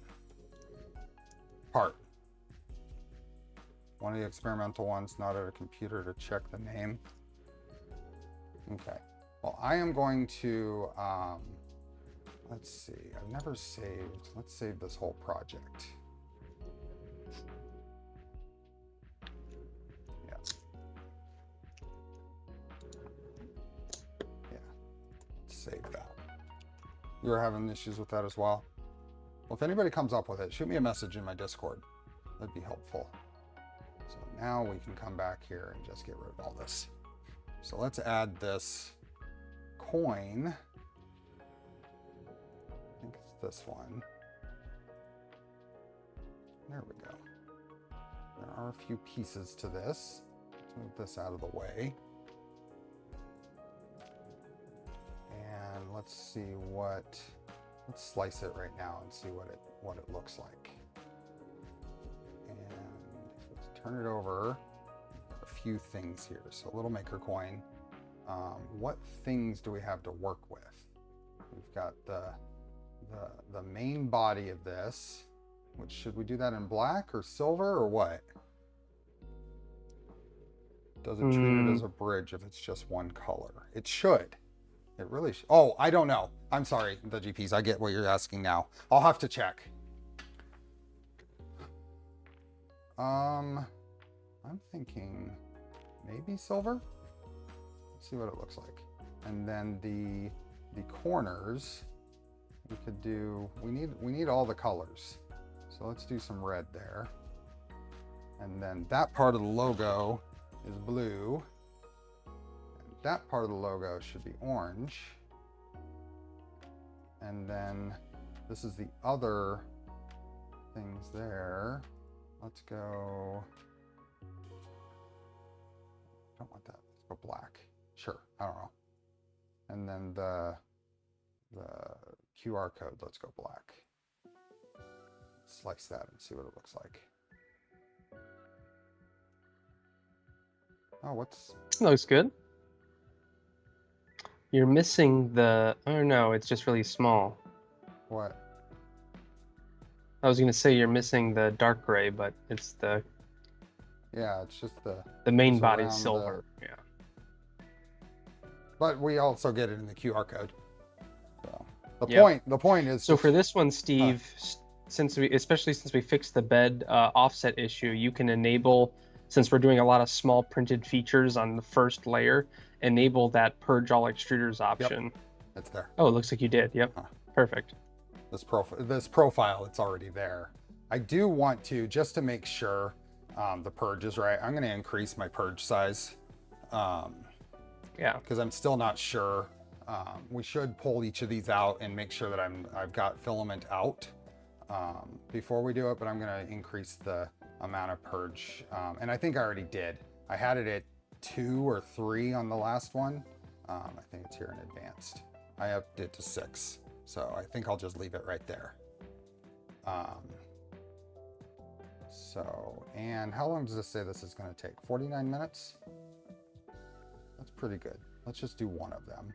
One of the experimental ones, not at a computer to check the name. Okay. Well, I am going to, let's see, I've never saved, let's save this whole project. Yeah. Yeah, let's save that. You were having issues with that as well? Well, if anybody comes up with it, shoot me a message in my Discord. That'd be helpful. So now we can come back here and just get rid of all this. So let's add this coin. I think it's this one. There we go. There are a few pieces to this. Let's move this out of the way. And let's see what, let's slice it right now and see what it looks like. And let's turn it over. A few things here. So a little maker coin. What things do we have to work with? We've got the main body of this, which, should we do that in black or silver or what? Does it treat it as a bridge if it's just one color? It should. It really should. Oh, I don't know. I'm sorry, the GPs. I get what you're asking now. I'll have to check. I'm thinking maybe silver. Let's see what it looks like. And then the corners, we could do, we need all the colors. So let's do some red there. And then that part of the logo is blue. And that part of the logo should be orange. And then this is the other things there. Let's go, I don't want that, let's go black. Sure, I don't know. And then the QR code, let's go black. Slice that and see what it looks like. Oh, what's... That looks good. You're missing the, oh no, it's just really small. What? I was gonna say you're missing the dark gray, but it's the Yeah, it's just the main just body's around silver. Yeah. But we also get it in the QR code. So Yep. the point is, So for this one, Steve, especially since we fixed the bed offset issue, you can enable, since we're doing a lot of small printed features on the first layer, enable that purge all extruders option. it's there. Oh, it looks like you did. Yep. Huh. Perfect. This profile, it's already there. I do want to, just to make sure the purge is right, I'm going to increase my purge size. Yeah. Because I'm still not sure. We should pull each of these out and make sure that I've got filament out before we do it, but I'm going to increase the amount of purge. And I think I already did. I had it at 2 or 3 on the last one. I think it's here in advanced. I upped it to 6. So I think I'll just leave it right there. And how long does this say this is going to take? 49 minutes? That's pretty good. Let's just do one of them.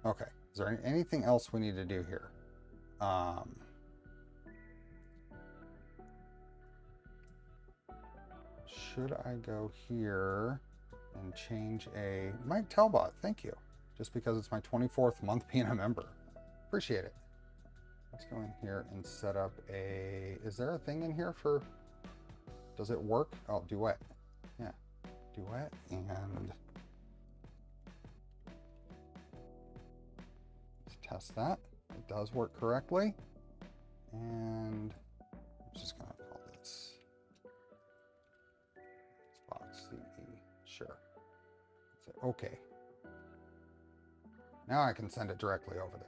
Okay. Is there anything else we need to do here? Should I go here and change a Mike Talbot? Thank you. Just because it's my 24th month being a member. Appreciate it. Let's go in here and set up a, is there a thing in here for, does it work? Oh, duet. Yeah, duet, and let's test that. It does work correctly. And I'm just gonna call this Blackbox CE. Sure. Say okay. Now I can send it directly over there.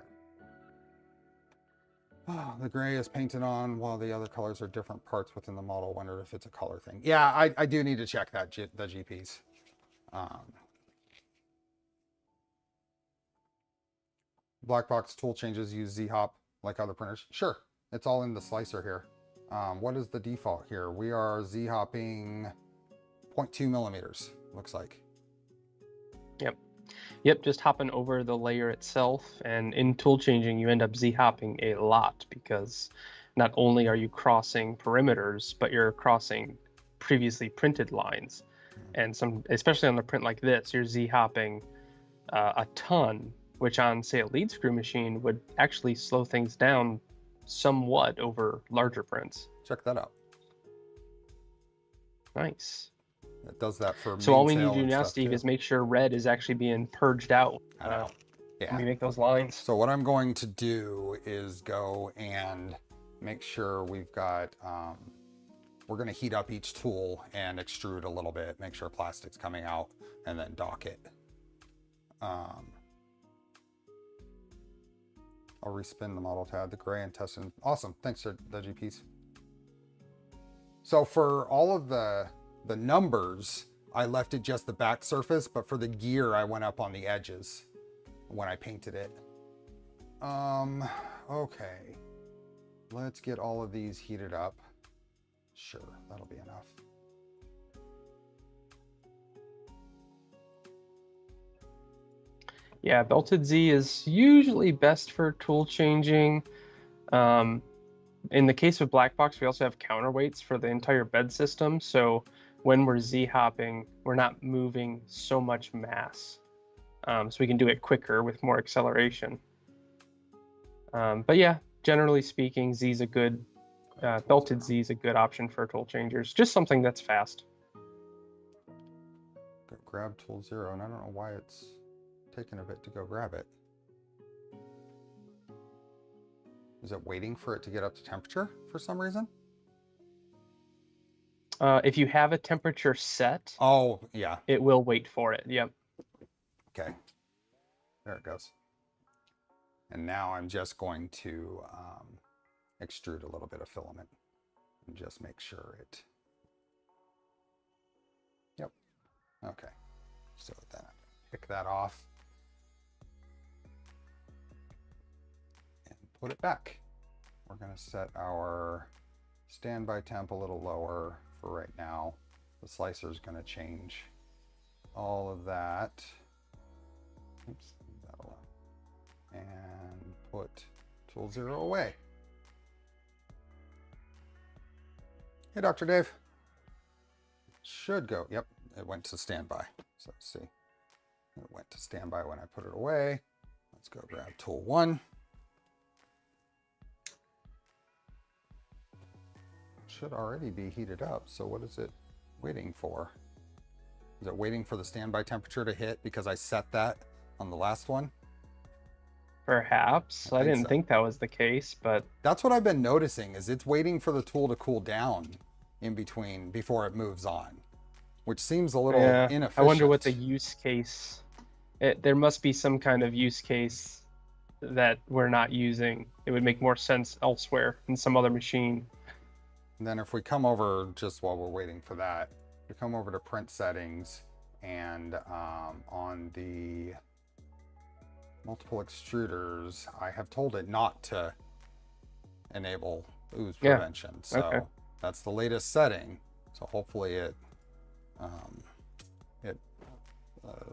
Oh, the gray is painted on while the other colors are different parts within the model. Wonder if it's a color thing. Yeah, I do need to check that, the GPs. Blackbox tool changes use Z-hop like other printers. Sure, it's all in the slicer here. What is the default here? We are Z-hopping 0.2 millimeters, looks like. Yep, just hopping over the layer itself, and in tool changing you end up z-hopping a lot because not only are you crossing perimeters, but you're crossing previously printed lines. And especially on a print like this, you're z-hopping a ton, which on, say, a lead screw machine would actually slow things down somewhat over larger prints. Check that out. Nice. It does that for So all we need to do now, Steve, is make sure red is actually being purged out. Yeah. When we make those lines. So what I'm going to do is go and make sure we've got, we're going to heat up each tool and extrude a little bit, make sure plastic's coming out, and then dock it. I'll respin the model to add the gray and test it. Awesome. Thanks for the GPs. So for all of the numbers, I left it just the back surface, but for the gear, I went up on the edges when I painted it. Okay. Let's get all of these heated up. Sure, that'll be enough. Yeah, belted Z is usually best for tool changing. In the case of Blackbox, we also have counterweights for the entire bed system. So when we're Z-hopping, we're not moving so much mass. So we can do it quicker with more acceleration. But yeah, generally speaking, Z is a good, belted Z is a good option for tool changers. Just something that's fast. Go grab tool 0, and I don't know why it's taking a bit to go grab it. Is it waiting for it to get up to temperature for some reason? If you have a temperature set, oh yeah, it will wait for it. Yep. Okay, there it goes. And now I'm just going to extrude a little bit of filament and just make sure it. Yep. Okay. So then I pick that off and put it back. We're going to set our standby temp a little lower for right now. The slicer is going to change all of that. Oops, leave that alone. And put tool 0 away. Hey, Dr. Dave. Should go. Yep, it went to standby. So let's see. It went to standby when I put it away. Let's go grab tool 1. Should already be heated up. So what is it waiting for? Is it waiting for the standby temperature to hit because I set that on the last one? Perhaps. I didn't think that was the case, but that's what I've been noticing, is it's waiting for the tool to cool down in between before it moves on, which seems a little inefficient. I wonder what the use case, there must be some kind of use case that we're not using. It would make more sense elsewhere in some other machine. And then if we come over, just while we're waiting for that, we come over to print settings, and on the multiple extruders. I have told it not to enable ooze Yeah. prevention. So Okay. that's the latest setting. So hopefully it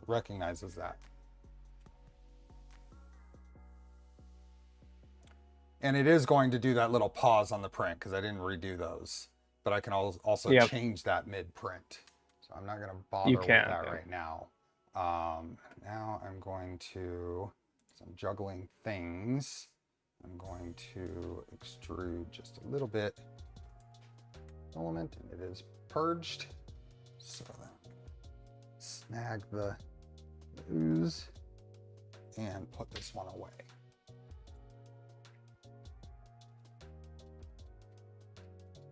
recognizes that. And it is going to do that little pause on the print because I didn't redo those. But I can also Yep. change that mid-print. So I'm not going to You bother with can, that yeah. right now. Now I'm going to, so I'm juggling things. I'm going to extrude just a little bit filament, and it is purged. So then snag the ooze and put this one away.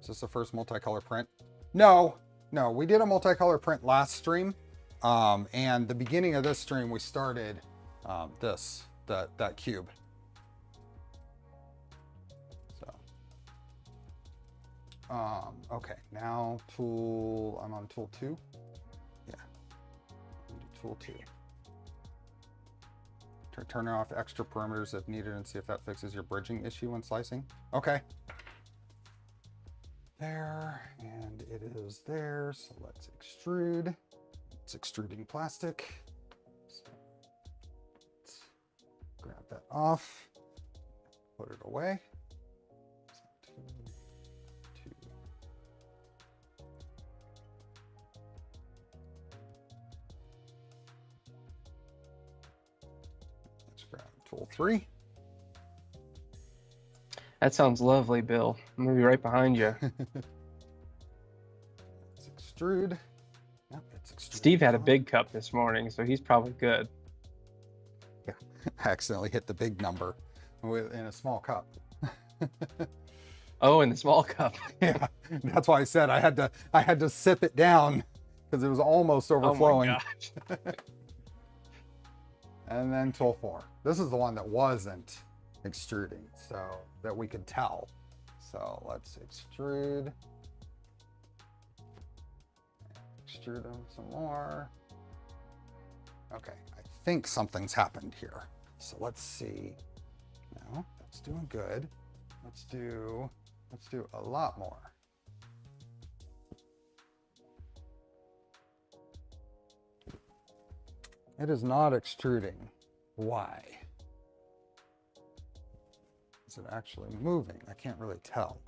Is this the first multicolor print? No, we did a multicolor print last stream. And the beginning of this stream, we started that cube. So, okay, now I'm on tool 2. Yeah, tool 2. Turn off extra perimeters if needed and see if that fixes your bridging issue when slicing. Okay. There, and it is there. So let's extrude. It's extruding plastic. So let's grab that off, put it away. So two. Let's grab tool 3. That sounds lovely, Bill. I'm gonna be right behind you. Let's extrude. Yep, it's extruding. Steve had a fine. big cup this morning, so he's probably good. Yeah, I accidentally hit the big number in a small cup. Oh, in the small cup. Yeah, that's why I said I had to sip it down because it was almost overflowing. Oh my gosh. And then tool 4. This is the one that wasn't extruding, so that we could tell. So let's extrude. Extrude them some more. Okay, I think something's happened here. So let's see. No, that's doing good. Let's do a lot more. It is not extruding. Why? Is it actually moving? I can't really tell.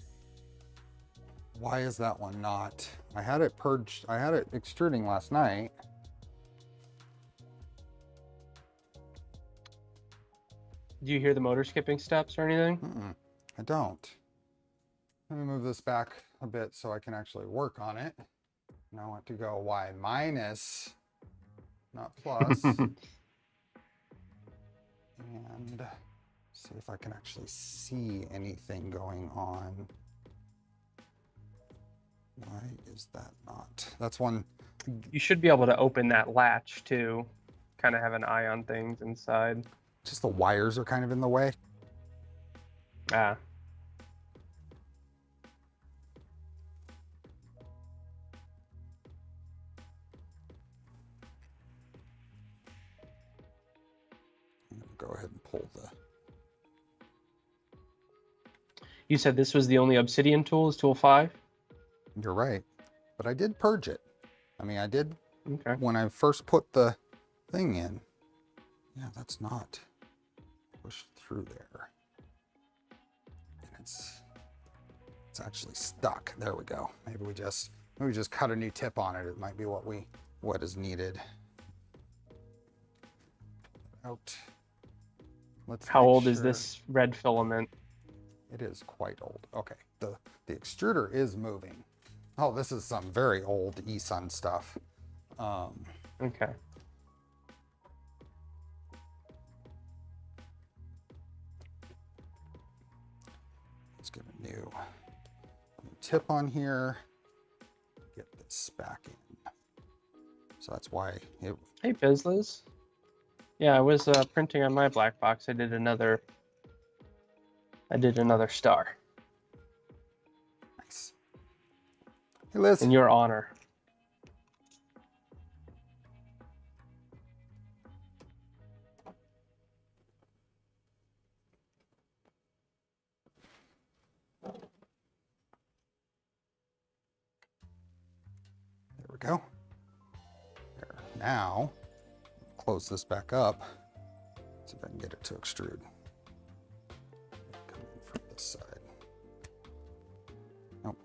Why is that one not? I had it purged. I had it extruding last night. Do you hear the motor skipping steps or anything? I don't. Let me move this back a bit so I can actually work on it. Now I want to go Y minus, not plus. And see if I can actually see anything going on. Why is that not? That's one. You should be able to open that latch too. Kind of have an eye on things inside. Just the wires are kind of in the way. Ah. I'm gonna go ahead and pull the. You said this was the only obsidian tool, is tool 5? You're right, but I did purge it. I mean, I did Okay. when I first put the thing in. Yeah, that's not pushed through there. And it's actually stuck. There we go. Maybe we just cut a new tip on it. It might be what is needed. Out. Let's How make old is sure- this red filament? It is quite old. Okay, the extruder is moving. Oh, this is some very old eSun stuff. Okay. Let's get a new tip on here. Get this back in. So that's why it. Hey, Bizliz. Yeah, I was printing on my black box. I did another star Nice. Hey, Liz. in your honor. we go. There. Now, close this back up. See if I can get it to extrude. Come in from this side. Nope.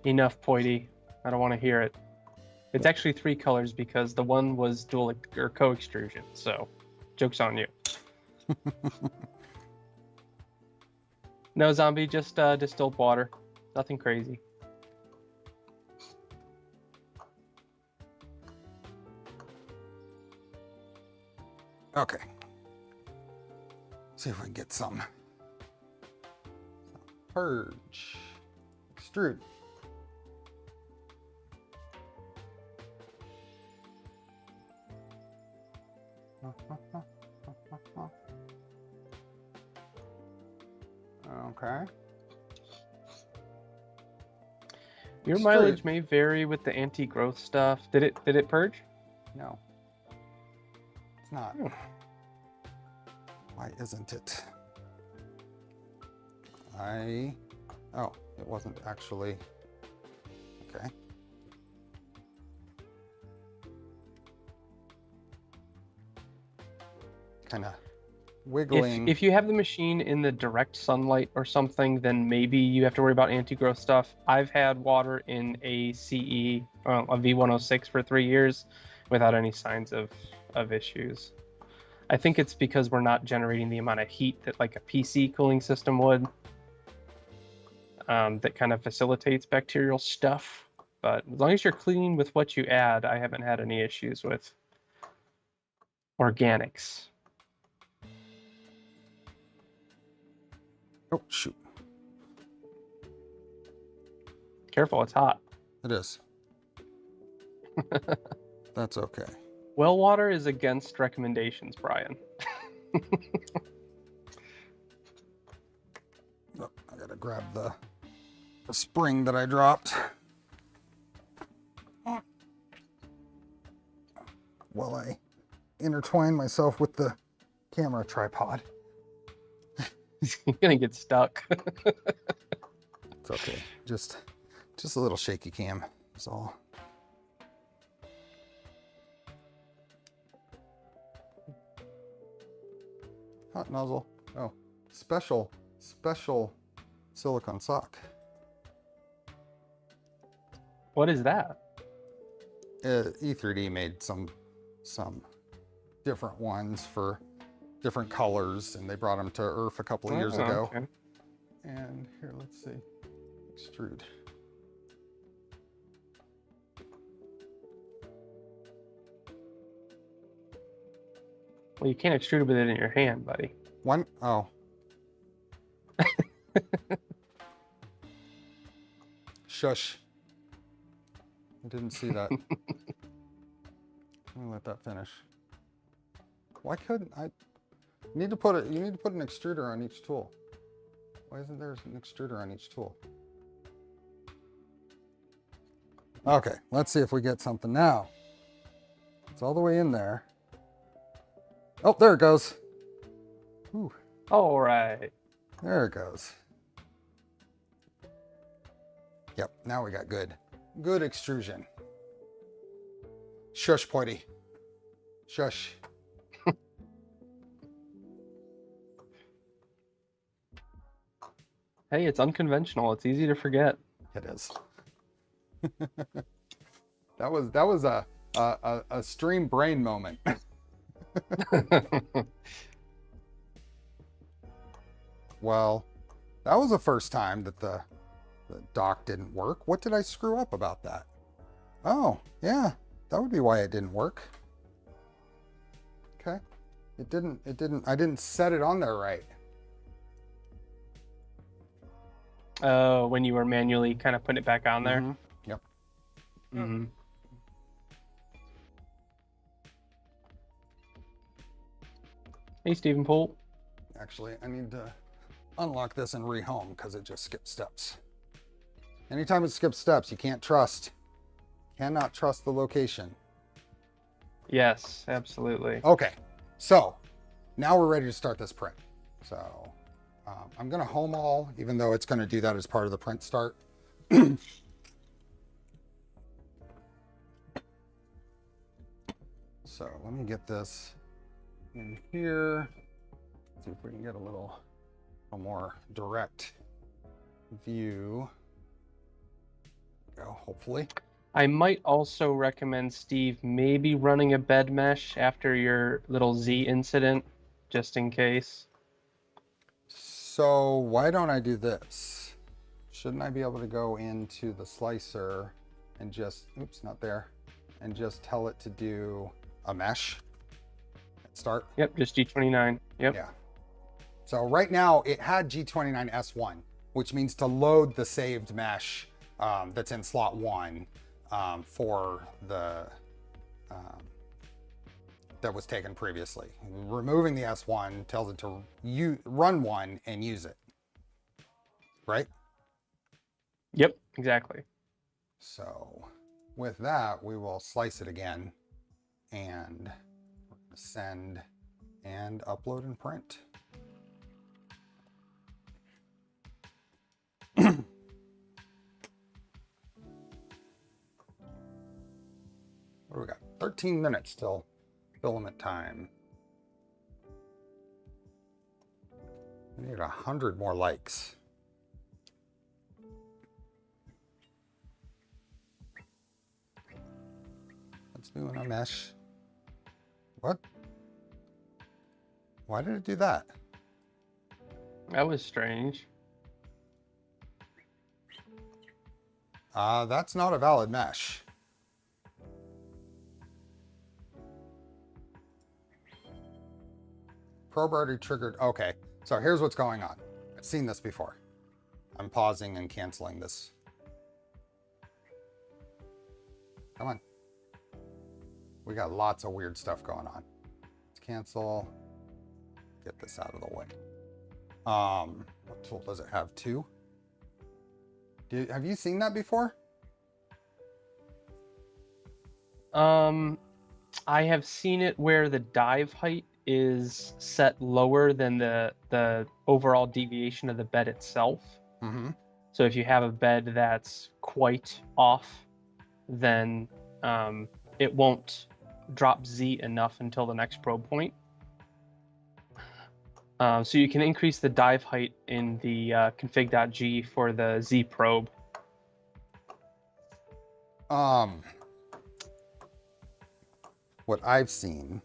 Enough, Poity. I don't want to hear it. It's actually 3 colors because the one was dual or co-extrusion. So, joke's on you. No, zombie, just distilled water. Nothing crazy. Okay. See if we can get some. Purge. Extrude. Okay. Your Extrude. mileage may vary with the anti-growth stuff. Did it purge? No. It's not. Why isn't it? Oh, it wasn't actually. Okay. Kind of wiggling. If you have the machine in the direct sunlight or something, then maybe you have to worry about anti-growth stuff. I've had water in a CE, a V106 for 3 years without any signs of issues. I think it's because we're not generating the amount of heat that like a PC cooling system would. That kind of facilitates bacterial stuff. But as long as you're clean with what you add, I haven't had any issues with organics. Oh, shoot. Careful, it's hot. It is. That's okay. Well water is against recommendations, Brian. Oh, I gotta grab the spring that I dropped. While I intertwine myself with the camera tripod. You're gonna get stuck. It's okay. Just a little shaky cam is all. Hot nozzle. Oh, special silicone sock. What is that? E3D made some different ones for different colors, and they brought them to Earth a couple of years ago. Okay. And here, let's see, extrude. Well, you can't extrude with it in your hand, buddy. One, oh. Shush. I didn't see that. Let me let that finish. Why couldn't I? You need to put an extruder on each tool. Why isn't there an extruder on each tool? Okay, let's see if we get something now. It's all the way in there. Oh, there it goes. Ooh, All right. there it goes. Yep, now we got good extrusion. Shush, Poity. Shush. Hey, it's unconventional. It's easy to forget. It is. That was a stream brain moment. Well, that was the first time that the dock didn't work. What did I screw up about that? Oh, yeah, that would be why it didn't work. Okay. I didn't set it on there right. When you were manually kind of putting it back on there. Mm-hmm. Yep. Mm-hmm. Hey, Stephen Poole. Actually, I need to unlock this and rehome because it just skips steps. Anytime it skips steps, you can't trust. Cannot trust the location. Yes, absolutely. Okay, so now we're ready to start this print. So I'm going to home all, even though it's going to do that as part of the print start. So let me get this in here. See if we can get a little more direct view. Go, hopefully. I might also recommend, Steve, maybe running a bed mesh after your little Z incident, just in case. So why don't I do this? Shouldn't I be able to go into the slicer and just, oops, not there, and just tell it to do a mesh? Start. Yep, just G29. Yep. Yeah. So right now it had G29S1, which means to load the saved mesh that's in slot 1 for the that was taken previously. Removing the S1 tells it to run one and use it. Right? Yep, exactly. So with that, we will slice it again and send and upload and print. What do we got? 13 minutes till filament time. We need 100 more likes. Let's do a mesh. What? Why did it do that? That was strange. That's not a valid mesh. Probe already triggered. Okay, so here's what's going on. I've seen this before. I'm pausing and canceling this. Come on. We got lots of weird stuff going on. Let's cancel. Get this out of the way. What tool does it have? 2? Have you seen that before? I have seen it where the dive height is set lower than the overall deviation of the bed itself. Mm-hmm. So if you have a bed that's quite off, then it won't drop Z enough until the next probe point. So you can increase the dive height in the config.g for the Z probe. What I've seen,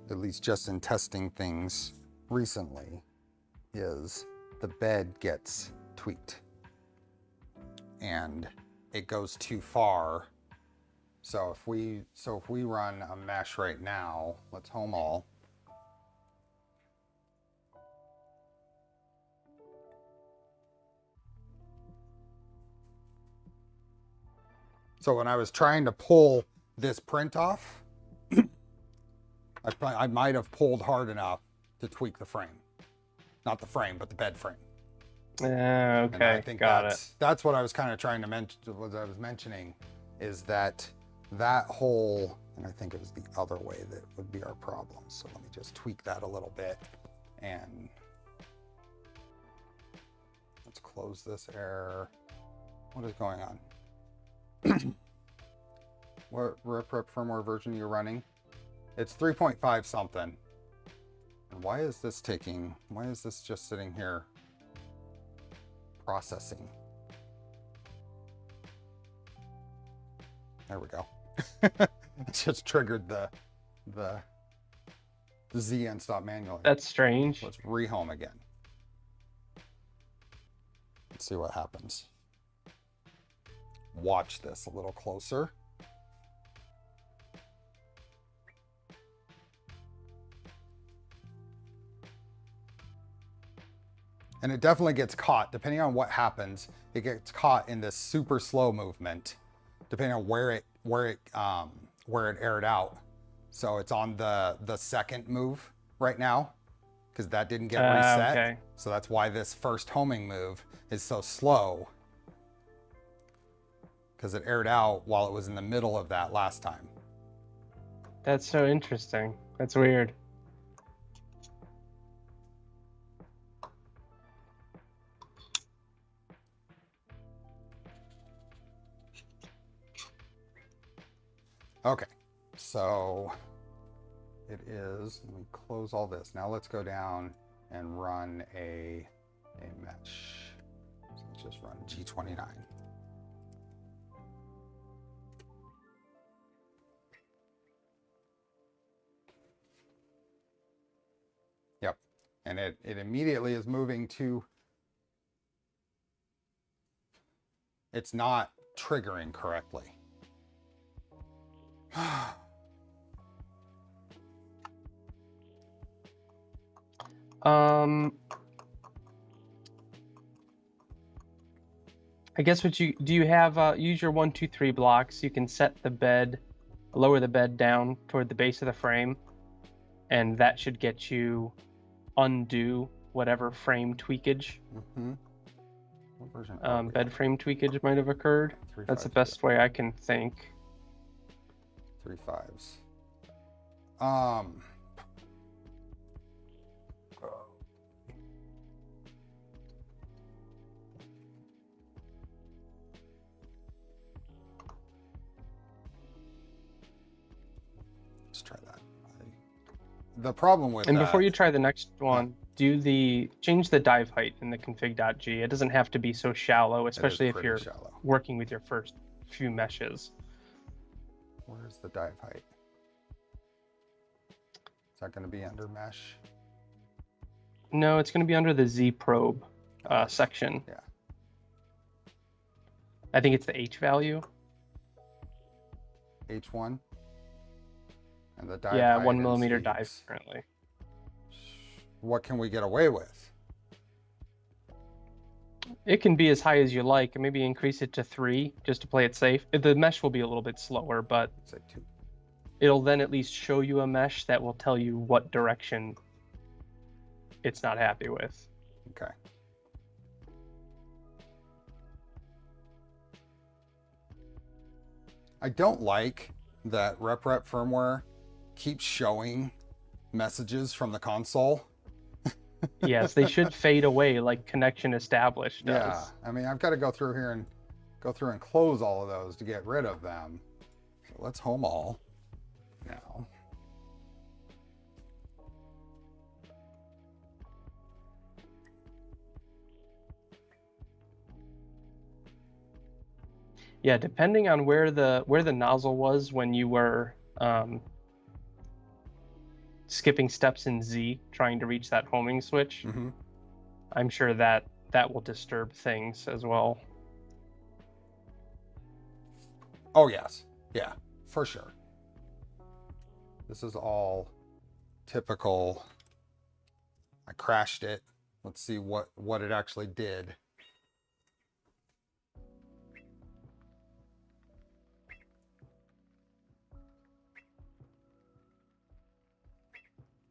at least just in testing things recently, is the bed gets tweaked and it goes too far. So if we run a mesh right now, let's home all. So when I was trying to pull this print off, I might have pulled hard enough to tweak the frame. Not the frame, but the bed frame. Okay, And I think got it. that's what I was kind of trying to mentioning, is that whole, and I think it was the other way that would be our problem. So let me just tweak that a little bit, and let's close this error. What is going on? What RipRip firmware version you're running? It's 3.5 something. And why is this just sitting here processing? There we go. It just triggered the Z and stop manually. That's strange. Let's rehome again. Let's see what happens. Watch this a little closer. And it definitely gets caught, depending on what happens, it gets caught in this super slow movement, depending on where it aired out. So it's on the second move right now, because that didn't get reset. Okay. So that's why this first homing move is so slow, because it aired out while it was in the middle of that last time. That's so interesting. That's weird. Okay, so it is, let me close all this. Now let's go down and run a mesh. So let's just run G29. Yep, and it immediately is moving to, it's not triggering correctly. I guess what you do, you have use your 1, 2, 3 blocks. You can set the bed, lower the bed down toward the base of the frame, and that should get you undo whatever frame tweakage, What version are we bed on? frame tweakage might have occurred. That's the 3.5.2. best way I can think. 3.5s. Let's try that. The problem with And that, before you try the next one, change the dive height in the config.g. It doesn't have to be so shallow, especially if pretty you're shallow. working with your first few meshes. Where's the dive height? Is that going to be under mesh? No, it's going to be under the Z probe section. Yeah. I think it's the H value. H1. And the dive Yeah, height 1 and millimeter speeds. dive currently. What can we get away with? It can be as high as you like, and maybe increase it to 3 just to play it safe. The mesh will be a little bit slower, but Let's say 2. it'll then at least show you a mesh that will tell you what direction it's not happy with. Okay. I don't like that rep firmware keeps showing messages from the console. Yes, they should fade away like connection established does. Yeah, I mean, I've got to go through here and close all of those to get rid of them. So let's home all now. Yeah, depending on where the nozzle was when you were skipping steps in Z trying to reach that homing switch, I'm sure that will disturb things as well. Oh yes, yeah, for sure. This is all typical. I crashed it. Let's see what it actually did.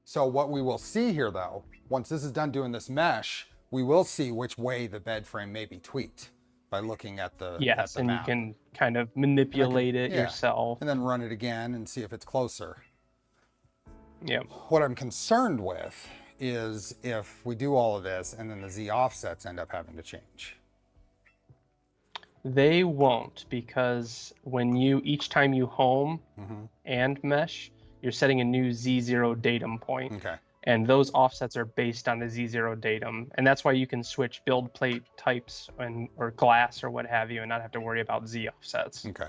So what we will see here though, once this is done doing this mesh, we will see which way the bed frame may be tweaked by looking at the Yes, and map. you can kind of manipulate it yourself. And then run it again and see if it's closer. Yeah. What I'm concerned with is if we do all of this and then the Z offsets end up having to change. They won't, because when each time you home and mesh, you're setting a new Z0 datum point. Okay. And those offsets are based on the Z0 datum. And that's why you can switch build plate types or glass or what have you and not have to worry about Z offsets. Okay.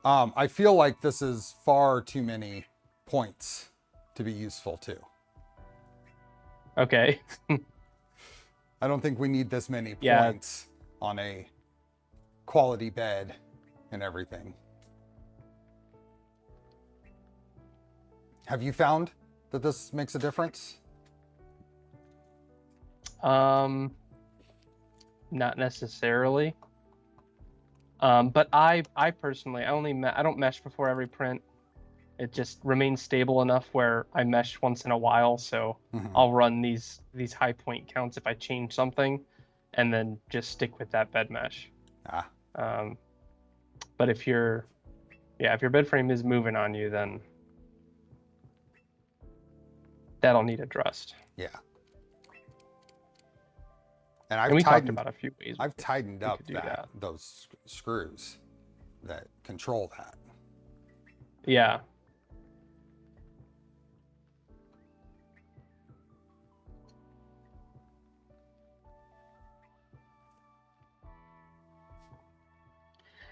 I feel like this is far too many points to be useful too. Okay. I don't think we need this many points on a quality bed and everything. Have you found that this makes a difference? Not necessarily. But I personally, I don't mesh before every print. It just remains stable enough where I mesh once in a while, so I'll run these high point counts if I change something, and then just stick with that bed mesh. But if your bed frame is moving on you, then that'll need addressed. Yeah. And And we talked about a few ways. I've tightened we up could do that. those screws that control that. Yeah.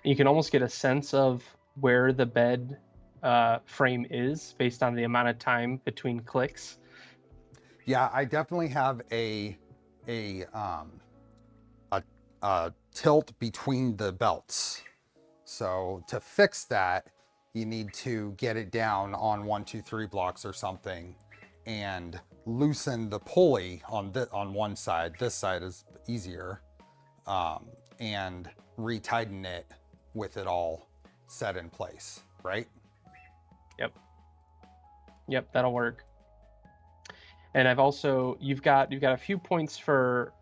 You can almost get a sense of where the bed frame is based on the amount of time between clicks. Yeah, I definitely have a tilt between the belts. So to fix that, you need to get it down on 1, 2, 3 blocks or something, and loosen the pulley on one side. This side is easier, and retighten it with it all set in place, right? Yep, that'll work. And I've also you've got a few points for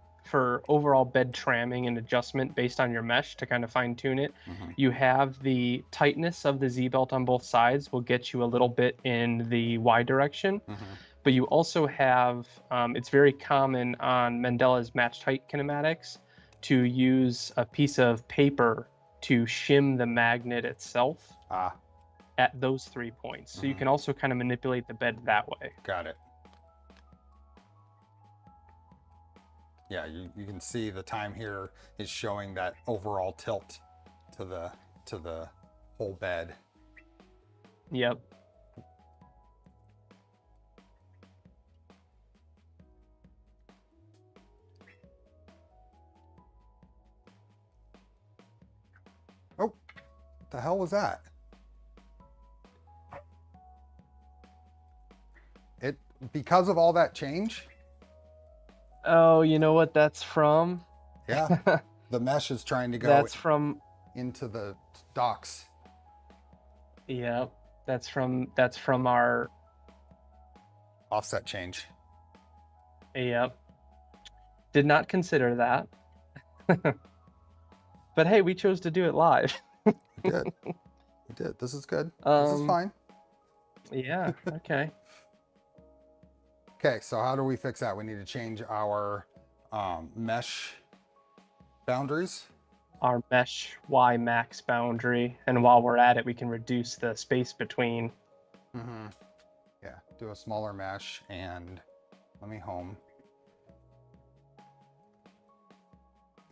overall bed tramming and adjustment based on your mesh to kind of fine tune it. Mm-hmm. You have the tightness of the Z belt on both sides will get you a little bit in the Y direction. Mm-hmm. But you also have, it's very common on Mandela's matched height kinematics to use a piece of paper to shim the magnet itself at those 3 points. So you can also kind of manipulate the bed that way. Got it. Yeah, you can see the time here is showing that overall tilt to the whole bed. Yep. Oh, what the hell was that? Because of all that change? Oh, you know what that's from? Yeah, the mesh is trying to go That's from, into the docks. yep, that's from our, Offset change. yep. Did not consider that. But hey, we chose to do it live. We did. We did. This is good. This is fine. Yeah, okay. Okay, so how do we fix that? We need to change our mesh boundaries. Our mesh Y max boundary, and while we're at it, we can reduce the space between. Mm-hmm. Yeah, do a smaller mesh and let me home.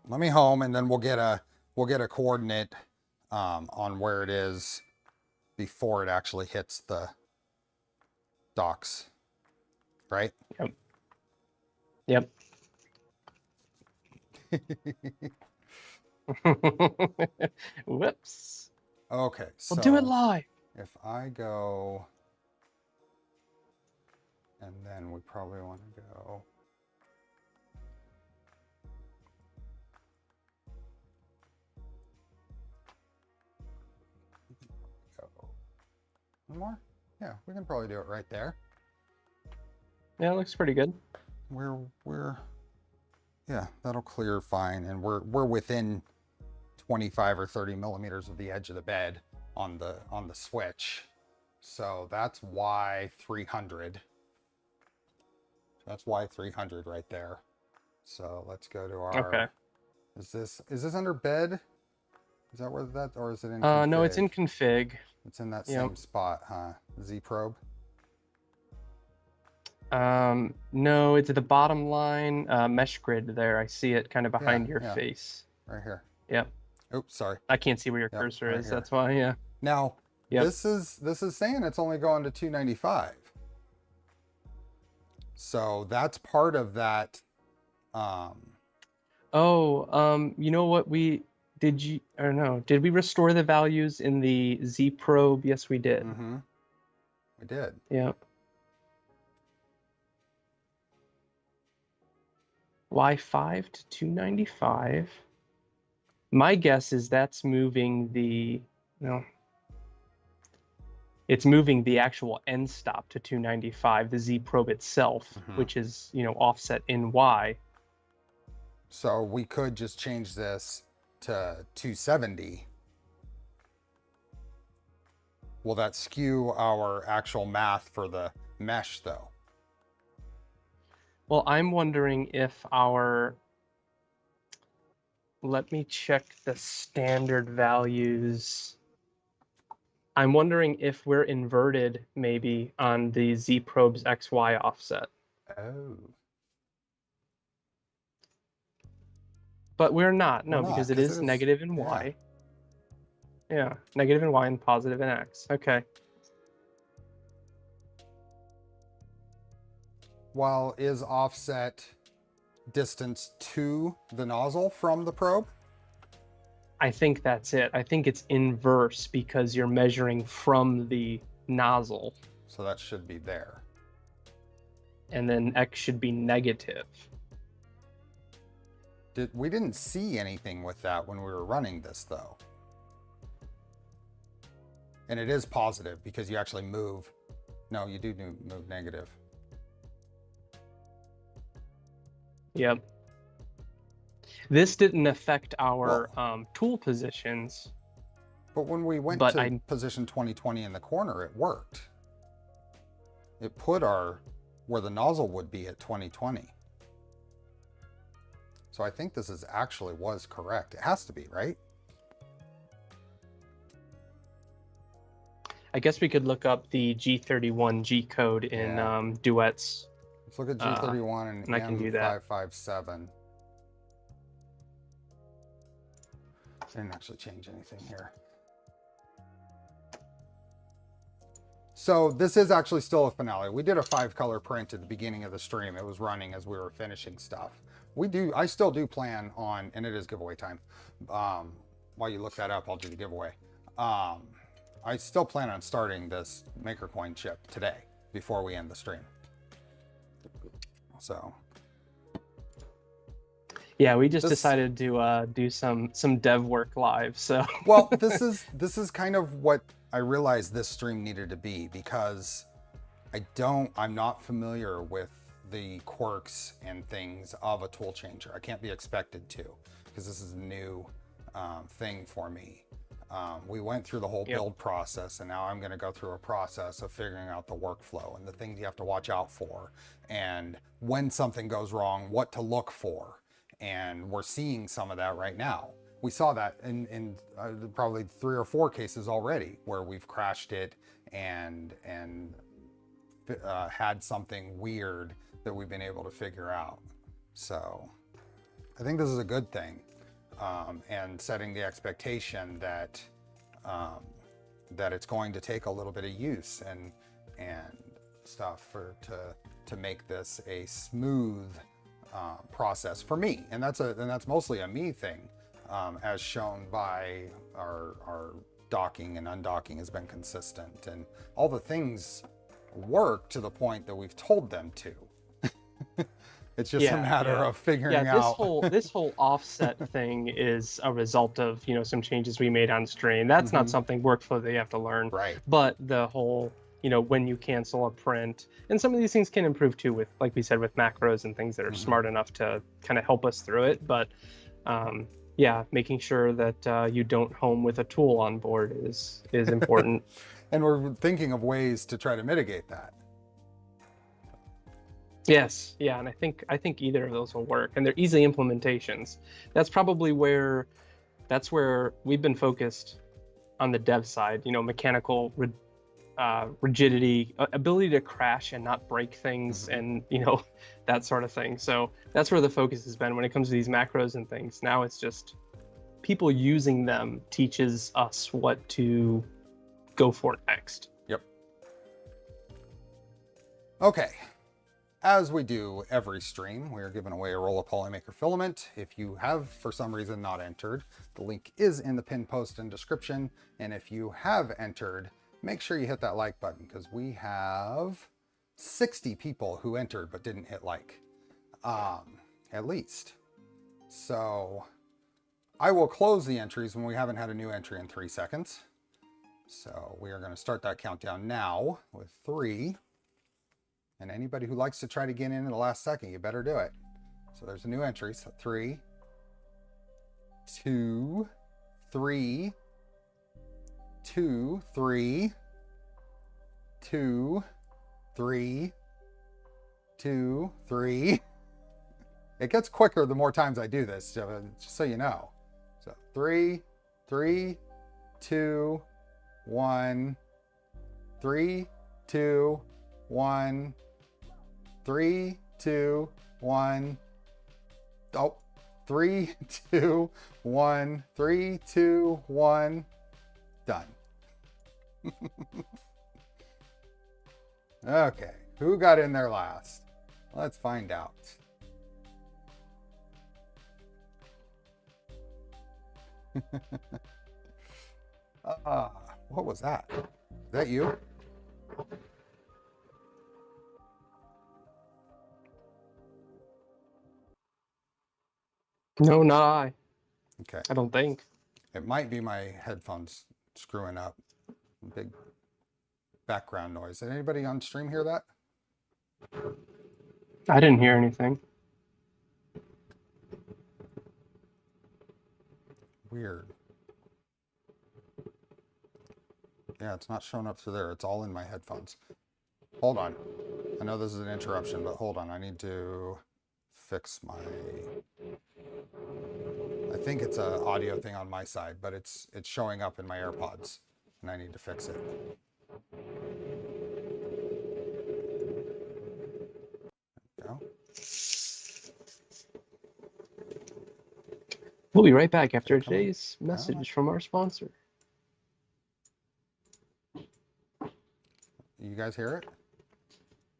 Let me home, and then we'll get a coordinate on where it is before it actually hits the docks. Right? Yep. Whoops. Okay, so We'll do it live. If I go, and then we probably want to go. One more? Yeah, we can probably do it right there. Yeah, it looks pretty good. Yeah, that'll clear fine, and we're within 25 or 30 millimeters of the edge of the bed on the switch, so that's why 300. That's why 300 right there. So let's go to our. Okay. Is this under bed? Is that where that, or is it in? No, it's in config. It's in that same spot, huh? Z probe. No, it's at the bottom line, mesh grid there. I see it kind of behind your yeah. face. Right here. Yep. Oops, sorry. I can't see where your cursor right is. here. That's why, yeah. Now, this is saying it's only going to 295. So that's part of that. You know what did we restore the values in the Z probe? Yes, we did. Mm-hmm. We did. Yep. Y5 to 295. My guess is that's moving it's moving the actual end stop to 295, the Z probe itself, which is, offset in Y. So we could just change this to 270. Will that skew our actual math for the mesh though? Well, I'm wondering if our let me check the standard values. I'm wondering if we're inverted maybe on the Z probe's XY offset. Oh. But we're not, no, We're not, because it 'cause is negative in yeah. Y. Yeah, negative in Y and positive in X. Okay. While is offset distance to the nozzle from the probe? I think that's it. I think it's inverse because you're measuring from the nozzle. So that should be there. And then X should be negative. We didn't see anything with that when we were running this though. And it is positive because you actually move. No, you do move negative. Yep. This didn't affect our tool positions. But when we went to position 2020 in the corner, it worked. It put where the nozzle would be at 2020. So I think this was correct. It has to be, right? I guess we could look up the G31 G code in Duet's. Let's look at G31 and I can do that. M557. I didn't actually change anything here. So this is actually still a finale. We did a 5-color print at the beginning of the stream. It was running as we were finishing stuff. I still do plan on, and it is giveaway time. While you look that up, I'll do the giveaway. I still plan on starting this Maker Coin chip today before we end the stream. So. Yeah, we just decided to do some dev work live. So. Well, this is kind of what I realized this stream needed to be, because I'm not familiar with the quirks and things of a tool changer. I can't be expected to, because this is a new thing for me. We went through the whole build process, and now I'm going to go through a process of figuring out the workflow and the things you have to watch out for, and when something goes wrong, what to look for. And we're seeing some of that right now. We saw that in probably 3 or 4 cases already where we've crashed it and had something weird that we've been able to figure out. So I think this is a good thing, and setting the expectation that that it's going to take a little bit of use and stuff to make this a smooth process for me. And that's mostly a me thing, as shown by our docking and undocking has been consistent, and all the things work to the point that we've told them to. It's just a matter of figuring out. This whole offset thing is a result of some changes we made on stream. That's not something workflow that you have to learn. Right. But the whole when you cancel a print, and some of these things can improve too with, like we said, with macros and things that are smart enough to kind of help us through it. But yeah, making sure that you don't home with a tool on board is important. And we're thinking of ways to try to mitigate that. Yes, yeah, and I think either of those will work, and they're easy implementations. That's probably where we've been focused on the dev side. Mechanical rigidity, ability to crash and not break things, and that sort of thing. So that's where the focus has been when it comes to these macros and things. Now it's just people using them teaches us what to go for next. Yep. Okay. As we do every stream, we are giving away a roll of Polymaker filament. If you have, for some reason, not entered, the link is in the pinned post and description. And if you have entered, make sure you hit that like button, because we have 60 people who entered but didn't hit like, at least. So I will close the entries when we haven't had a new entry in 3 seconds. So we are going to start that countdown now with 3. And anybody who likes to try to get in the last second, you better do it. So there's a new entry. So 3, 2, 3, 2, 3, 2, 3, 2, 3. It gets quicker the more times I do this, just so you know. So 3, 3, 2, 1, 3, 2, 1, 3, 2, 1. Oh, 3, 2, 1, 3, 2, 1. Done. Okay, who got in there last? Let's find out. What was that? Is that you? No, not I. Okay. I don't think. It might be my headphones screwing up. Big background noise. Did anybody on stream hear that? I didn't hear anything. Weird. Yeah, it's not showing up through there. It's all in my headphones. Hold on. I know this is an interruption, but hold on. I need to fix my... I think it's an audio thing on my side, but it's showing up in my AirPods, and I need to fix it. There we go. We'll be right back after They're coming. today's message from our sponsor. You guys hear it?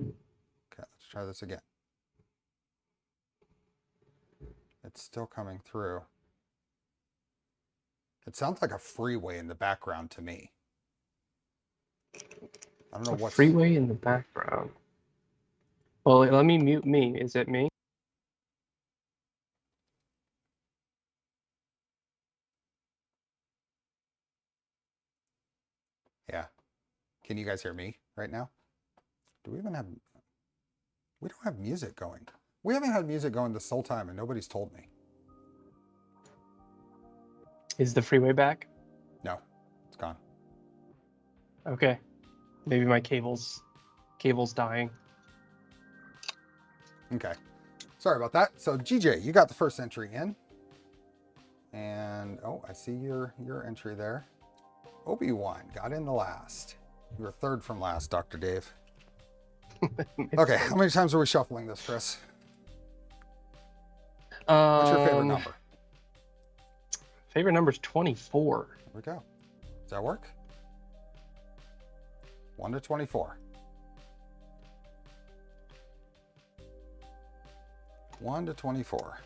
Okay, let's try this again. It's still coming through. It sounds like a freeway in the background to me. I don't know what Freeway in the background. Well, let me mute me. Is it me? Yeah. Can you guys hear me right now? Do we even have... We don't have music going. We haven't had music going this whole time and nobody's told me. Is the freeway back? No, it's gone. Okay. Maybe my cable's dying. Okay. Sorry about that. So GJ, you got the first entry in. And oh, I see your entry there. Obi-Wan got in the last. You were third from last, Dr. Dave. Okay, how many times are we shuffling this, Chris? What's your favorite number? Favorite number is 24. There we go. Does that work? 1 to 24. 1 to 24.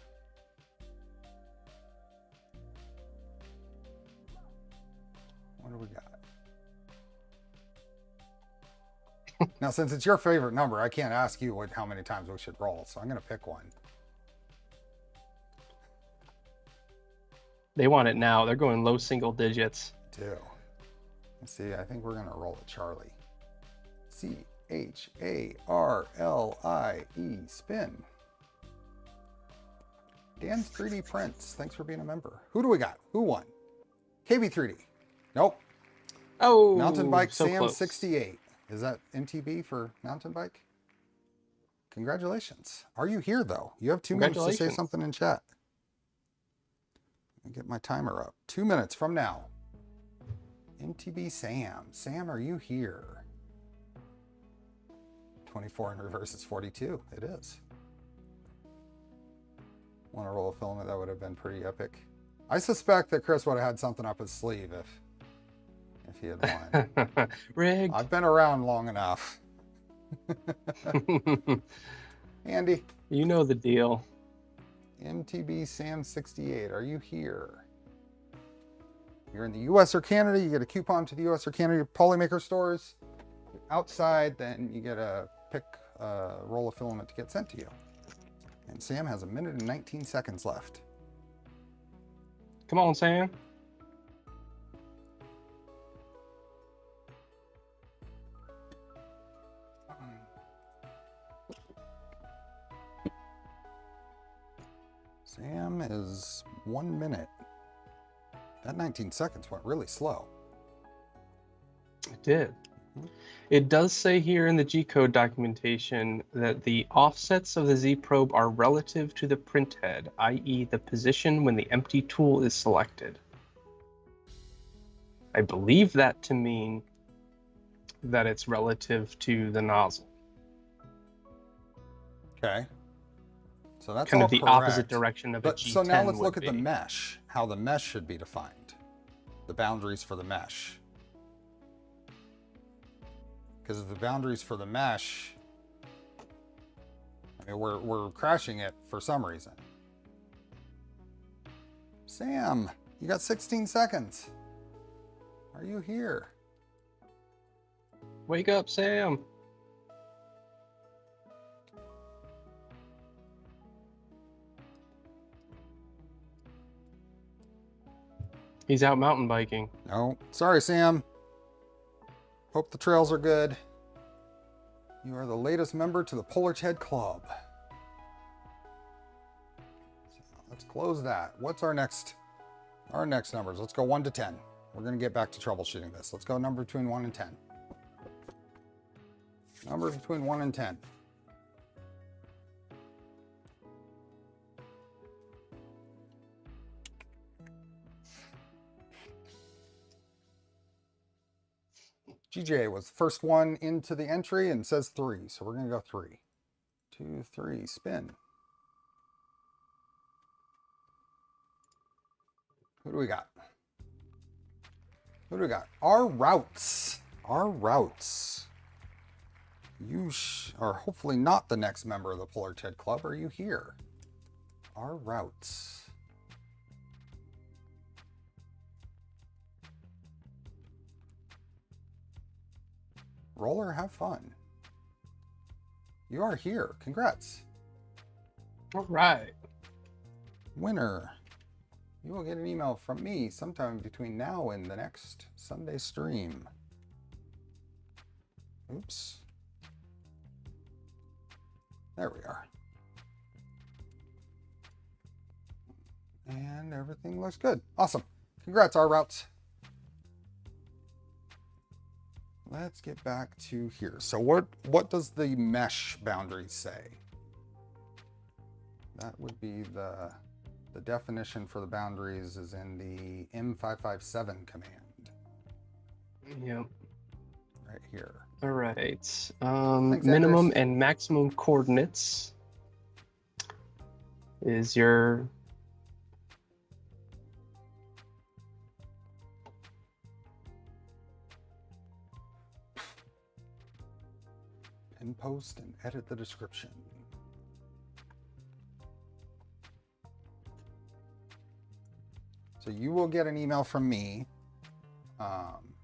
What do we got? Now, since it's your favorite number, I can't ask you how many times we should roll, so I'm going to pick one. They want it now. They're going low single digits. Two. Let's see, I think we're going to roll a Charlie. C-H-A-R-L-I-E, spin. Dan's 3D Prints, thanks for being a member. Who do we got? Who won? KB3D. Nope. Oh, Mountain Bike so Sam close. 68. Is that MTB for mountain bike? Congratulations. Are you here though? You have 2 minutes to say Congratulations. something in chat. Let me get my timer up. 2 minutes from now. MTB Sam. Sam, are you here? 24 in reverse is 42. It is. Want to roll a filament? That would have been pretty epic. I suspect that Chris would have had something up his sleeve if he had won. Rigged. I've been around long enough. Andy. You know the deal. MTB Sam 68, are you here? You're in the US or Canada, you get a coupon to the US or Canada Polymaker stores. You're outside, then you get a roll of filament to get sent to you. And Sam has 1 minute and 19 seconds left. Come on, Sam. Sam is 1 minute. That 19 seconds went really slow. I did. It does say here in the G-code documentation that the offsets of the Z-probe are relative to the printhead, i.e. the position when the empty tool is selected. I believe that to mean that it's relative to the nozzle. Okay. So that's Kind all of the correct. opposite direction of a G10 So now let's look at would the be. mesh, how the mesh should be defined, the boundaries for the mesh. Because the boundaries for the mesh, I mean, we're crashing it for some reason. Sam, you got 16 seconds. Are you here? Wake up, Sam. He's out mountain biking. No, sorry, Sam. Hope the trails are good. You are the latest member to the Polish Head Club. So let's close that. What's our next numbers? Let's go 1 to 10. We're going to get back to troubleshooting this. Let's go number between 1 and 10. Number between 1 and 10. GJ was the first one into the entry and says 3. So we're going to go 3. 2, 3, spin. Who do we got? Who do we got? Our routes. Our routes. You are hopefully not the next member of the Polar Ted Club. Are you here? Our routes. Roller, have fun. You are here. Congrats. All right. Winner. You will get an email from me sometime between now and the next Sunday stream. Oops. There we are. And everything looks good. Awesome. Congrats, our routes. Let's get back to here. So what does the mesh boundary say? That would be the definition for the boundaries is in the M557 command. Yep. Right here. All right. Thanks, Minimum Anders. and maximum coordinates is your Pin post and edit the description. So you will get an email from me.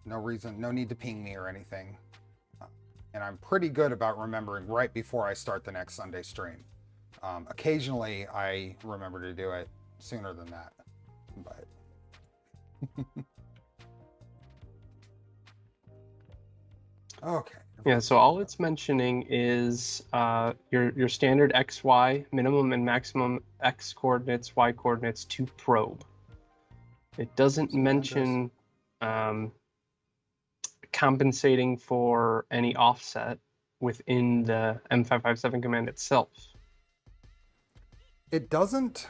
No need to ping me or anything. And I'm pretty good about remembering right before I start the next Sunday stream. Occasionally I remember to do it sooner than that, but. Okay. yeah. So all it's mentioning is your standard XY minimum and maximum X coordinates, Y coordinates to probe. It doesn't mention compensating for any offset within the M557 command itself. It doesn't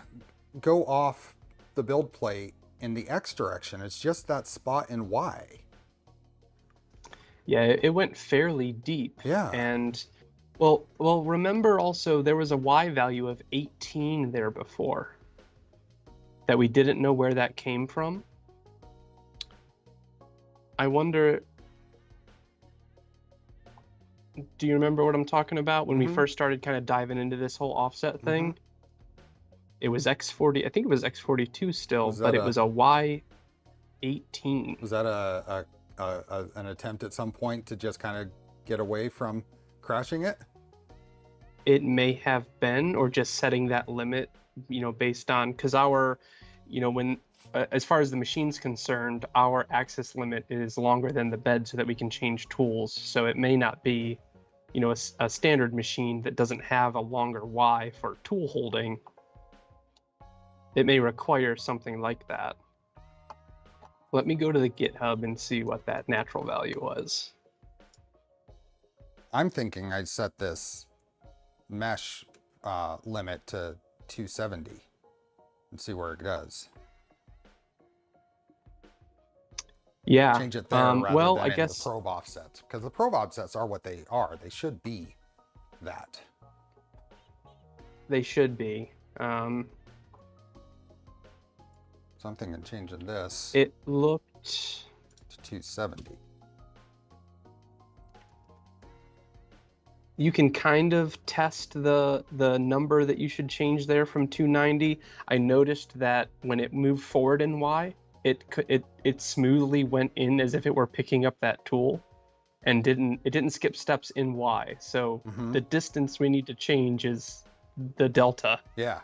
go off the build plate in the X direction. It's just that spot in Y. Yeah, it went fairly deep. Yeah. And well, remember also there was a Y value of 18 there before that we didn't know where that came from. I wonder, do you remember what I'm talking about when we first started kind of diving into this whole offset thing? It was X40, I think it was X42 still, but it was a Y18. Was that an attempt at some point to just kind of get away from crashing it? It may have been, or just setting that limit, based on, because our, when, as far as the machine's concerned, our access limit is longer than the bed so that we can change tools. So it may not be, a standard machine that doesn't have a longer Y for tool holding. It may require something like that. Let me go to the GitHub and see what that natural value was. I'm thinking I'd set this mesh limit to 270 and see where it goes. Yeah. Change it there rather well, than I in guess the probe offsets, because the probe offsets are what they are. They should be that. they should be. So I'm thinking changing this It looked. to 270. You can kind of test the number that you should change there from 290. I noticed that when it moved forward in Y, it smoothly went in as if it were picking up that tool, and didn't skip steps in Y. So the distance we need to change is the delta. Yeah.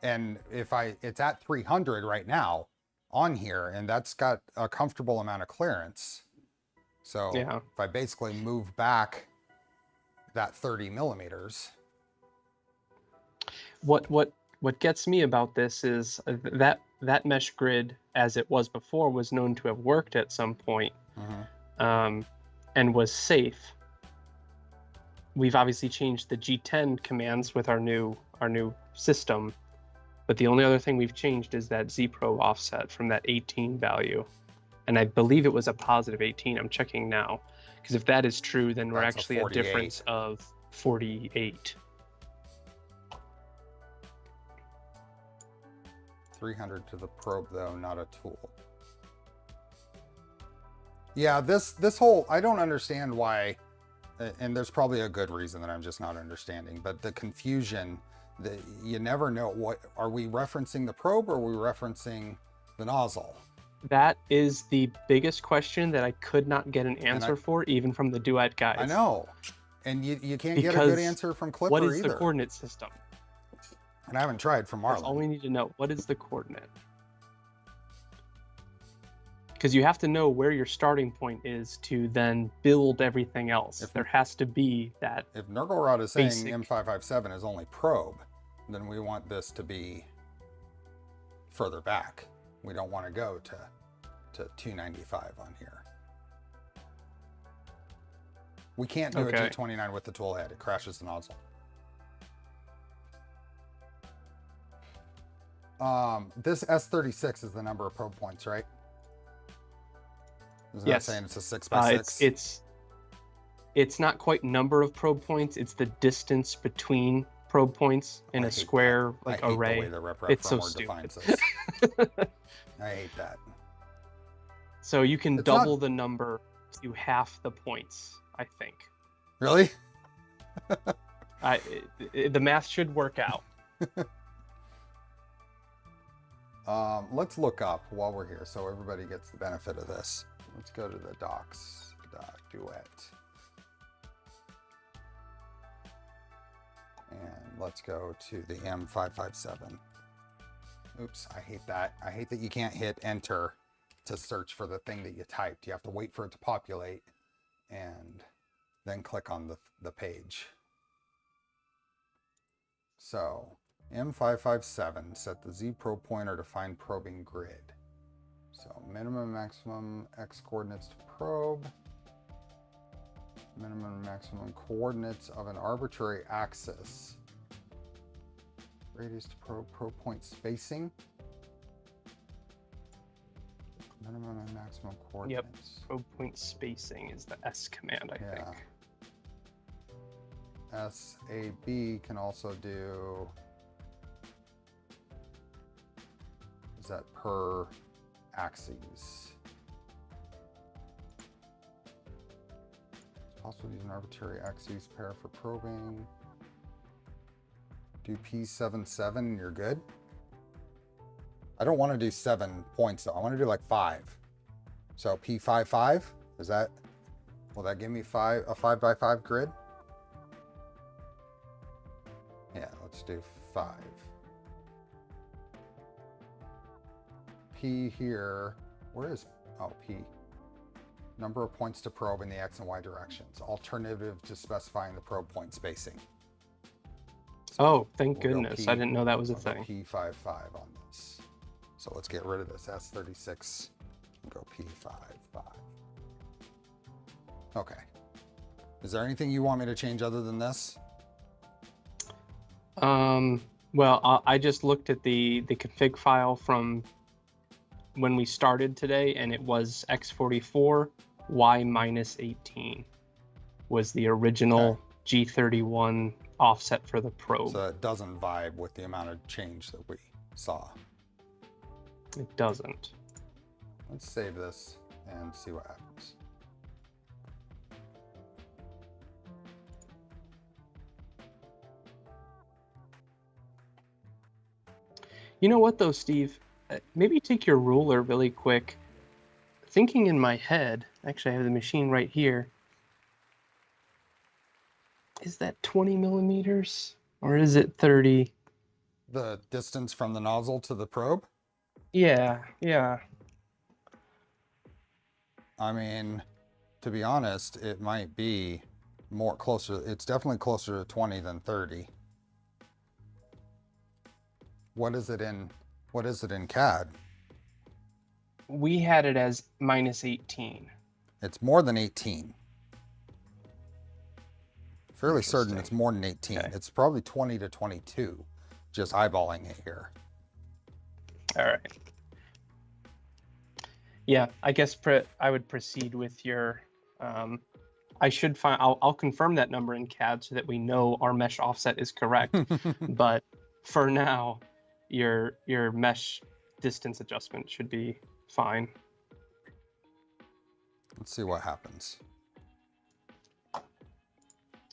And if it's at 300 right now on here, and that's got a comfortable amount of clearance. So Yeah. if I basically move back that 30 millimeters. What gets me about this is that mesh grid, as it was before, was known to have worked at some point, and was safe. We've obviously changed the G10 commands with our new system, but the only other thing we've changed is that Z-probe offset from that 18 value, and I believe it was a positive 18. I'm checking now, because if that is true, then we're That's actually a difference of 48. 300 to the probe though, not a tool. Yeah, this whole, I don't understand why, and there's probably a good reason that I'm just not understanding, but the confusion, you never know, what are we referencing, the probe, or are we referencing the nozzle? That is the biggest question that I could not get an answer for, even from the Duet guys. I know, and you can't get a good answer from Clipper either. What is either. the coordinate system? And I haven't tried from Marlin. That's all we need to know. What is the coordinate? Because you have to know where your starting point is to then build everything else. If there has to be that. If Nurgle is saying basic... M557 is only probe, then we want this to be further back. We don't want to go to 295 on here. We can't do a G29 with the tool head. It crashes the nozzle. This S36 is the number of probe points, right? Isn't that saying it's a 6x6? It's not quite number of probe points. It's the distance between probe points in a square like array. The way the rep it's so stupid. This. I hate that. So you can double the number to half the points, I think. Really? The math should work out. Let's look up while we're here so everybody gets the benefit of this. Let's go to the docs.duet. And let's go to the M557. Oops, I hate that. I hate that you can't hit enter to search for the thing that you typed. You have to wait for it to populate and then click on the page. So M557, set the Z probe pointer to find probing grid. So minimum, maximum X coordinates to probe. Minimum and maximum coordinates of an arbitrary axis. Radius to probe point spacing. Minimum and maximum coordinates. Yep, probe point spacing is the S command, I think. ASA-GF can also do, is that per axes? It's possible to use an arbitrary axis pair for probing. Do P77 and you're good. I don't want to do 7 points though. I want to do like 5. So P55, is that, will that give me a 5x5 grid? Yeah, let's do 5. P here, where is, oh, P. Number of points to probe in the X and Y directions. Alternative to specifying the probe point spacing. So thank goodness. I didn't know that was a thing. P55 on this. So let's get rid of this S36 and go P55. Okay. Is there anything you want me to change other than this? Well, I just looked at the config file from when we started today, and it was x44 y-18 was the original G31 offset for the probe. So it doesn't vibe with the amount of change that we saw. It doesn't. Let's save this and see what happens. You know what though, Steve? Maybe take your ruler really quick. Thinking in my head, actually I have the machine right here. Is that 20 millimeters or is it 30? The distance from the nozzle to the probe? Yeah. I mean, to be honest, it might be more closer. It's definitely closer to 20 than 30. What is it in CAD? We had it as -18. It's more than 18. Fairly certain it's more than 18. Okay. It's probably 20 to 22, just eyeballing it here. All right. Yeah, I guess I would proceed with your. I should find. I'll confirm that number in CAD so that we know our mesh offset is correct. But for now, your mesh distance adjustment should be fine. Let's see what happens.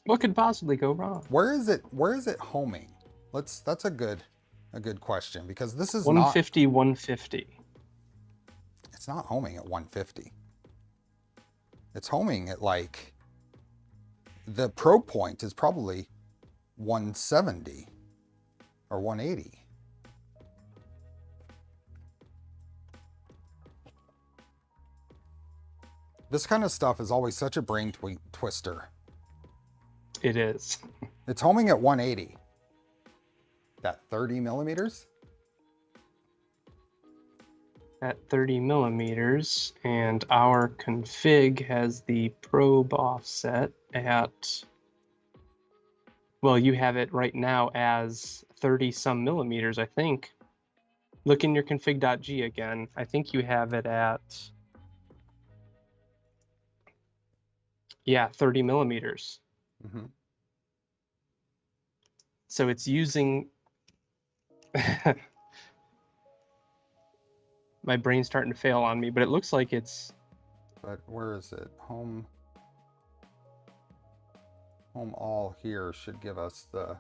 What could possibly go wrong? Where is it homing? That's a good question, because this is 150, 150. It's not homing at 150. It's homing at, like, the probe point is probably 170 or 180. This kind of stuff is always such a brain twister. It is. It's homing at 180. That 30 millimeters? At 30 millimeters, and our config has the probe offset at, well, you have it right now as 30 some millimeters, I think. Look in your config.g again. I think you have it at, yeah, 30 millimeters. Mm-hmm. So it's using my brain's starting to fail on me, but it looks like it's. But where is it? Home all here should give us the,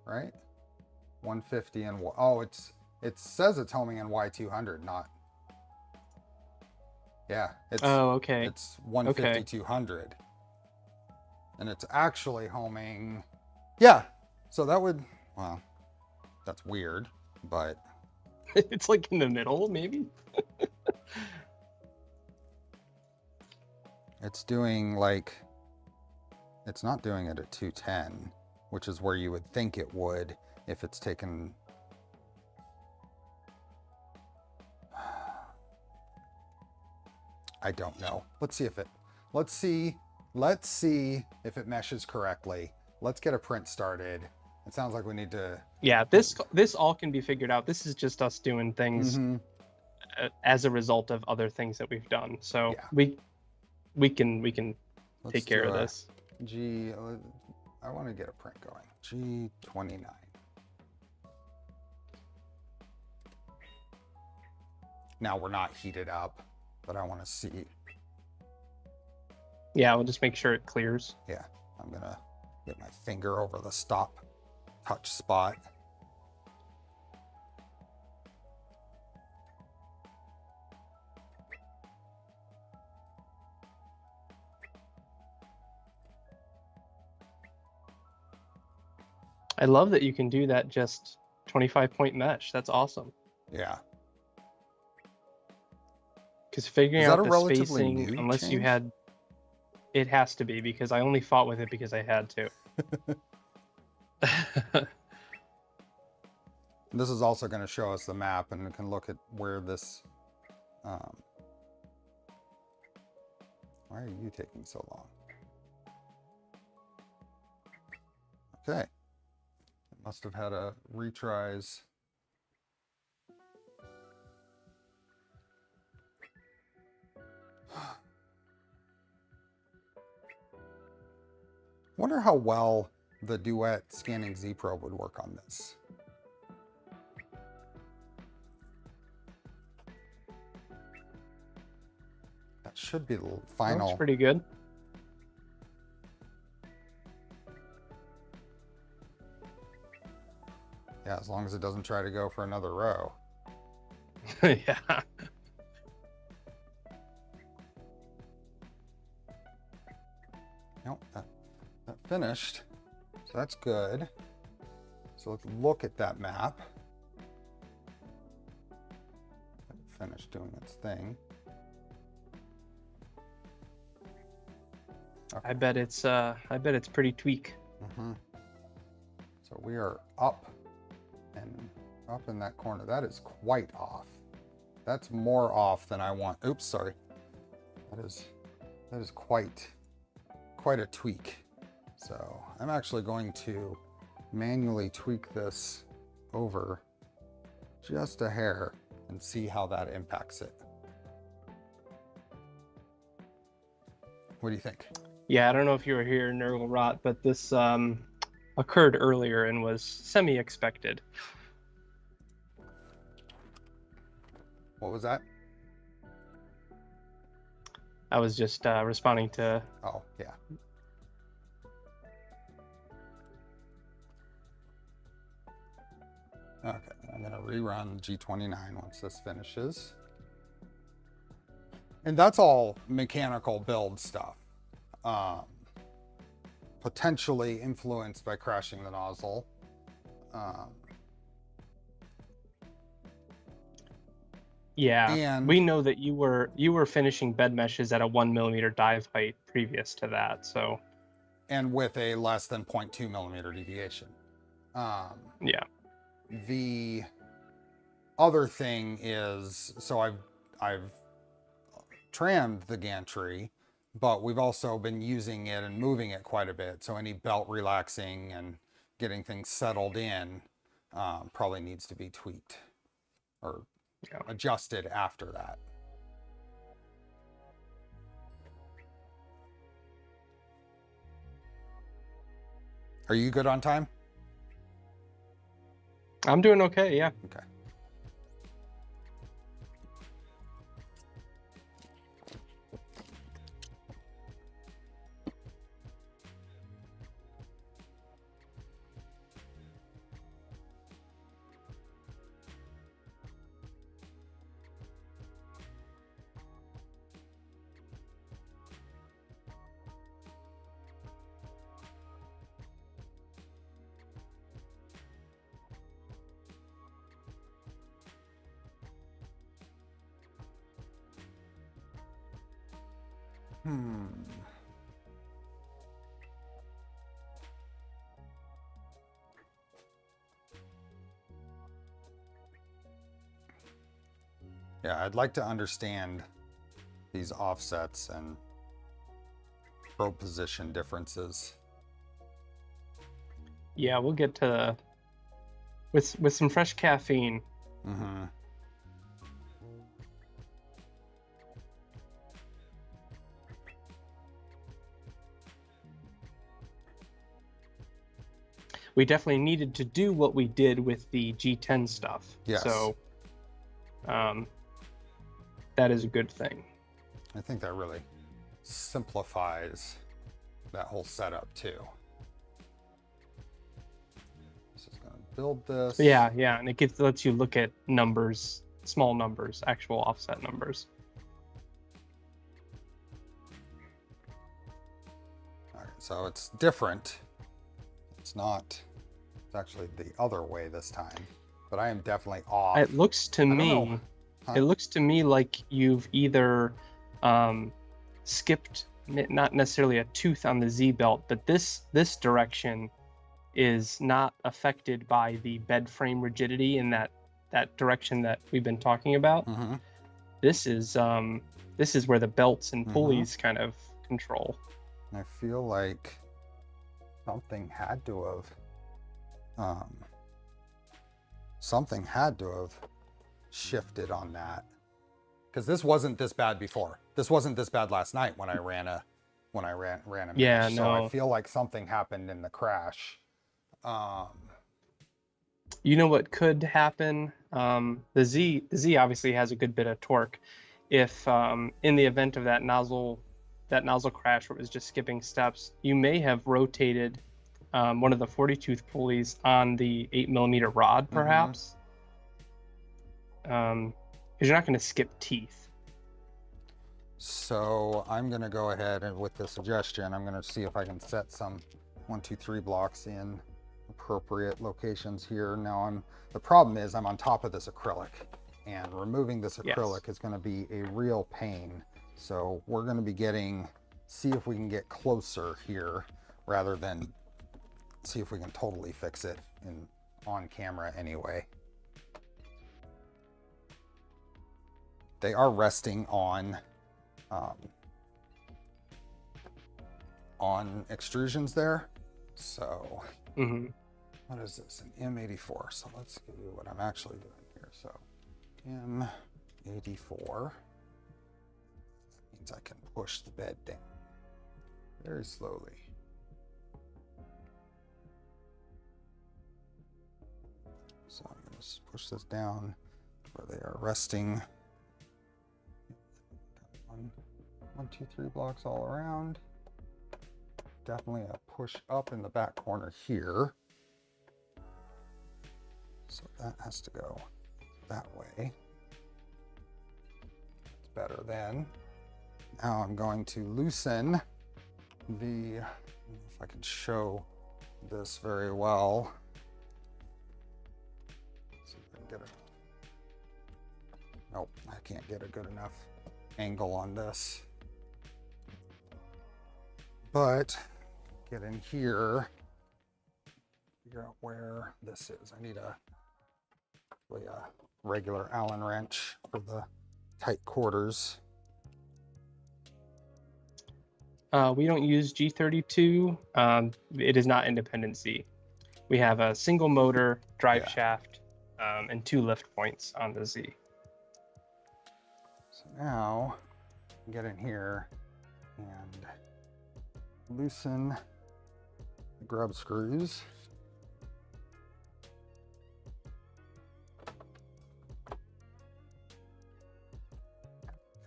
right? 150 and oh, it says it's homing in Y200, not. Yeah, it's Okay. It's 150 200. And it's actually homing. Yeah. So that would, well, that's weird, but It's like in the middle, maybe. it's doing, like, it's not doing it at 210, which is where you would think it would if it's taken. I don't know. Let's see if it meshes correctly. Let's get a print started. It sounds like we need to. Yeah, this all can be figured out. This is just us doing things as a result of other things that we've done. So yeah. we can Let's take care of this. I want to get a print going. G29. Now we're not heated up, but I want to see. Yeah, we'll just make sure it clears. Yeah, I'm gonna get my finger over the stop touch spot. I love that you can do that just 25-point mesh. That's awesome. Yeah. Because figuring out the spacing, unless change? you had, it has to be, because I only fought with it because I had to. This is also going to show us the map, and we can look at where this. Why are you taking so long? Okay. It must have had a retries. Wonder how well the Duet Scanning Z Probe would work on this. That should be the final. Looks pretty good. Yeah, as long as it doesn't try to go for another row. Yeah. Nope, that finished. So that's good. So let's look at that map. Let it finish doing its thing. Okay. I bet it's pretty tweak. Mm-hmm. So we are up and up in that corner. That is quite off. That's more off than I want. Oops, sorry. That is quite a tweak. So I'm actually going to manually tweak this over just a hair and see how that impacts it. What do you think? Yeah, I don't know if you were here, Nurgle Rot, but this occurred earlier and was semi-expected. What was that? I was just responding to... Oh, yeah. Okay, I'm going to rerun G29 once this finishes. And that's all mechanical build stuff. Potentially influenced by crashing the nozzle. Yeah, and we know that you were finishing bed meshes at a 1mm dive height previous to that, so... And with a less than 0.2 millimeter deviation. Yeah. The other thing is, so I've trammed the gantry, but we've also been using it and moving it quite a bit. So any belt relaxing and getting things settled in probably needs to be tweaked or adjusted after that. Are you good on time? I'm doing okay, yeah. Okay. Yeah, I'd like to understand these offsets and probe position differences. Yeah, we'll get to with some fresh caffeine. Mm-hmm. We definitely needed to do what we did with the G10 stuff. Yes. So that is a good thing. I think that really simplifies that whole setup too. This is going to build this. Yeah, and it lets you look at numbers, small numbers, actual offset numbers. All right, so it's different. It's not, it's actually the other way this time, but I am definitely off. It looks to me, it looks to me like you've either skipped, not necessarily a tooth on the Z belt, but this direction is not affected by the bed frame rigidity in that direction that we've been talking about. Mm-hmm. This is where the belts and pulleys kind of control. I feel like Something had to have shifted on that, because this wasn't this bad before. This wasn't this bad last night when I ran a mesh. Yeah, So I no. feel like something happened in the crash. You know what could happen? The Z obviously has a good bit of torque. If in the event of that nozzle crash where it was just skipping steps, you may have rotated one of the 40-tooth pulleys on the 8mm rod, perhaps. Because you're not going to skip teeth. So I'm going to go ahead and with the suggestion, I'm going to see if I can set some 1, 2, 3 blocks in appropriate locations here. Now the problem is I'm on top of this acrylic, and removing this acrylic is going to be a real pain. So we're going to be see if we can get closer here rather than see if we can totally fix it on camera anyway. They are resting on extrusions there. So what is this? An M84. So let's give you what I'm actually doing here. So M84 means I can push the bed down very slowly. So I'm going to push this down where they are resting. 1, 2, 3 blocks all around. Definitely a push up in the back corner here. So that has to go that way. It's better then. Now I'm going to loosen if I can show this very well. See if I can get it. Nope, I can't get a good enough angle on this. But get in here, figure out where this is. I need a regular Allen wrench for the tight quarters. We don't use G32. It is not independent Z. We have a single motor drive shaft and 2 lift points on the Z. So now get in here and loosen the grub screws.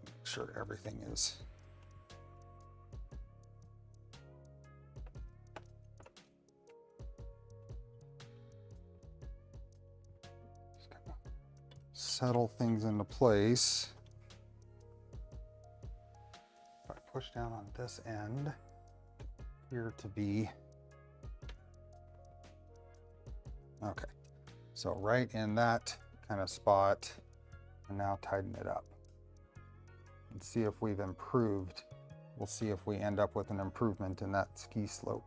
Make sure everything is just kind of settle things into place. If I push down on this end, here to be okay. So right in that kind of spot, and now tighten it up and see if we've improved. We'll see if we end up with an improvement in that ski slope.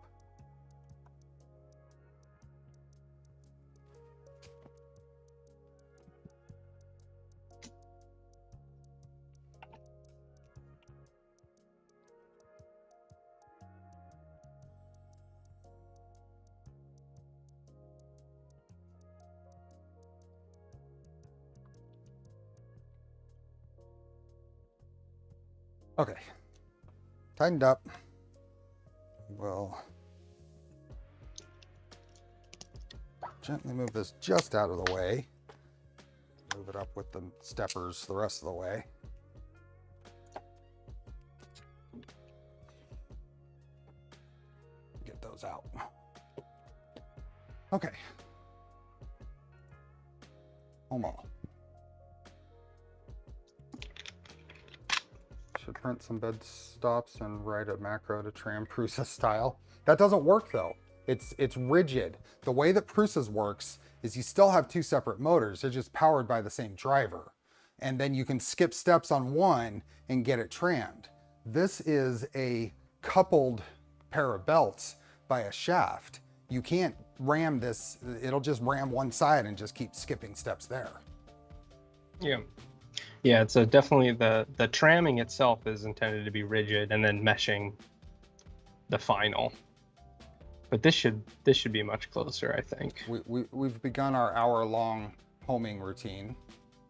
Okay, tightened up. We'll gently move this just out of the way. Move it up with the steppers the rest of the way. Get those out. Okay. Almost. Should print some bed stops and write a macro to tram Prusa style. That doesn't work though. It's rigid. The way that Prusa's works is you still have 2 separate motors. They're just powered by the same driver. And then you can skip steps on one and get it trammed. This is a coupled pair of belts by a shaft. You can't ram this. It'll just ram one side and just keep skipping steps there. Yeah. Yeah, it's definitely the tramming itself is intended to be rigid, and then meshing the final. But this should be much closer, I think. We've begun our hour-long homing routine.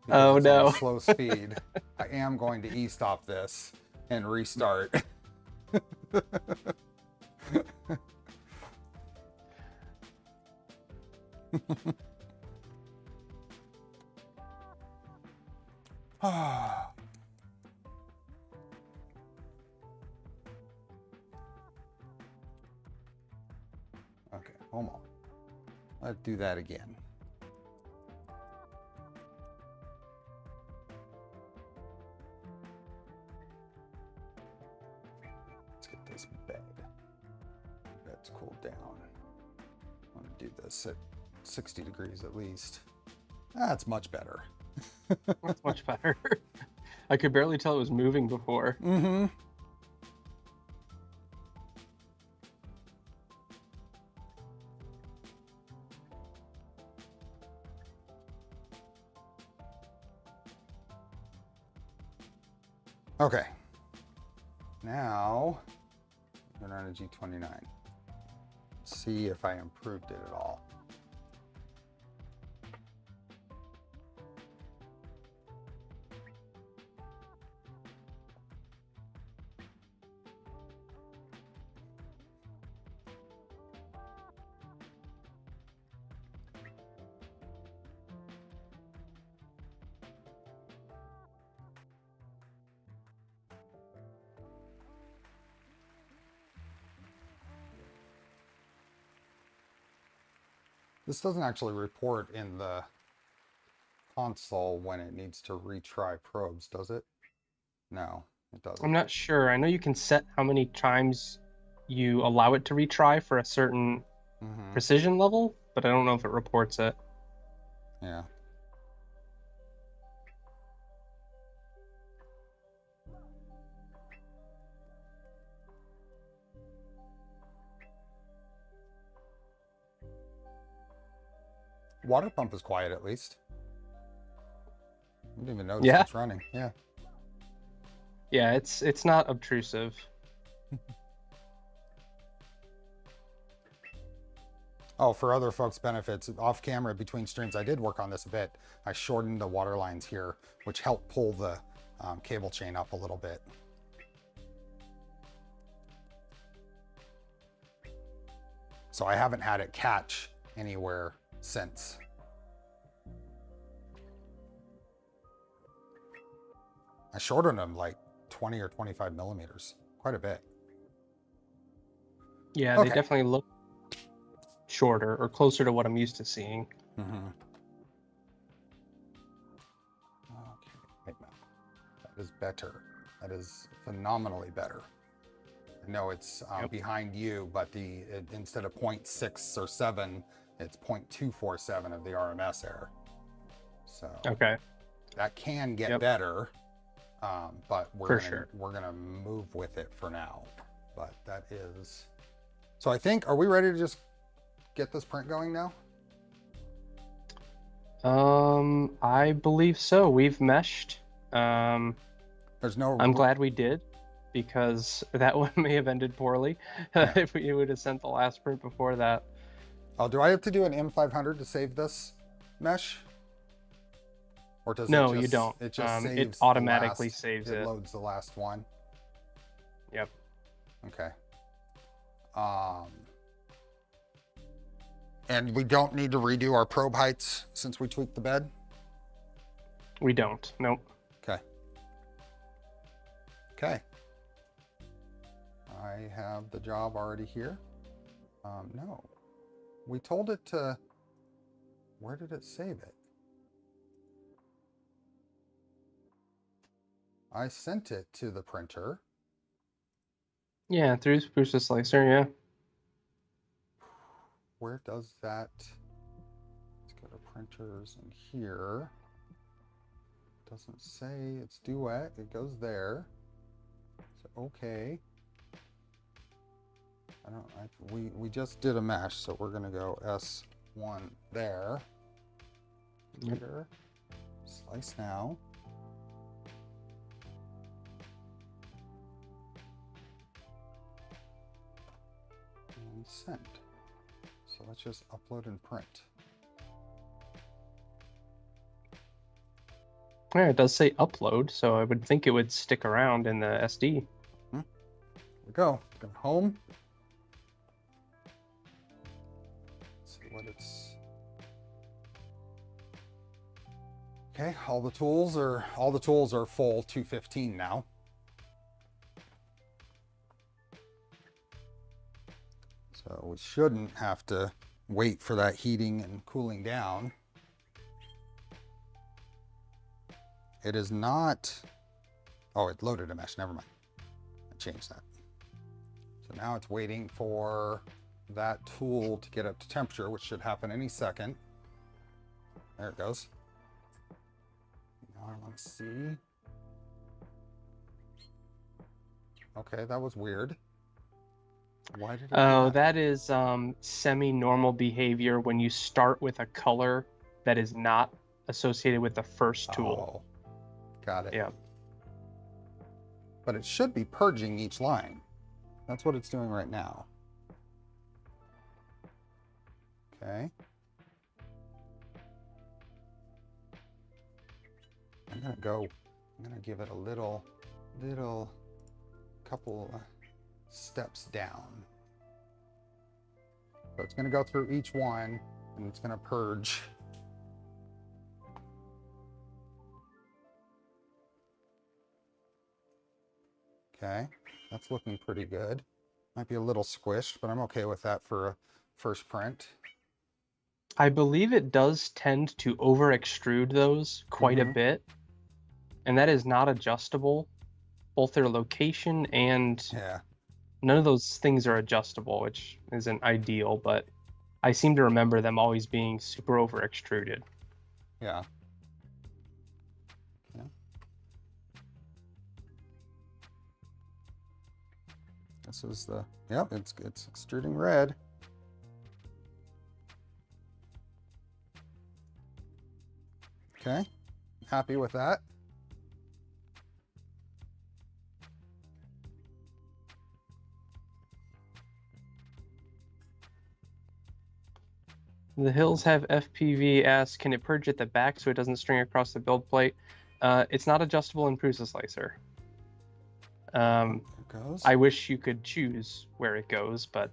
Because Oh it's on no. a slow speed. I am going to e-stop this and restart. Okay, hold on. Let's do that again. Let's get this bed. Bed's cooled down. I'm gonna do this at 60 degrees at least. That's much better. That's much better. I could barely tell it was moving before. Mm-hmm. Okay. Now, we're on a G29. See if I improved it at all. This doesn't actually report in the console when it needs to retry probes, does it? No, it doesn't. I'm not sure. I know you can set how many times you allow it to retry for a certain precision level, but I don't know if it reports it. Yeah. Water pump is quiet at least. I didn't even notice it's running. Yeah. Yeah, it's not obtrusive. Oh, for other folks' benefits, off camera between streams, I did work on this a bit. I shortened the water lines here, which helped pull the cable chain up a little bit. So I haven't had it catch anywhere since. I shortened them like 20 or 25 millimeters, quite a bit. Yeah, they definitely look shorter or closer to what I'm used to seeing. Mm-hmm. Okay, that is better. That is phenomenally better. I know it's behind you, but instead of 0.6 or 7, it's 0.247 of the RMS error. So that can get better, but we're gonna move with it for now. But that is. So I think, are we ready to just get this print going now? I believe so. We've meshed. There's no. I'm glad we did, because that one may have ended poorly if we would have sent the last print before that. Oh, do I have to do an M500 to save this mesh? Or does no, it just, you don't. It just saves it automatically saves it. It loads the last one. Yep. Okay. And we don't need to redo our probe heights since we tweaked the bed? We don't. Nope. Okay. Okay. I have the job already here. No. We told it to... Where did it save it? I sent it to the printer. Yeah, through Spruce Slicer, yeah. Where does that... Let's go to printers and here. Doesn't say it's duet. It goes there. So, okay. We just did a mesh, so we're gonna go S1 there. Here. Slice now. And send. So let's just upload and print. Yeah, it does say upload, so I would think it would stick around in the SD. Here we go. Go home. Let's see what it's. Okay, all the tools are full 215 now. So we shouldn't have to wait for that heating and cooling down. It is not, oh, it loaded a mesh, never mind. I changed that. So now it's waiting for that tool to get up to temperature, which should happen any second. There it goes. Now I want to see. Okay, that was weird. Why did it do that? That is semi-normal behavior when you start with a color that is not associated with the first tool. Oh, got it. Yeah. But it should be purging each line. That's what it's doing right now. Okay. I'm gonna give it a little couple steps down. So it's gonna go through each one and it's gonna purge. Okay, that's looking pretty good. Might be a little squished, but I'm okay with that for a first print. I believe it does tend to over extrude those quite a bit, and that is not adjustable. Both their location and none of those things are adjustable, which isn't ideal, but I seem to remember them always being super over extruded. Yeah. This is the, yep, it's extruding red. Okay, happy with that. The Hills have FPV asks, can it purge at the back so it doesn't string across the build plate? It's not adjustable in Prusa Slicer. It goes. I wish you could choose where it goes, but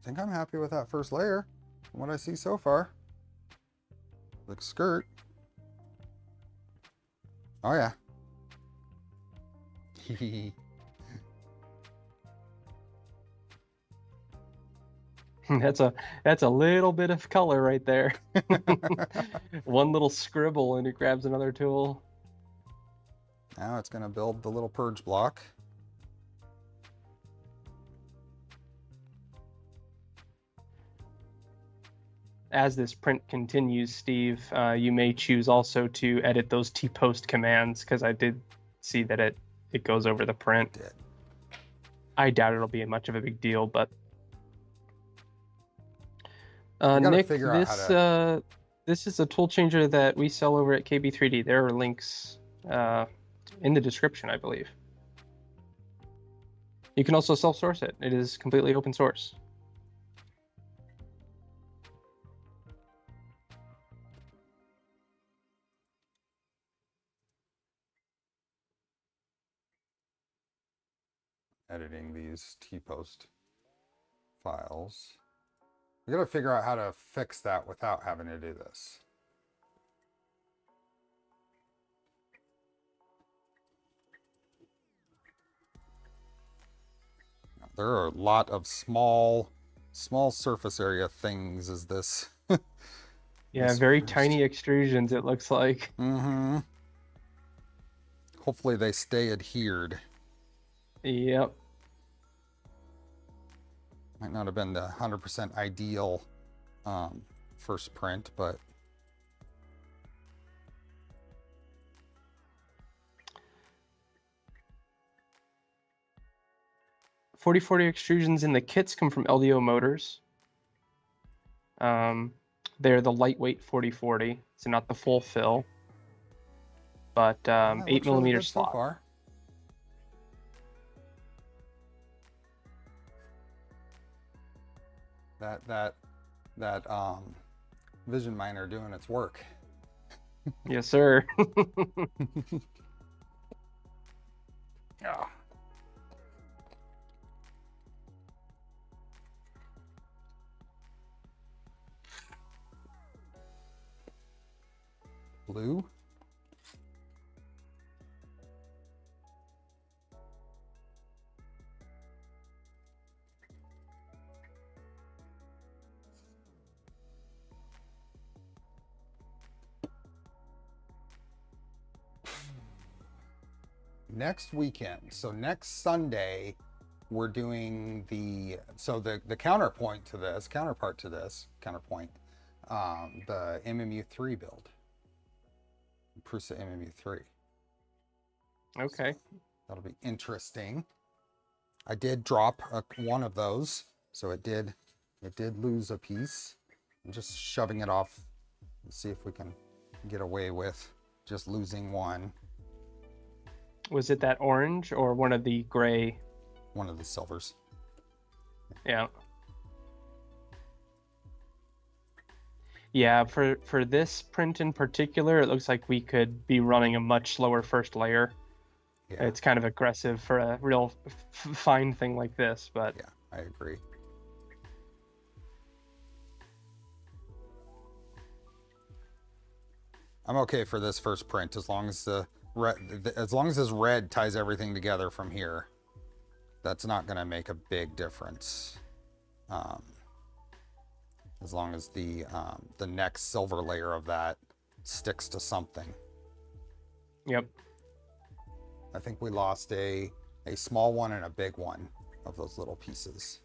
I think I'm happy with that first layer from what I see so far. The skirt. Oh yeah. that's a little bit of color right there. One little scribble and it grabs another tool. Now it's going to build the little purge block. As this print continues, Steve, you may choose also to edit those T-post commands, because I did see that it goes over the print. I doubt it'll be much of a big deal, but Nick, this is a tool changer that we sell over at KB3D. There are links in the description, I believe. You can also self-source it. It is completely open source. Editing these T-post files. We gotta figure out how to fix that without having to do this. There are a lot of small surface area things as this. Yeah, very tiny extrusions, it looks like. Mm-hmm. Hopefully they stay adhered. Yep. Might not have been the 100% ideal first print, but 4040 extrusions in the kits come from LDO Motors. They're the lightweight 4040, so not the full fill, but 8mm slot. So far. that Vision Miner doing its work. Yes, sir. Yeah. Blue. Next weekend, so next Sunday, we're doing the counterpoint to this, counterpart to this, counterpoint, the MMU3 build, Prusa MMU3. Okay. So that'll be interesting. I did drop one of those, so it did lose a piece. I'm just shoving it off. Let's see if we can get away with just losing one. Was it that orange or one of the gray? One of the silvers. Yeah. Yeah, for this print in particular, it looks like we could be running a much slower first layer. Yeah. It's kind of aggressive for a real fine thing like this, but Yeah, I agree. I'm okay for this first print as long as this red ties everything together from here. That's not going to make a big difference. As long as the next silver layer of that sticks to something. Yep. I think we lost a small one and a big one of those little pieces.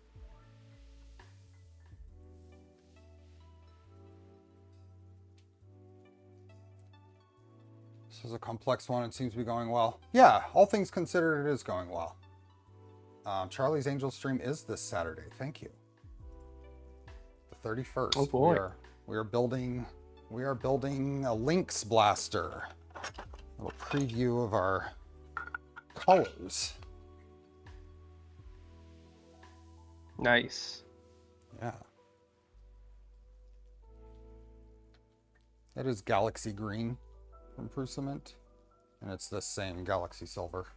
This is a complex one. It seems to be going well. Yeah, all things considered, it is going well. Charlie's Angel stream is this Saturday. Thank you. The 31st. Oh boy. We are building a Lynx blaster. A little preview of our colors. Nice. Yeah. It is Galaxy Green from Prusament, and it's the same Galaxy Silver.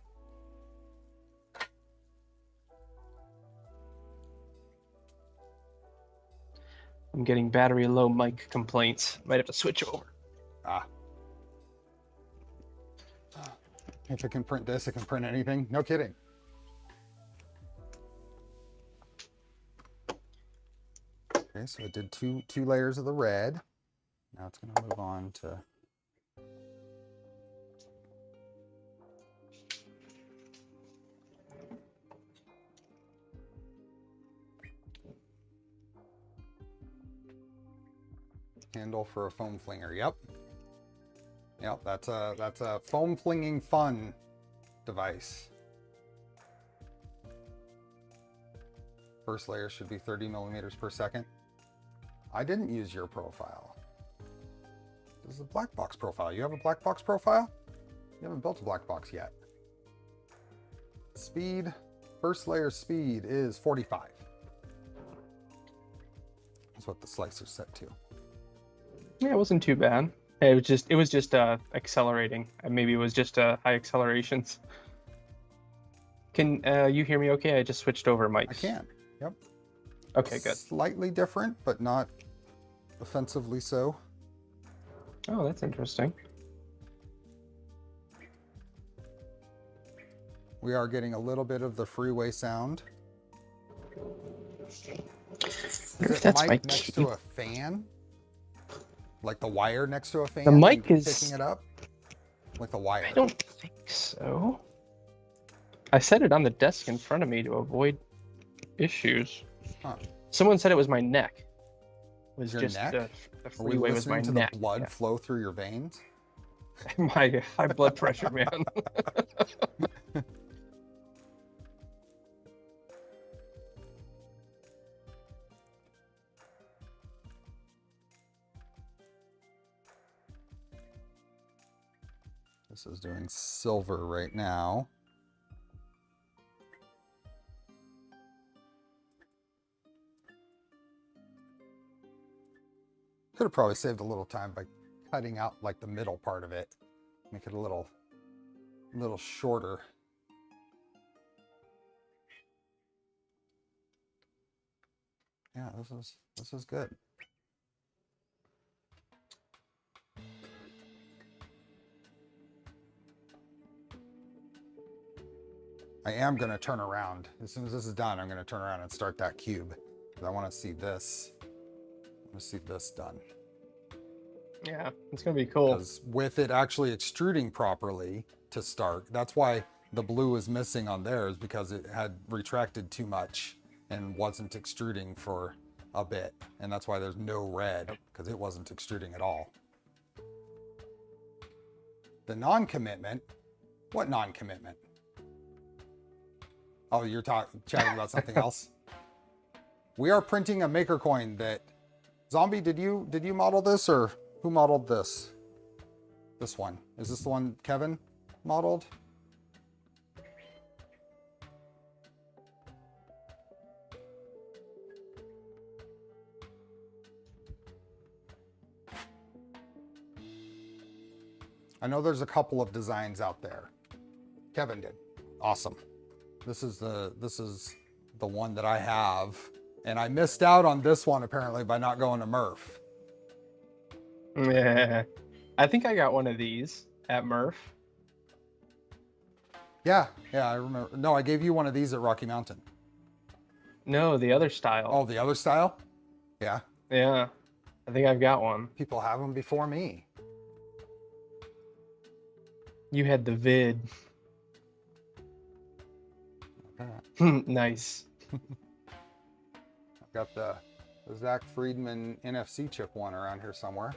I'm getting battery low mic complaints. Might have to switch over. Ah. If it can print this, it can print anything. No kidding. Okay, so it did two layers of the red. Now it's going to move on to handle for a foam flinger. Yep. Yep, that's a foam flinging fun device. First layer should be 30 millimeters per second. I didn't use your profile. This is a Blackbox profile. You have a Blackbox profile? You haven't built a Blackbox yet. Speed, first layer speed is 45. That's what the slicer's set to. Yeah, it wasn't too bad. It was just accelerating. Maybe it was just high accelerations. Can you hear me okay? I just switched over mics. I can. Yep. Okay, good. Slightly different, but not offensively so. Oh, that's interesting. We are getting a little bit of the freeway sound. Is it That's mic next to a fan? Like the wire next to a fan? The mic and is picking it up? Like the wire. I don't think so. I set it on the desk in front of me to avoid issues. Huh. Someone said it was my neck. It was Your just neck? the Are we freeway was my listening to neck. the blood flow through your veins? Yeah. My high blood pressure, man. This is doing silver right now. Could have probably saved a little time by cutting out like the middle part of it. Make it a little shorter. Yeah, this is good. I am going to turn around. As soon as this is done, I'm going to turn around and start that cube. Because I want to see this. I want to see this done. Yeah, it's going to be cool. Because with it actually extruding properly to start, that's why the blue is missing on there, is because it had retracted too much and wasn't extruding for a bit. And that's why there's no red, because it wasn't extruding at all. The non-commitment, what non-commitment? Oh, you're chatting about something else? We are printing a maker coin that, Zombie, did you model this, or who modeled this? This one. Is this the one Kevin modeled? I know there's a couple of designs out there. Kevin did. Awesome. This is the one that I have, and I missed out on this one apparently by not going to Murph. Yeah, I think I got one of these at Murph. Yeah, I remember. No, I gave you one of these at Rocky Mountain. No, the other style. Oh, the other style? Yeah. Yeah, I think I've got one. People have them before me. You had the vid. Nice. I've got the Zach Friedman NFC chip one around here somewhere.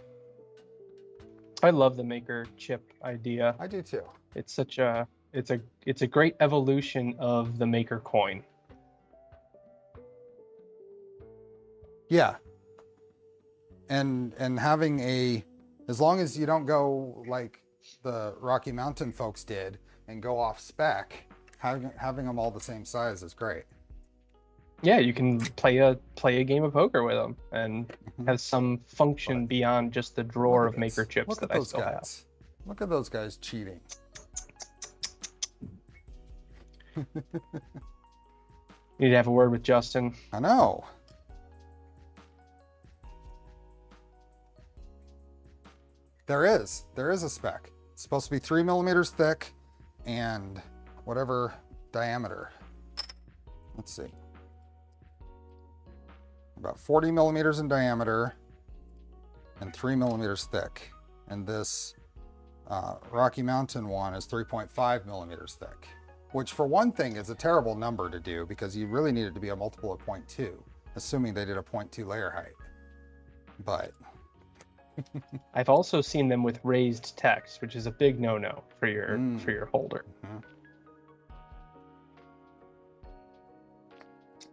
I love the maker chip idea. I do too. It's such a it's a great evolution of the maker coin. Yeah. And having as long as you don't go like the Rocky Mountain folks did and go off spec, having them all the same size is great. Yeah, you can play a game of poker with them and have some function beyond just the drawer of maker chips that I still have. Look at those guys cheating. Need to have a word with Justin. I know. There is a spec. It's supposed to be 3 millimeters thick and whatever diameter. Let's see. About 40 millimeters in diameter and 3 millimeters thick. And this Rocky Mountain one is 3.5 millimeters thick, which for one thing is a terrible number to do because you really need it to be a multiple of 0.2, assuming they did a 0.2 layer height. But I've also seen them with raised text, which is a big no-no for your holder. Mm-hmm.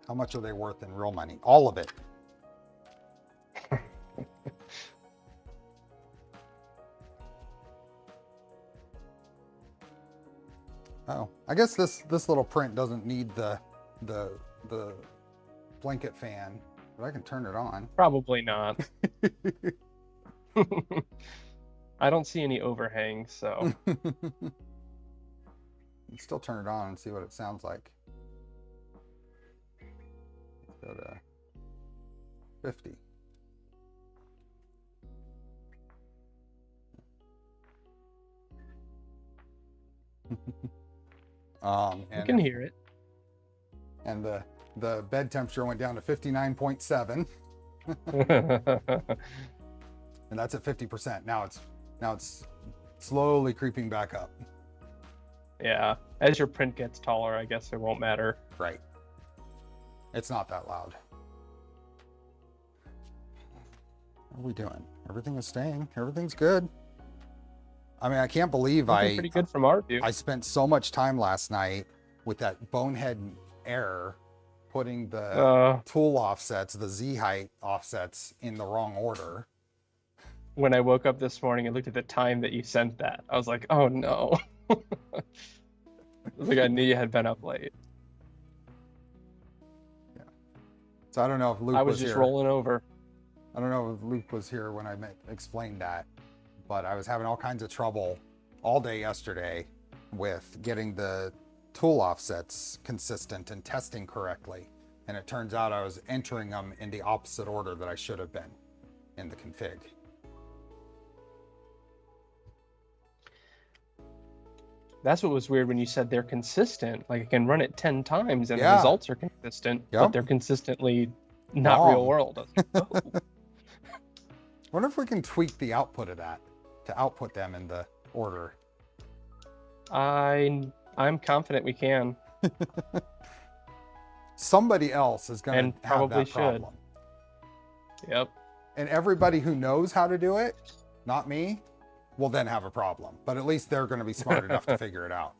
How much are they worth in real money? All of it. Oh, I guess this little print doesn't need the blanket fan, but I can turn it on. Probably not. I don't see any overhang, so. You can still turn it on and see what it sounds like. Let's go to 50. You can hear it. And the bed temperature went down to 59.7. And that's at 50%. Now it's slowly creeping back up. Yeah, as your print gets taller, I guess it won't matter. Right. It's not that loud. What are we doing? Everything is staying. Everything's good. I mean, I can't believe pretty good from our view. I spent so much time last night with that bonehead error, putting the tool offsets, the Z height offsets in the wrong order. When I woke up this morning and looked at the time that you sent that, I was like, oh no. I was like, I knew you had been up late. Yeah. So I don't know if Luke was just here. rolling over. I don't know if Luke was here when I explained that, but I was having all kinds of trouble all day yesterday with getting the tool offsets consistent and testing correctly. And it turns out I was entering them in the opposite order that I should have been in the config. That's what was weird when you said they're consistent. Like I can run it 10 times and the Yeah. results are consistent, Yep. but they're consistently not Wrong. real world. I was like, oh. Wonder if we can tweak the output of that to output them in the order. I'm confident we can. Somebody else is going And to have probably that should. problem. Yep. And everybody who knows how to do it, not me, will then have a problem. But at least they're going to be smart enough to figure it out.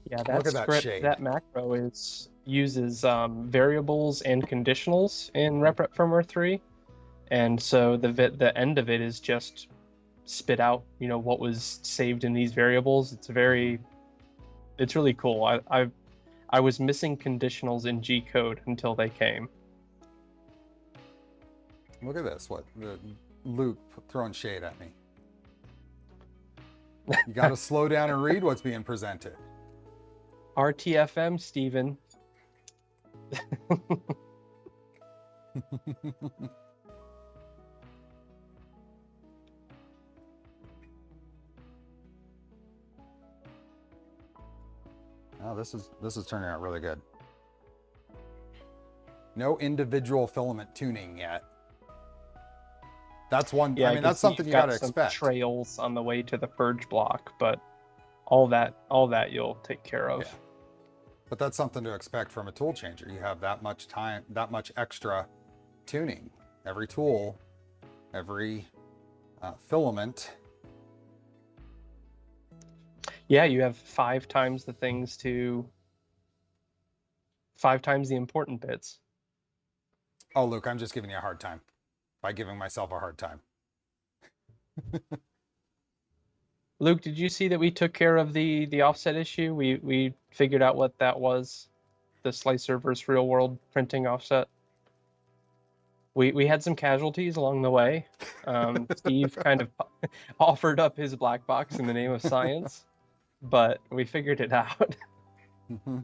Yeah, Look that at that script, shade. that macro uses variables and conditionals in RepRep firmware 3. And so the end of it is just spit out, what was saved in these variables. It's really cool. I was missing conditionals in G code until they came. Look at this. What the Luke throwing shade at me. You got to slow down and read what's being presented. RTFM, Steven. Oh, this is turning out really good. No individual filament tuning yet. That's one. Yeah, I mean, that's something you got to expect. Trails on the way to the purge block, but all that you'll take care of. Yeah. But that's something to expect from a tool changer. You have that much time, that much extra tuning. Every tool, every filament. Yeah, you have 5 times the things to 5 times the important bits. Oh, Luke, I'm just giving you a hard time by giving myself a hard time. Luke, did you see that we took care of the offset issue? We figured out what that was, the slicer versus real world printing offset. We had some casualties along the way. Steve kind of offered up his black box in the name of science, but we figured it out. Mm-hmm.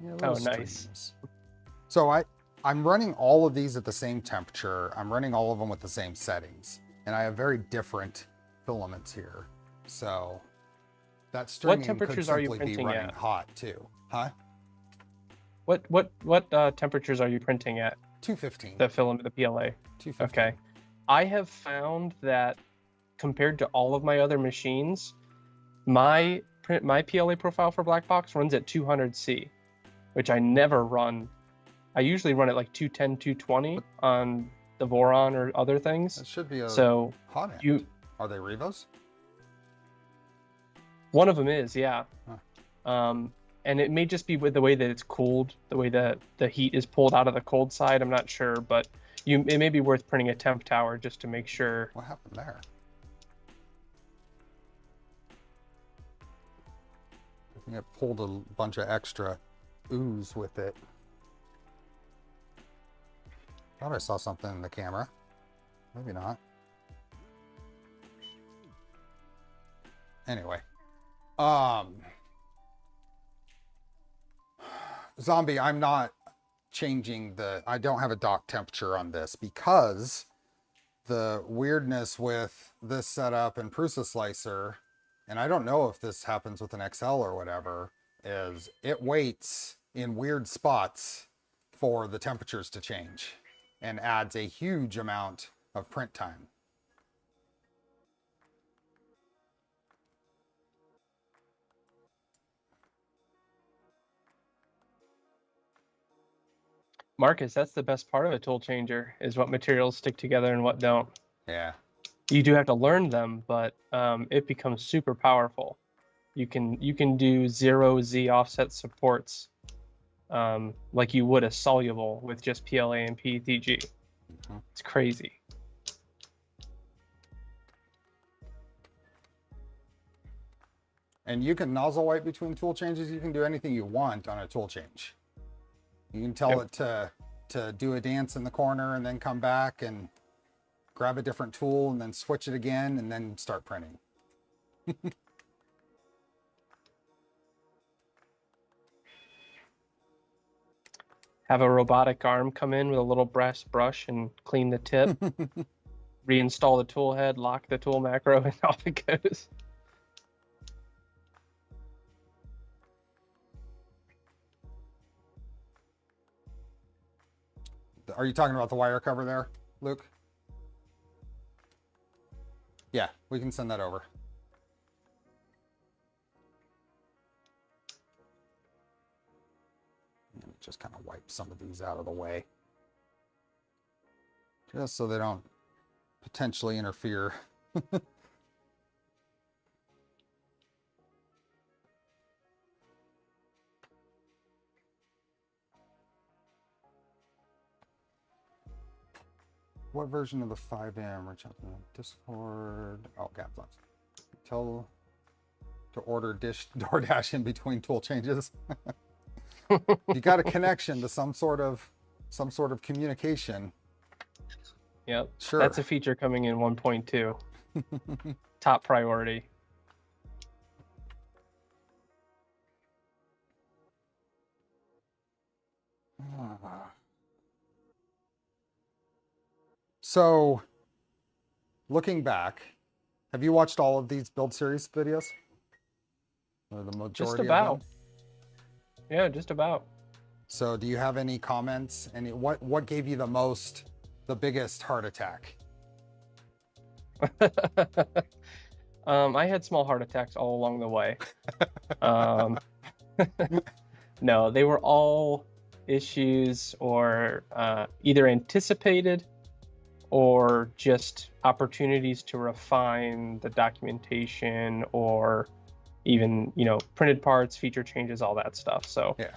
Yeah, Oh, little nice. streams. So I'm running all of these at the same temperature. I'm running all of them with the same settings, and I have very different filaments here. So that streaming temperatures could are you simply be printing running at? hot too. Huh? What temperatures are you printing at? 215. The filament, the PLA. 215. Okay. I have found that compared to all of my other machines, my PLA profile for Blackbox runs at 200C, which I never run. I usually run at like 210, 220 on the Voron or other things. That should be a So hot end. Are they Revos? one of them is, yeah. Huh. And it may just be with the way that it's cooled, the way that the heat is pulled out of the cold side. I'm not sure, but it may be worth printing a temp tower just to make sure. What happened there? I think it pulled a bunch of extra ooze with it. Thought I saw something in the camera. Maybe not. Anyway. Zombie, I'm not changing I don't have a dock temperature on this because the weirdness with this setup and Prusa Slicer, and I don't know if this happens with an XL or whatever, is it waits in weird spots for the temperatures to change and adds a huge amount of print time. Marcus, that's the best part of a tool changer, is what materials stick together and what don't. Yeah. You do have to learn them, but it becomes super powerful. You can do 0Z offset supports, like you would a soluble with just PLA and PETG. It's crazy. And you can nozzle wipe between tool changes. You can do anything you want on a tool change. You can tell it to do a dance in the corner and then come back and grab a different tool and then switch it again and then start printing. Have a robotic arm come in with a little brass brush and clean the tip. Reinstall the tool head, lock the tool macro, and off it goes. Are you talking about the wire cover there, Luke? Yeah, we can send that over. And just kind of wipe some of these out of the way. Just so they don't potentially interfere. What version of the 5M? Reach out to Discord. Oh, Gapflops. Tell to order DoorDash in between tool changes. You got a connection to some sort of communication. Yep. Sure. That's a feature coming in 1.2. Top priority. So, looking back, have you watched all of these build series videos? Or the majority Just of about. them? Yeah, just about. So, do you have any comments? Any what gave you the biggest heart attack? I had small heart attacks all along the way. No, they were all issues or either anticipated or just opportunities to refine the documentation or even, printed parts, feature changes, all that stuff. So yeah.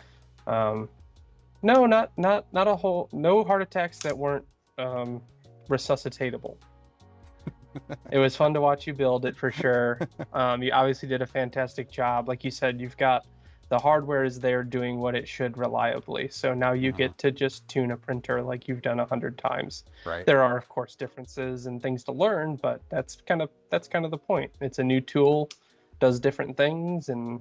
No, not a whole, no heart attacks that weren't resuscitatable. It was fun to watch you build it for sure. You obviously did a fantastic job. Like you said, you've got the hardware is there doing what it should reliably. So now you get to just tune a printer like you've done 100 times. Right. There are of course differences and things to learn, but that's kind of the point. It's a new tool, does different things, and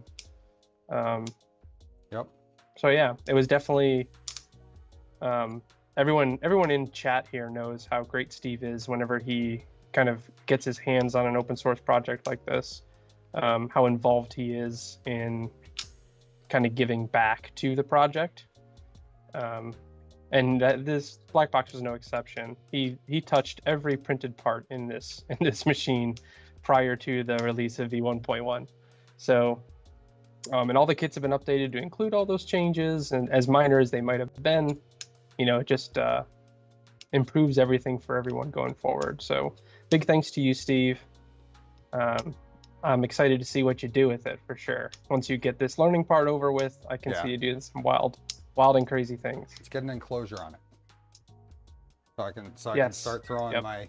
Yep. so yeah, it was definitely everyone in chat here knows how great Steve is whenever he kind of gets his hands on an open source project like this, how involved he is in kind of giving back to the project. And this Blackbox was no exception. He touched every printed part in this machine prior to the release of v1.1. So and all the kits have been updated to include all those changes, and as minor as they might have been, it just improves everything for everyone going forward. So big thanks to you, Steve. I'm excited to see what you do with it for sure. Once you get this learning part over with, I can see you doing some wild and crazy things. Let's get an enclosure on it. So I can start throwing my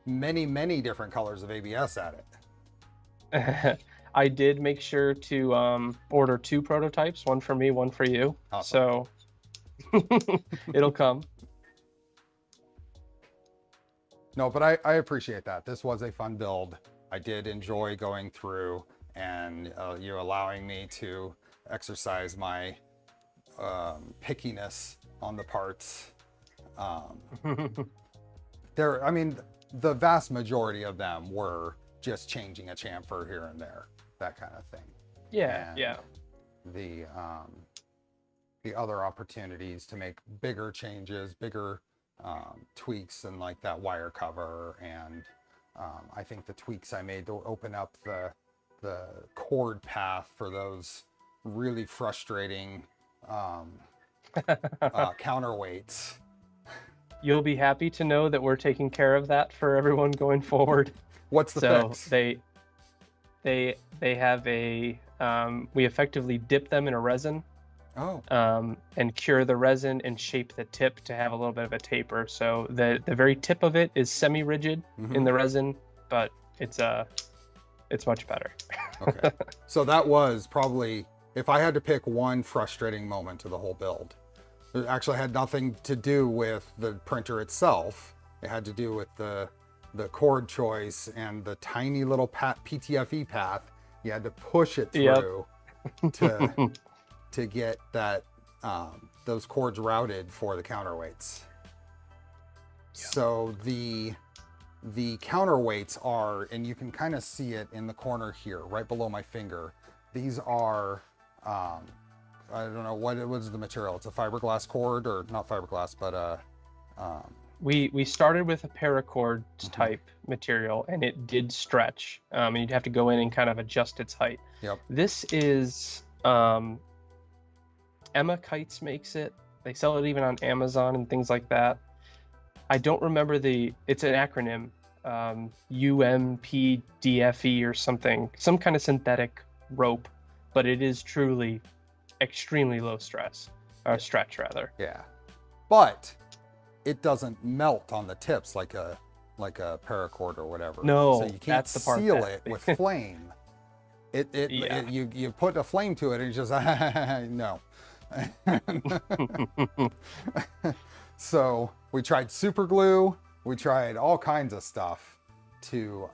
many different colors of ABS at it. I did make sure to order 2 prototypes, one for me, one for you. Awesome. So it'll come. No, but I appreciate that. This was a fun build. I did enjoy going through and you allowing me to exercise my pickiness on the parts. The vast majority of them were just changing a chamfer here and there, that kind of thing. Yeah, and yeah. The other opportunities to make bigger changes, bigger tweaks, and like that wire cover, and I think the tweaks I made to open up the cord path for those really frustrating counterweights. You'll be happy to know that we're taking care of that for everyone going forward. What's the fix? They have a we effectively dip them in a resin Oh, and cure the resin and shape the tip to have a little bit of a taper. So the very tip of it is semi-rigid in the resin, but it's much better. okay. So that was probably, if I had to pick one frustrating moment of the whole build, it actually had nothing to do with the printer itself. It had to do with the cord choice and the tiny little PTFE path. You had to push it through to get that those cords routed for the counterweights. So the counterweights are, and you can kind of see it in the corner here, right below my finger. These are, I don't know what was the material. It's a fiberglass cord, or not fiberglass, but we started with a paracord type material, and it did stretch, and you'd have to go in and kind of adjust its height. Yep. This is Emma Kites makes it. They sell it even on Amazon and things like that. I don't remember it's an acronym, UMPDFE or something, some kind of synthetic rope, but it is truly extremely low stress, or stretch rather. Yeah, but it doesn't melt on the tips like a paracord or whatever. No, so you can't that's the part seal that... it with flame. You put a flame to it and it's just no. So we tried super glue, we tried all kinds of stuff to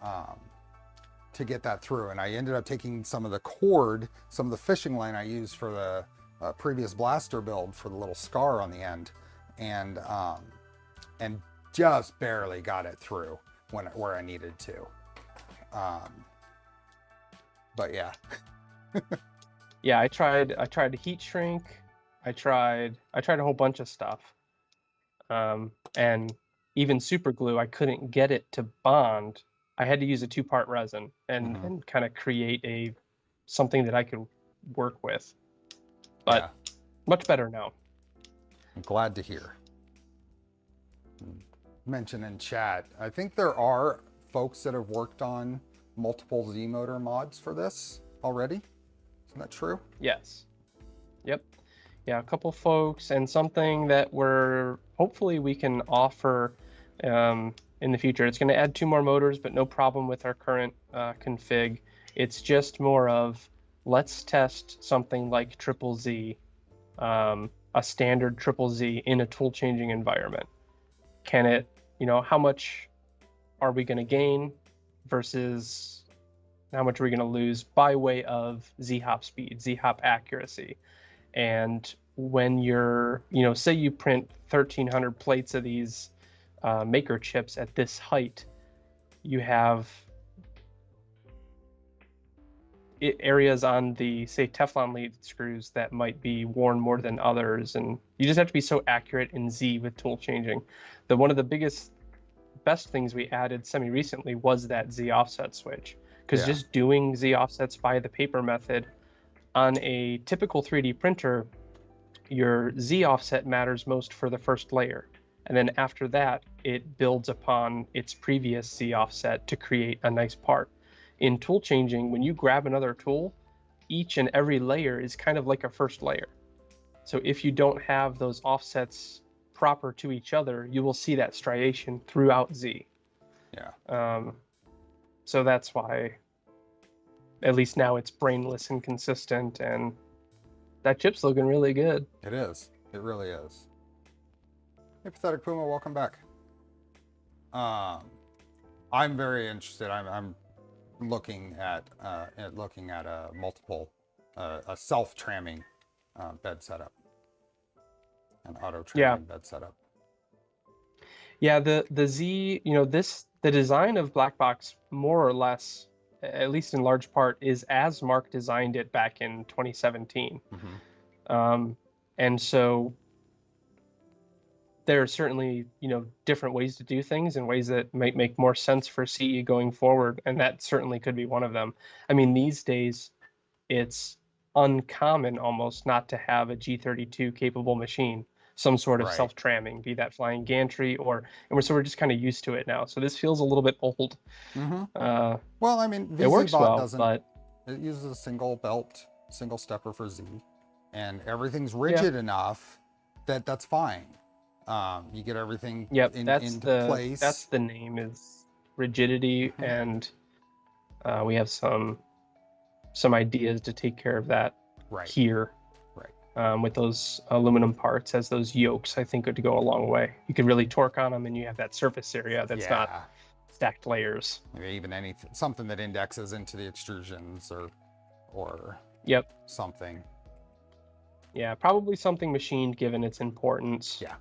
get that through, and I ended up taking some of the cord, some of the fishing line I used for the previous blaster build for the little scar on the end, and just barely got it through where I needed to. But yeah. Yeah, I tried to heat shrink. I tried a whole bunch of stuff. And even super glue, I couldn't get it to bond. I had to use a 2-part resin and kind of create something that I could work with. But much better now. I'm glad to hear. Mention in chat, I think there are folks that have worked on multiple Z motor mods for this already. Isn't that true? Yes. Yep. Yeah, a couple folks, and something that hopefully we can offer in the future. It's going to add 2 more motors, but no problem with our current config. It's just more of, let's test something like triple Z, a standard triple Z in a tool changing environment. Can it, how much are we going to gain versus how much are we going to lose by way of Z-hop speed, Z-hop accuracy? And when you're, say you print 1,300 plates of these maker chips at this height, you have areas on the, say, Teflon lead screws that might be worn more than others, and you just have to be so accurate in Z with tool changing. One of the best things we added semi-recently was that Z offset switch, because just doing Z offsets by the paper method on a typical 3D printer, your Z offset matters most for the first layer. And then after that, it builds upon its previous Z offset to create a nice part. In tool changing, when you grab another tool, each and every layer is kind of like a first layer. So if you don't have those offsets proper to each other, you will see that striation throughout Z. Yeah. So that's why, at least now, it's brainless and consistent, and that chip's looking really good. It is. It really is. Hey, Pathetic Puma, welcome back. I'm very interested. I'm looking at a multiple, a self-tramming bed setup, an auto-tramming bed setup. Yeah, the Z, the design of Blackbox, more or less, at least in large part, is as Mark designed it back in 2017. And so there are certainly, different ways to do things and ways that might make more sense for CE going forward, and that certainly could be one of them. I mean, these days, it's uncommon almost not to have a G32 capable machine. some sort of Right. self-tramming, be that flying gantry and we're just kind of used to it now. So this feels a little bit old. Well, I mean, It works VZBot well, doesn't. but It uses a single belt, single stepper for Z, and everything's rigid enough that that's fine. You get everything into place. That's the name, is rigidity, and we have some ideas to take care of that here. Right. With those aluminum parts as those yokes, I think would go a long way. You could really torque on them, and you have that surface area that's not stacked layers. Maybe even something that indexes into the extrusions or something. Yeah, probably something machined given its importance. Yeah.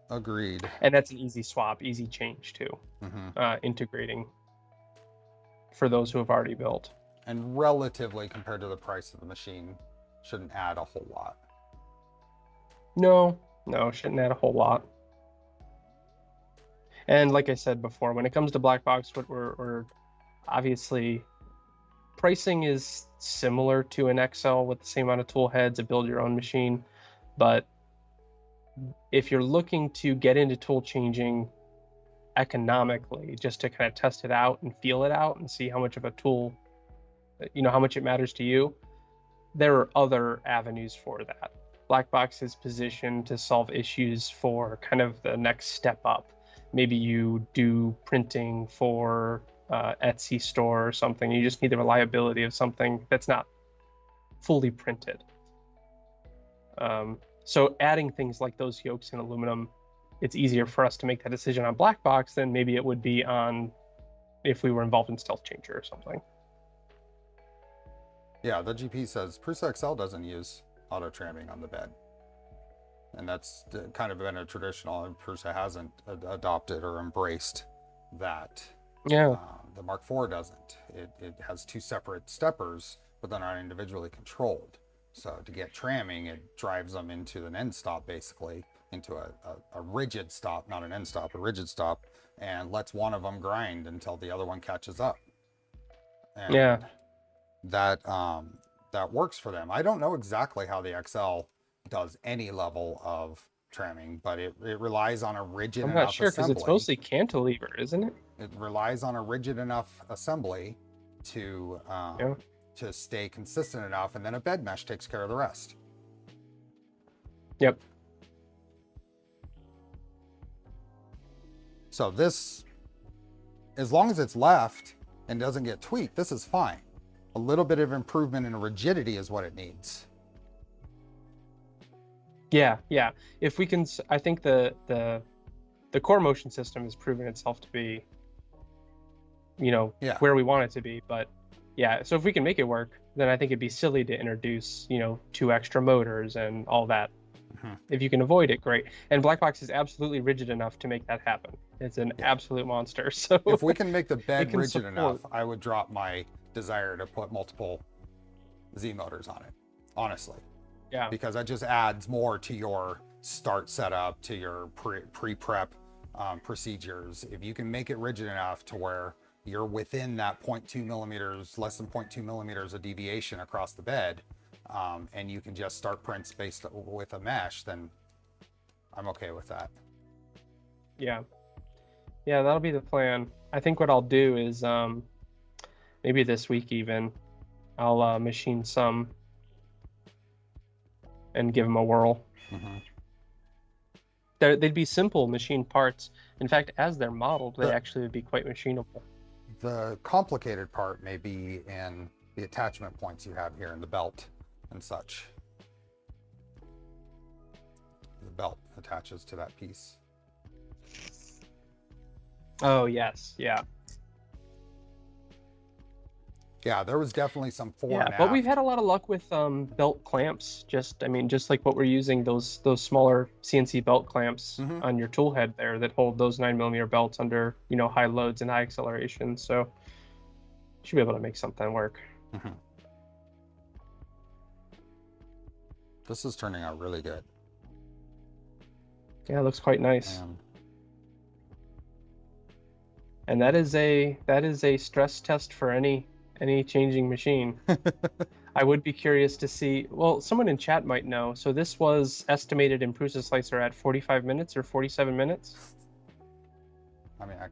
Agreed. And that's an easy swap, easy change too. Integrating for those who have already built. And relatively, compared to the price of the machine, shouldn't add a whole lot. No, shouldn't add a whole lot. And like I said before, when it comes to Blackbox, what we're obviously, pricing is similar to an XL with the same amount of tool heads, a build your own machine. But if you're looking to get into tool changing economically, just to kind of test it out and feel it out and see how much of a tool, how much it matters to you, there are other avenues for that. Blackbox is positioned to solve issues for kind of the next step up. Maybe you do printing for Etsy store or something. You just need the reliability of something that's not fully printed. So adding things like those yokes in aluminum, it's easier for us to make that decision on Blackbox than maybe it would be on if we were involved in Stealth Changer or something. Yeah, the GP says Prusa XL doesn't use auto tramming on the bed. And that's kind of been a traditional, and Prusa hasn't adopted or embraced that. Yeah. The Mark IV doesn't. It has two separate steppers, but they're not individually controlled. So to get tramming, it drives them into an end stop, basically, into a rigid stop, not an end stop, a rigid stop, and lets one of them grind until the other one catches up. And that works for them. I don't know exactly how the XL does any level of tramming, but it relies on a rigid enough assembly. I'm not sure, because it's mostly cantilever, isn't it? It relies on a rigid enough assembly to stay consistent enough, and then a bed mesh takes care of the rest. Yep. So this, as long as it's left and doesn't get tweaked, this is fine. A little bit of improvement in rigidity is what it needs. Yeah. If we can, I think the core motion system has proven itself to be, where we want it to be. But yeah, so if we can make it work, then I think it'd be silly to introduce, 2 extra motors and all that. If you can avoid it, great. And Blackbox is absolutely rigid enough to make that happen. It's an absolute monster. So if we can make the bed rigid enough, I would drop my desire to put multiple Z motors on it, honestly. Yeah. Because that just adds more to your start setup, to your pre-prep procedures. If you can make it rigid enough to where you're within that 0.2 millimeters, less than 0.2 millimeters of deviation across the bed, and you can just start prints based with a mesh, then I'm okay with that. Yeah, that'll be the plan. I think what I'll do is maybe this week even, I'll machine some and give them a whirl. They'd be simple machine parts. In fact, as they're modeled, they actually would be quite machinable. The complicated part may be in the attachment points you have here in the belt and such. The belt attaches to that piece. Oh, yes. Yeah. Yeah, there was definitely some fore and aft. But we've had a lot of luck with belt clamps. Just like what we're using, those smaller CNC belt clamps on your tool head there that hold those 9mm belts under high loads and high acceleration. So should be able to make something work. This is turning out really good. Yeah, it looks quite nice. And that is a stress test for any changing machine. I would be curious to see, well, someone in chat might know. So this was estimated in Prusa Slicer at 45 minutes or 47 minutes. I mean, I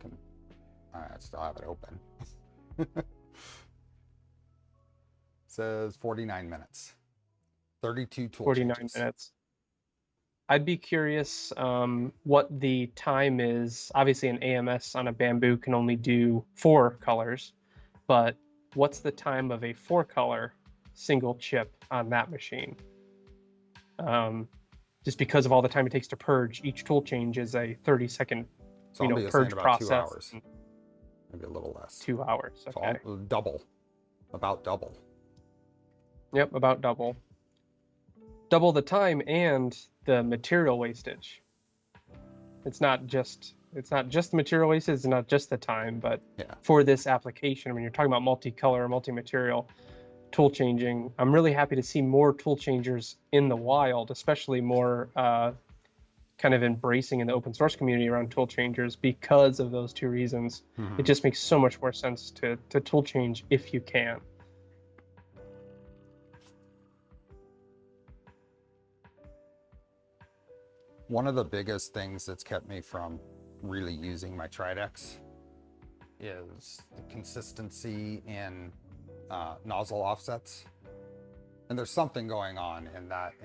still have it open. Says 49 minutes. 32 tool 49 changes. minutes. I'd be curious what the time is. Obviously, an AMS on a Bamboo can only do 4 colors, but what's the time of a 4-color single chip on that machine? Just because of all the time it takes to purge, each tool change is a 30-second, Zombie is saying purge about process. 2 hours. Maybe a little less. 2 hours. Okay. So double. About double. Yep, about double. Double the time and the material wastage. It's not just the material wastage, it's not just the time, but for this application, when you're talking about multicolor, multi-material tool changing, I'm really happy to see more tool changers in the wild, especially more kind of embracing in the open source community around tool changers because of those 2 reasons. It just makes so much more sense to tool change if you can. One of the biggest things that's kept me from really using my Tridex is the consistency in nozzle offsets. And there's something going on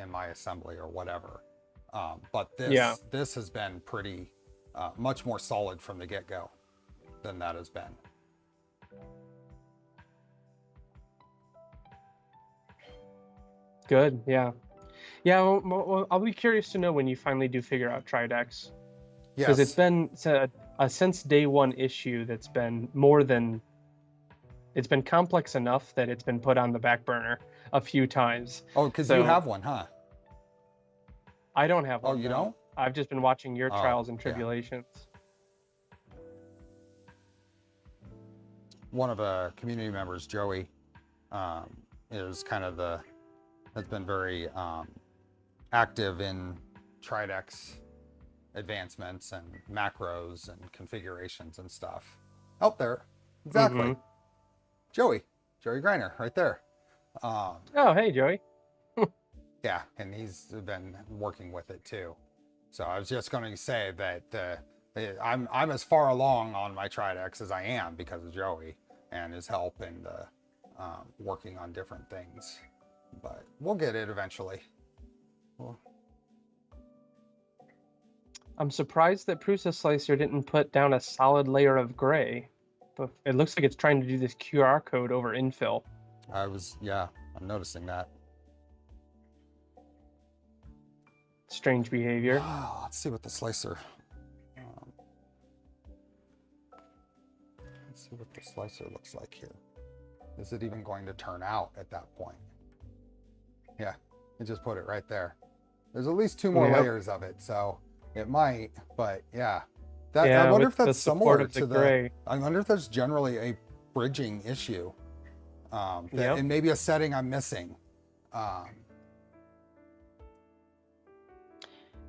in my assembly or whatever. But this has been pretty much more solid from the get-go than that has been. Good, yeah. Yeah, well, I'll be curious to know when you finally do figure out Tridex. Because it's been a since day one issue that's been it's been complex enough that it's been put on the back burner a few times. Oh, because you have one, huh? I don't have one. Oh, you don't? I've just been watching your trials and tribulations. Yeah. One of the community members, Joey, is kind of has been very active in Tridex advancements and macros and configurations and stuff. Out there, exactly. Joey Greiner, right there. Oh, hey, Joey. Yeah, and he's been working with it too. So I was just going to say that I'm as far along on my Tridex as I am because of Joey and his help and working on different things. But we'll get it eventually. I'm surprised that Prusa Slicer didn't put down a solid layer of gray. But it looks like it's trying to do this QR code over infill. I'm noticing that. Strange behavior. Let's see what the slicer. Let's see what the slicer looks like here. Is it even going to turn out at that point? Yeah, it just put it right there. There's at least 2 more layers of it, so it might. But yeah, I wonder if that's similar to the. I wonder if there's generally a bridging issue, and maybe a setting I'm missing.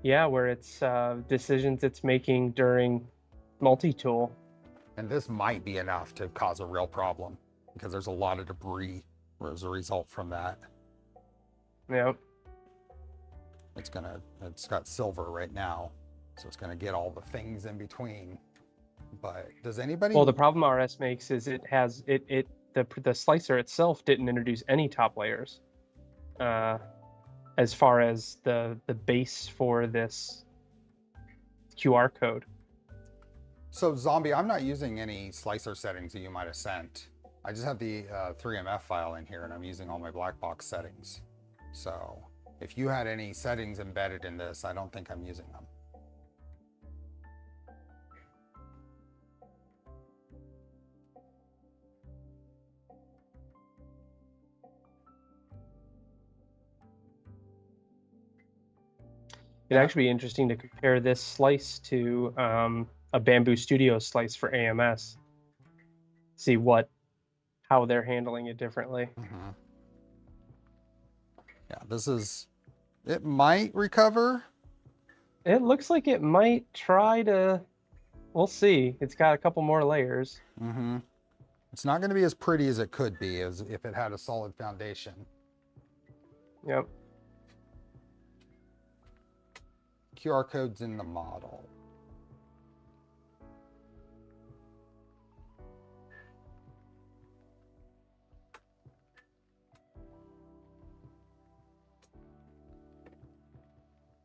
Yeah, where it's decisions it's making during multi-tool. And this might be enough to cause a real problem because there's a lot of debris as a result from that. Yep. It's got silver right now, so it's gonna get all the things in between. But does anybody? Well, the problem RS makes is the slicer itself didn't introduce any top layers. As far as the base for this QR code. So Zombie, I'm not using any slicer settings that you might have sent. I just have the 3MF file in here and I'm using all my Blackbox settings. So if you had any settings embedded in this, I don't think I'm using them. It'd actually be interesting to compare this slice to a Bamboo Studio slice for AMS. See how they're handling it differently. Yeah, it might recover. It looks like it might try to, we'll see. It's got a couple more layers. It's not going to be as pretty as it could be as if it had a solid foundation. Yep. QR codes in the model.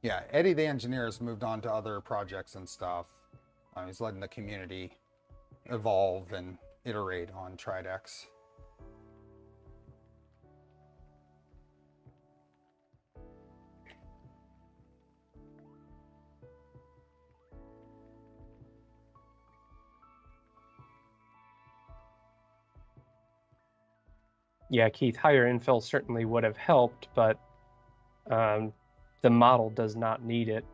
Yeah, Eddie the engineer has moved on to other projects and stuff. He's letting the community evolve and iterate on Tridex. Yeah, Keith, higher infill certainly would have helped, but the model does not need it.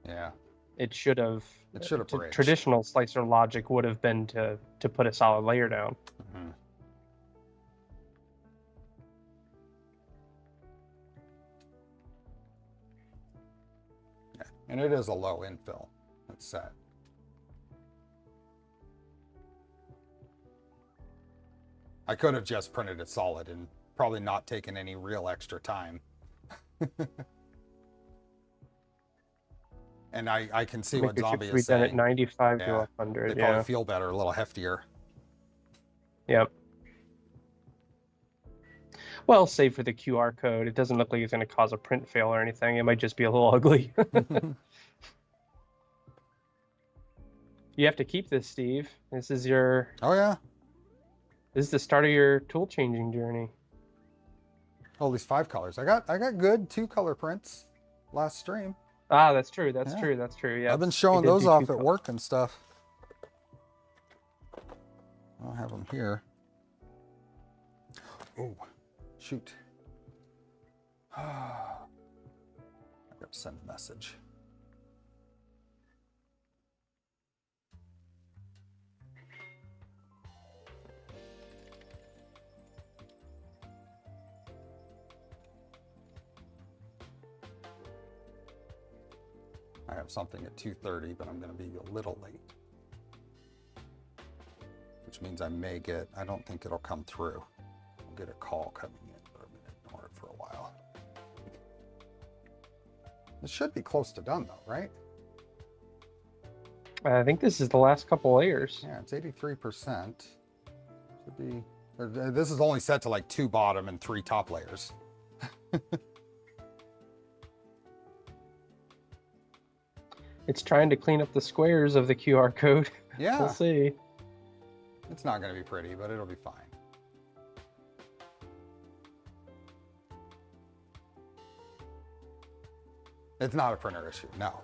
Yeah. It should have. It should have bridged. Traditional slicer logic would have been to put a solid layer down. Mm-hmm. Yeah. And it is a low infill. It's set. I could have just printed it solid and probably not taken any real extra time. And I can see what Zombie is saying. We've done it 95 to Yeah, 100. they probably feel better, a little heftier. Yep. Well, save for the QR code. It doesn't look like it's going to cause a print fail or anything. It might just be a little ugly. You have to keep this, Steve. This is your... Oh, yeah? This is the start of your tool changing journey. Oh, these 5 colors. I got good 2-color prints last stream. Ah, that's true. That's true. That's true. Yeah. I've been showing those off at work and stuff. I'll have them here. Oh, shoot. I gotta send a message. I have something at 2:30, but I'm going to be a little late. Which means I may get, I don't think it'll come through. I'll get a call coming in, but I'm going to ignore it for a while. It should be close to done though, right? I think this is the last couple layers. Yeah, it's 83%. Should be, this is only set to like 2 bottom and 3 top layers. It's trying to clean up the squares of the QR code. Yeah. We'll see. It's not going to be pretty, but it'll be fine. It's not a printer issue, no.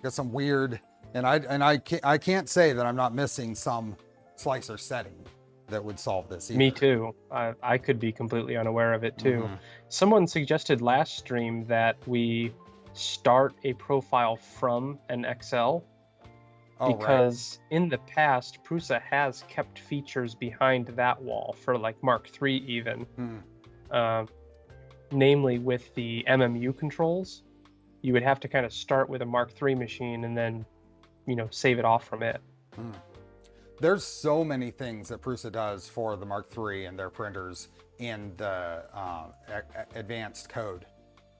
Got some weird, and I can't say that I'm not missing some slicer setting that would solve this either. Me too. I could be completely unaware of it too. Mm-hmm. Someone suggested last stream that we start a profile from an Excel because in the past Prusa has kept features behind that wall for like Mark III even, namely with the MMU controls. You would have to kind of start with a Mark III machine and then, you know, save it off from it. There's so many things that Prusa does for the Mark III and their printers in the advanced code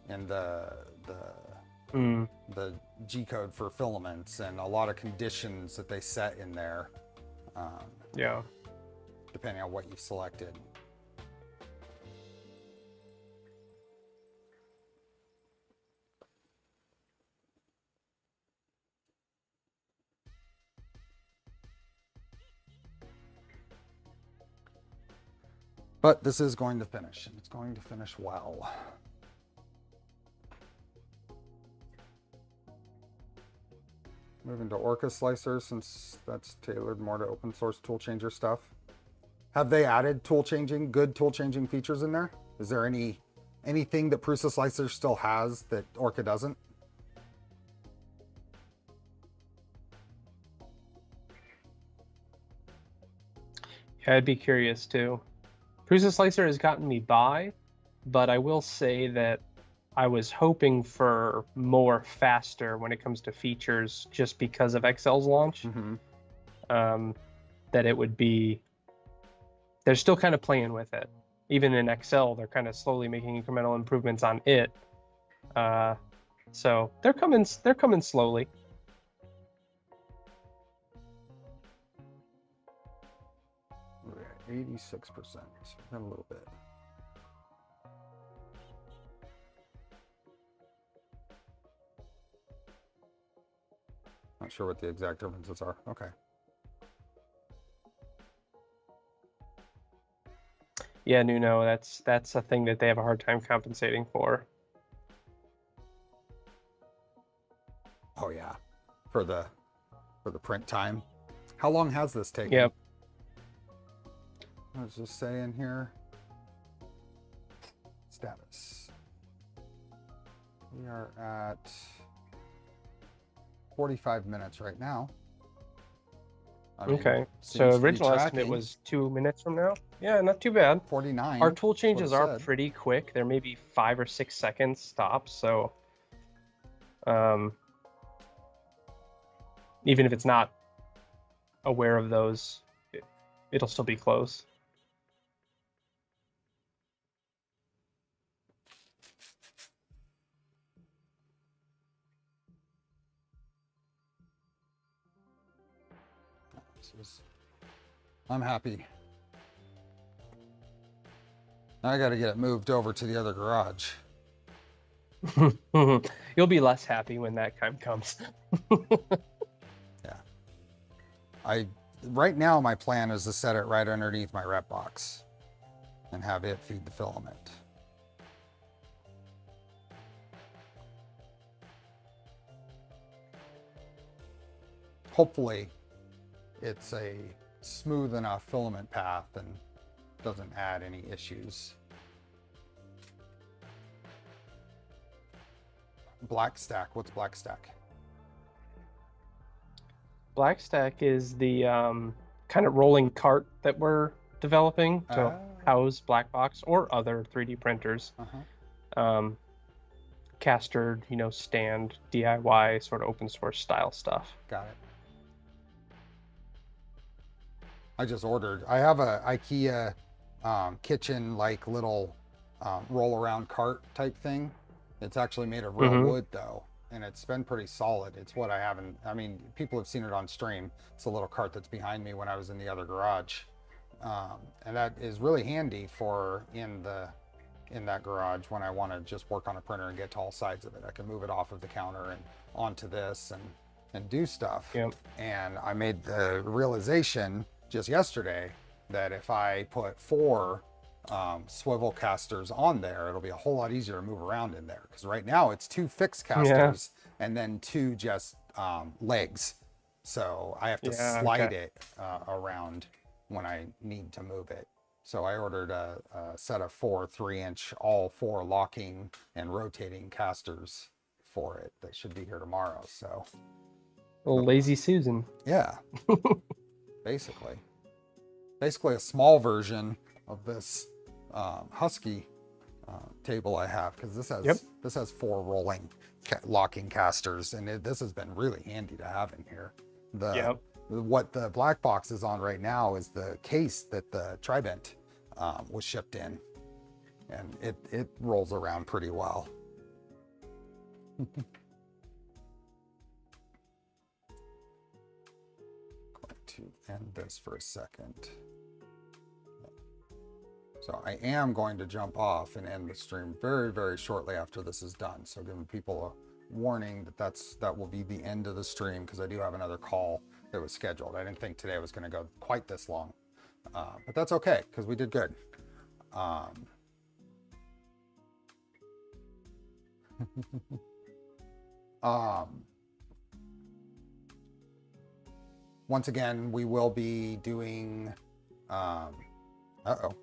and the G code for filaments and a lot of conditions that they set in there. Yeah. Depending on what you've selected. But this is going to finish, and it's going to finish well. Moving to Orca Slicer, since that's tailored more to open source tool changer stuff. Have they added tool changing, good tool changing features in there? Is there anything that Prusa Slicer still has that Orca doesn't? Yeah, I'd be curious too. Prusa Slicer has gotten me by, but I will say that I was hoping for more faster when it comes to features just because of Excel's launch. That it would be, they're still kind of playing with it. even in Excel, they're kind of slowly making incremental improvements on it. So they're coming slowly. We're at 86%. Got a little bit. Not sure what the exact differences are. Okay. Yeah, Nuno, that's a thing that they have a hard time compensating for. Oh yeah, for the print time. How long has this taken? Yep. I was just saying here. Status. We are at 45 minutes right now. I mean, Okay, seems so to be original estimate tracking. was 2 minutes from now. Yeah, not too bad. 49. Our tool that's what it changes are said. pretty quick. They're maybe 5 or 6 seconds stops. So, even if it's not aware of those, it'll still be close. I'm happy. Now I got to get it moved over to the other garage. You'll be less happy when that time comes. Yeah. Right now my plan is to set it right underneath my rep box and have it feed the filament. Hopefully it's a smooth enough filament path and doesn't add any issues. Blackstack, what's Blackstack? Blackstack is the kind of rolling cart that we're developing to house Blackbox or other 3D printers. Castered, stand, DIY, sort of open source style stuff. Got it. I just ordered. I have a IKEA kitchen like little roll around cart type thing. It's actually made of real wood though, and it's been pretty solid. It's what I haven't. I mean, people have seen it on stream. It's a little cart that's behind me when I was in the other garage, and that is really handy for in that garage when I want to just work on a printer and get to all sides of it. I can move it off of the counter and onto this and do stuff. Yep. And I made the realization just yesterday that if I put 4 swivel casters on there, it'll be a whole lot easier to move around in there, because right now it's 2 fixed casters and then 2 just legs, so I have to slide it around when I need to move it. So I ordered a set of 4 3-inch all 4 locking and rotating casters for it that should be here tomorrow. So Lazy Susan. yeah. basically a small version of this Husky table I have, because this has 4 rolling locking casters, and this has been really handy to have in here. What the Blackbox is on right now is the case that the Tribent was shipped in, and it rolls around pretty well. To end this for a second. So I am going to jump off and end the stream very, very shortly after this is done. So giving people a warning that will be the end of the stream, because I do have another call that was scheduled. I didn't think today was going to go quite this long, but that's okay, because we did good. Once again, we will be doing, uh-oh.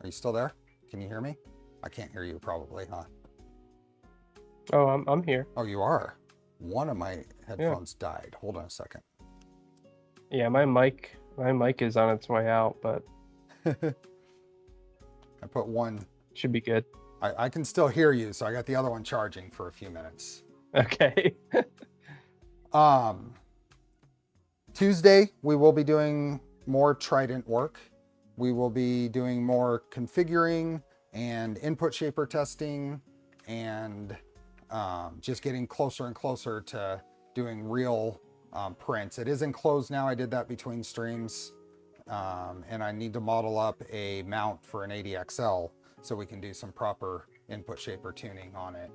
Are you still there? Can you hear me? I can't hear you probably, huh? Oh, I'm here. Oh, you are? One of my headphones died. Hold on a second. Yeah, my mic is on its way out, but I put one. Should be good. I can still hear you, so I got the other one charging for a few minutes. Okay. Tuesday, we will be doing more Trident work. we will be doing more configuring and input shaper testing, and just getting closer and closer to doing real prints. It is enclosed now. I did that between streams. And I need to model up a mount for an 80XL so we can do some proper input shaper tuning on it,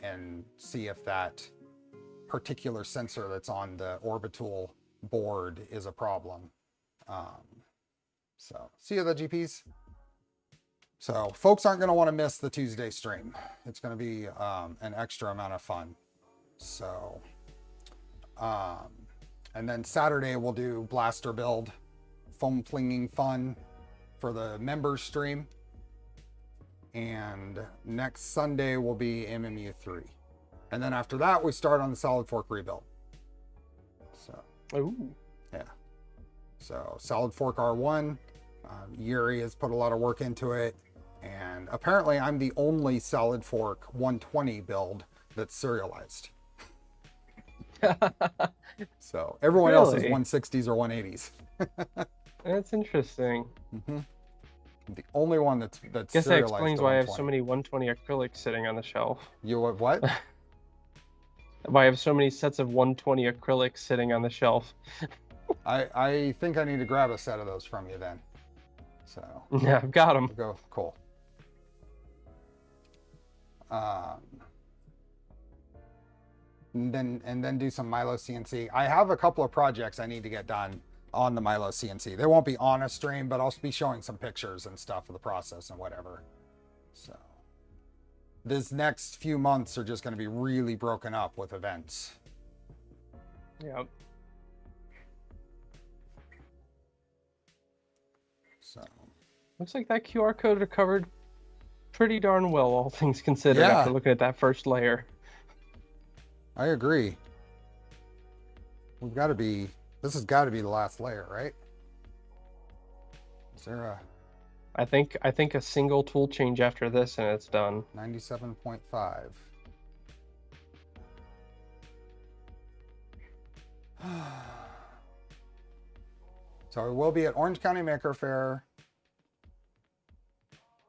and see if that particular sensor that's on the orbital board is a problem. So see you, the GPs. So folks aren't going to want to miss the Tuesday stream. It's going to be an extra amount of fun. So, and then Saturday we'll do blaster build, foam flinging fun for the members stream. And next Sunday will be MMU 3. And then after that, we start on the solid fork rebuild. So, Ooh. yeah. So solid fork R1, Yuri has put a lot of work into it. And apparently I'm the only solid fork 120 build that's serialized. So everyone else is 160s or 180s. That's interesting. Mm-hmm. The only one that's Guess that serialized explains to why I have 120. so many 120 acrylics sitting on the shelf. You what? Why I have so many sets of 120 acrylics sitting on the shelf. I think I need to grab a set of those from you then. So Yeah, I've got them. go cool. And then do some Milo CNC. I have a couple of projects I need to get done on the Milo CNC. They won't be on a stream, but I'll be showing some pictures and stuff of the process and whatever. So this next few months are just going to be really broken up with events. Yep. So Looks like that QR code recovered pretty darn well, all things considered, Yeah. after looking at that first layer. I agree. This has got to be the last layer, right? Is there a I think a single tool change after this and it's done. 97.5? So I will be at Orange County Maker Faire,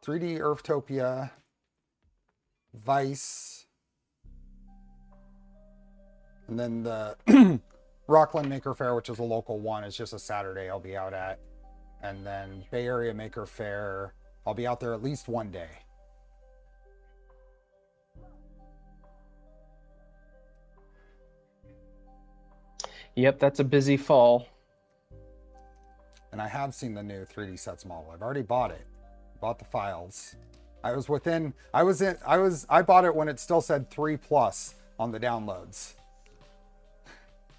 3D Earthtopia, Vice, and then the Rockland Maker Faire, which is a local one. It's just a Saturday I'll be out at. And then Bay Area Maker Faire, I'll be out there at least one day. Yep, that's a busy fall. And I have seen the new 3D Sets model. I've already bought it. Bought the files. I bought it when it still said 3+ on the downloads.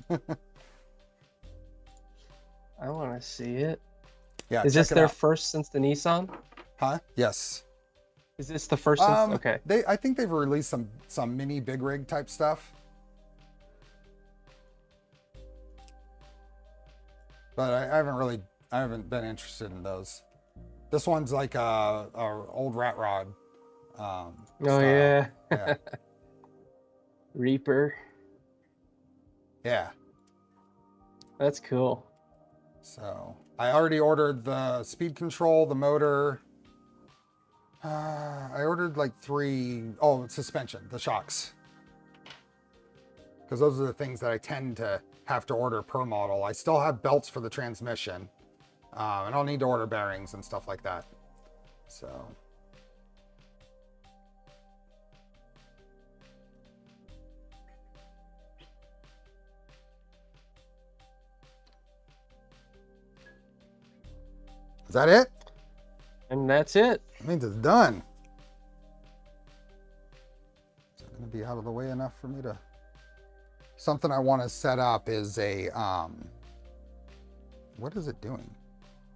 I want to see it. Yeah. Is this check it their out. first since the Nissan? Huh? Yes. Is this the first since? Okay. I think they've released some mini big rig type stuff. But I haven't been interested in those. This one's like a old rat rod. Oh style. yeah. Yeah. Reaper. Yeah. That's cool. So I already ordered the speed control, the motor. I ordered like 3. Oh, suspension, the shocks. Because those are the things that I tend to have to order per model. I still have belts for the transmission. And I'll need to order bearings and stuff like that. So. Is that it? And that's it. That means it's done. Is it going to be out of the way enough for me to... Something I want to set up is a... What is it doing?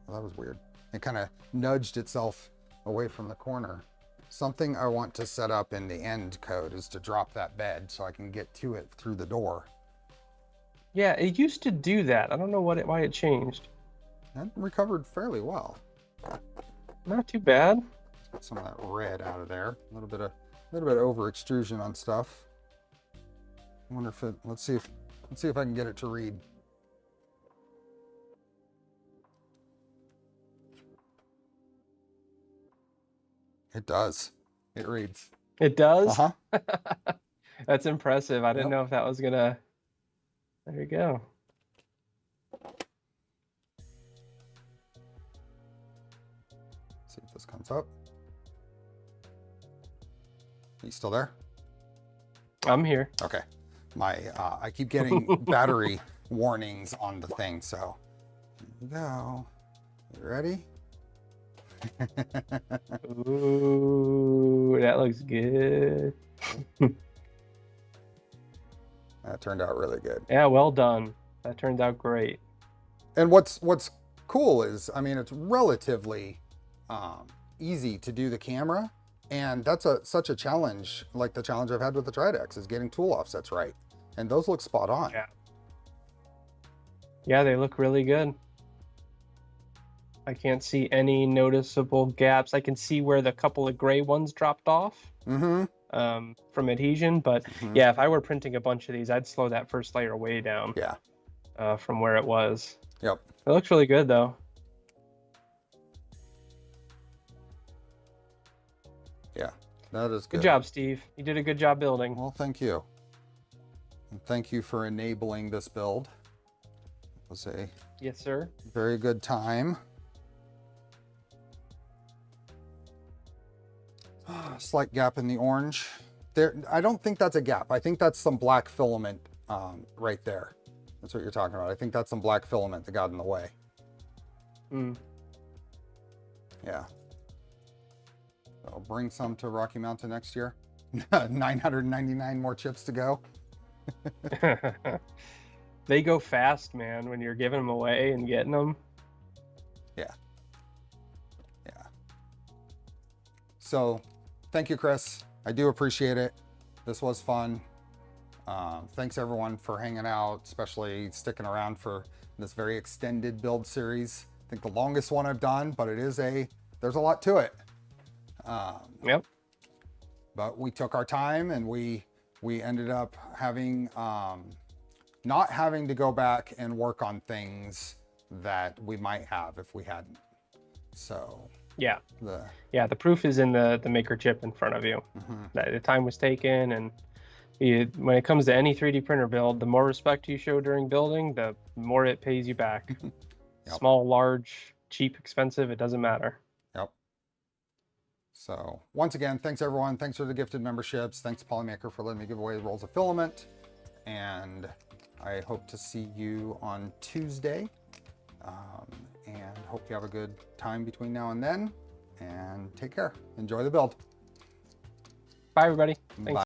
Well, that was weird. It kind of nudged itself away from the corner. Something I want to set up in the end code is to drop that bed so I can get to it through the door. Yeah, it used to do that. I don't know why it changed. That recovered fairly well. Not too bad. Get some of that red out of there. A little bit of over extrusion on stuff. I wonder if it. Let's see if I can get it to read. It does. It reads. It does? Uh-huh. That's impressive. I didn't Yep. know if that was gonna. There you go. See if this comes up. Are you still there? I'm here. Okay. My I keep getting battery warnings on the thing, so here we go. You ready? Ooh, that looks good. That turned out really good. Yeah, well done. That turned out great. And what's cool is, I mean, it's relatively easy to do the camera, and that's such a challenge. Like the challenge I've had with the Tridex is getting tool offsets right, and those look spot on. Yeah. Yeah, they look really good. I can't see any noticeable gaps. I can see where the couple of gray ones dropped off from adhesion, but yeah, if I were printing a bunch of these, I'd slow that first layer way down. Yeah. From where it was. Yep. It looks really good though. Yeah, that is good. Good job, Steve. You did a good job building. Well, thank you. And thank you for enabling this build. It was a Yes, sir. very good time. Slight gap in the orange. There, I don't think that's a gap. I think that's some black filament right there. That's what you're talking about. I think that's some black filament that got in the way. Yeah. So bring some to Rocky Mountain next year. 999 more chips to go. They go fast, man, when you're giving them away and getting them. Yeah. Yeah. So thank you, Chris. I do appreciate it. This was fun. Thanks everyone for hanging out, especially sticking around for this very extended build series. I think the longest one I've done, but there's a lot to it. Yep. But we took our time, and we ended up having, not having to go back and work on things that we might have if we hadn't. So yeah, the proof is in the maker chip in front of you. That the time was taken, and when it comes to any 3D printer build, the more respect you show during building, the more it pays you back. Yep. Small, large, cheap, expensive, it doesn't matter. Yep. So once again, thanks everyone. Thanks for the gifted memberships. Thanks to Polymaker for letting me give away rolls of filament. And I hope to see you on Tuesday. And hope you have a good time between now and then. And take care. Enjoy the build. Bye, everybody. Thanks. Bye.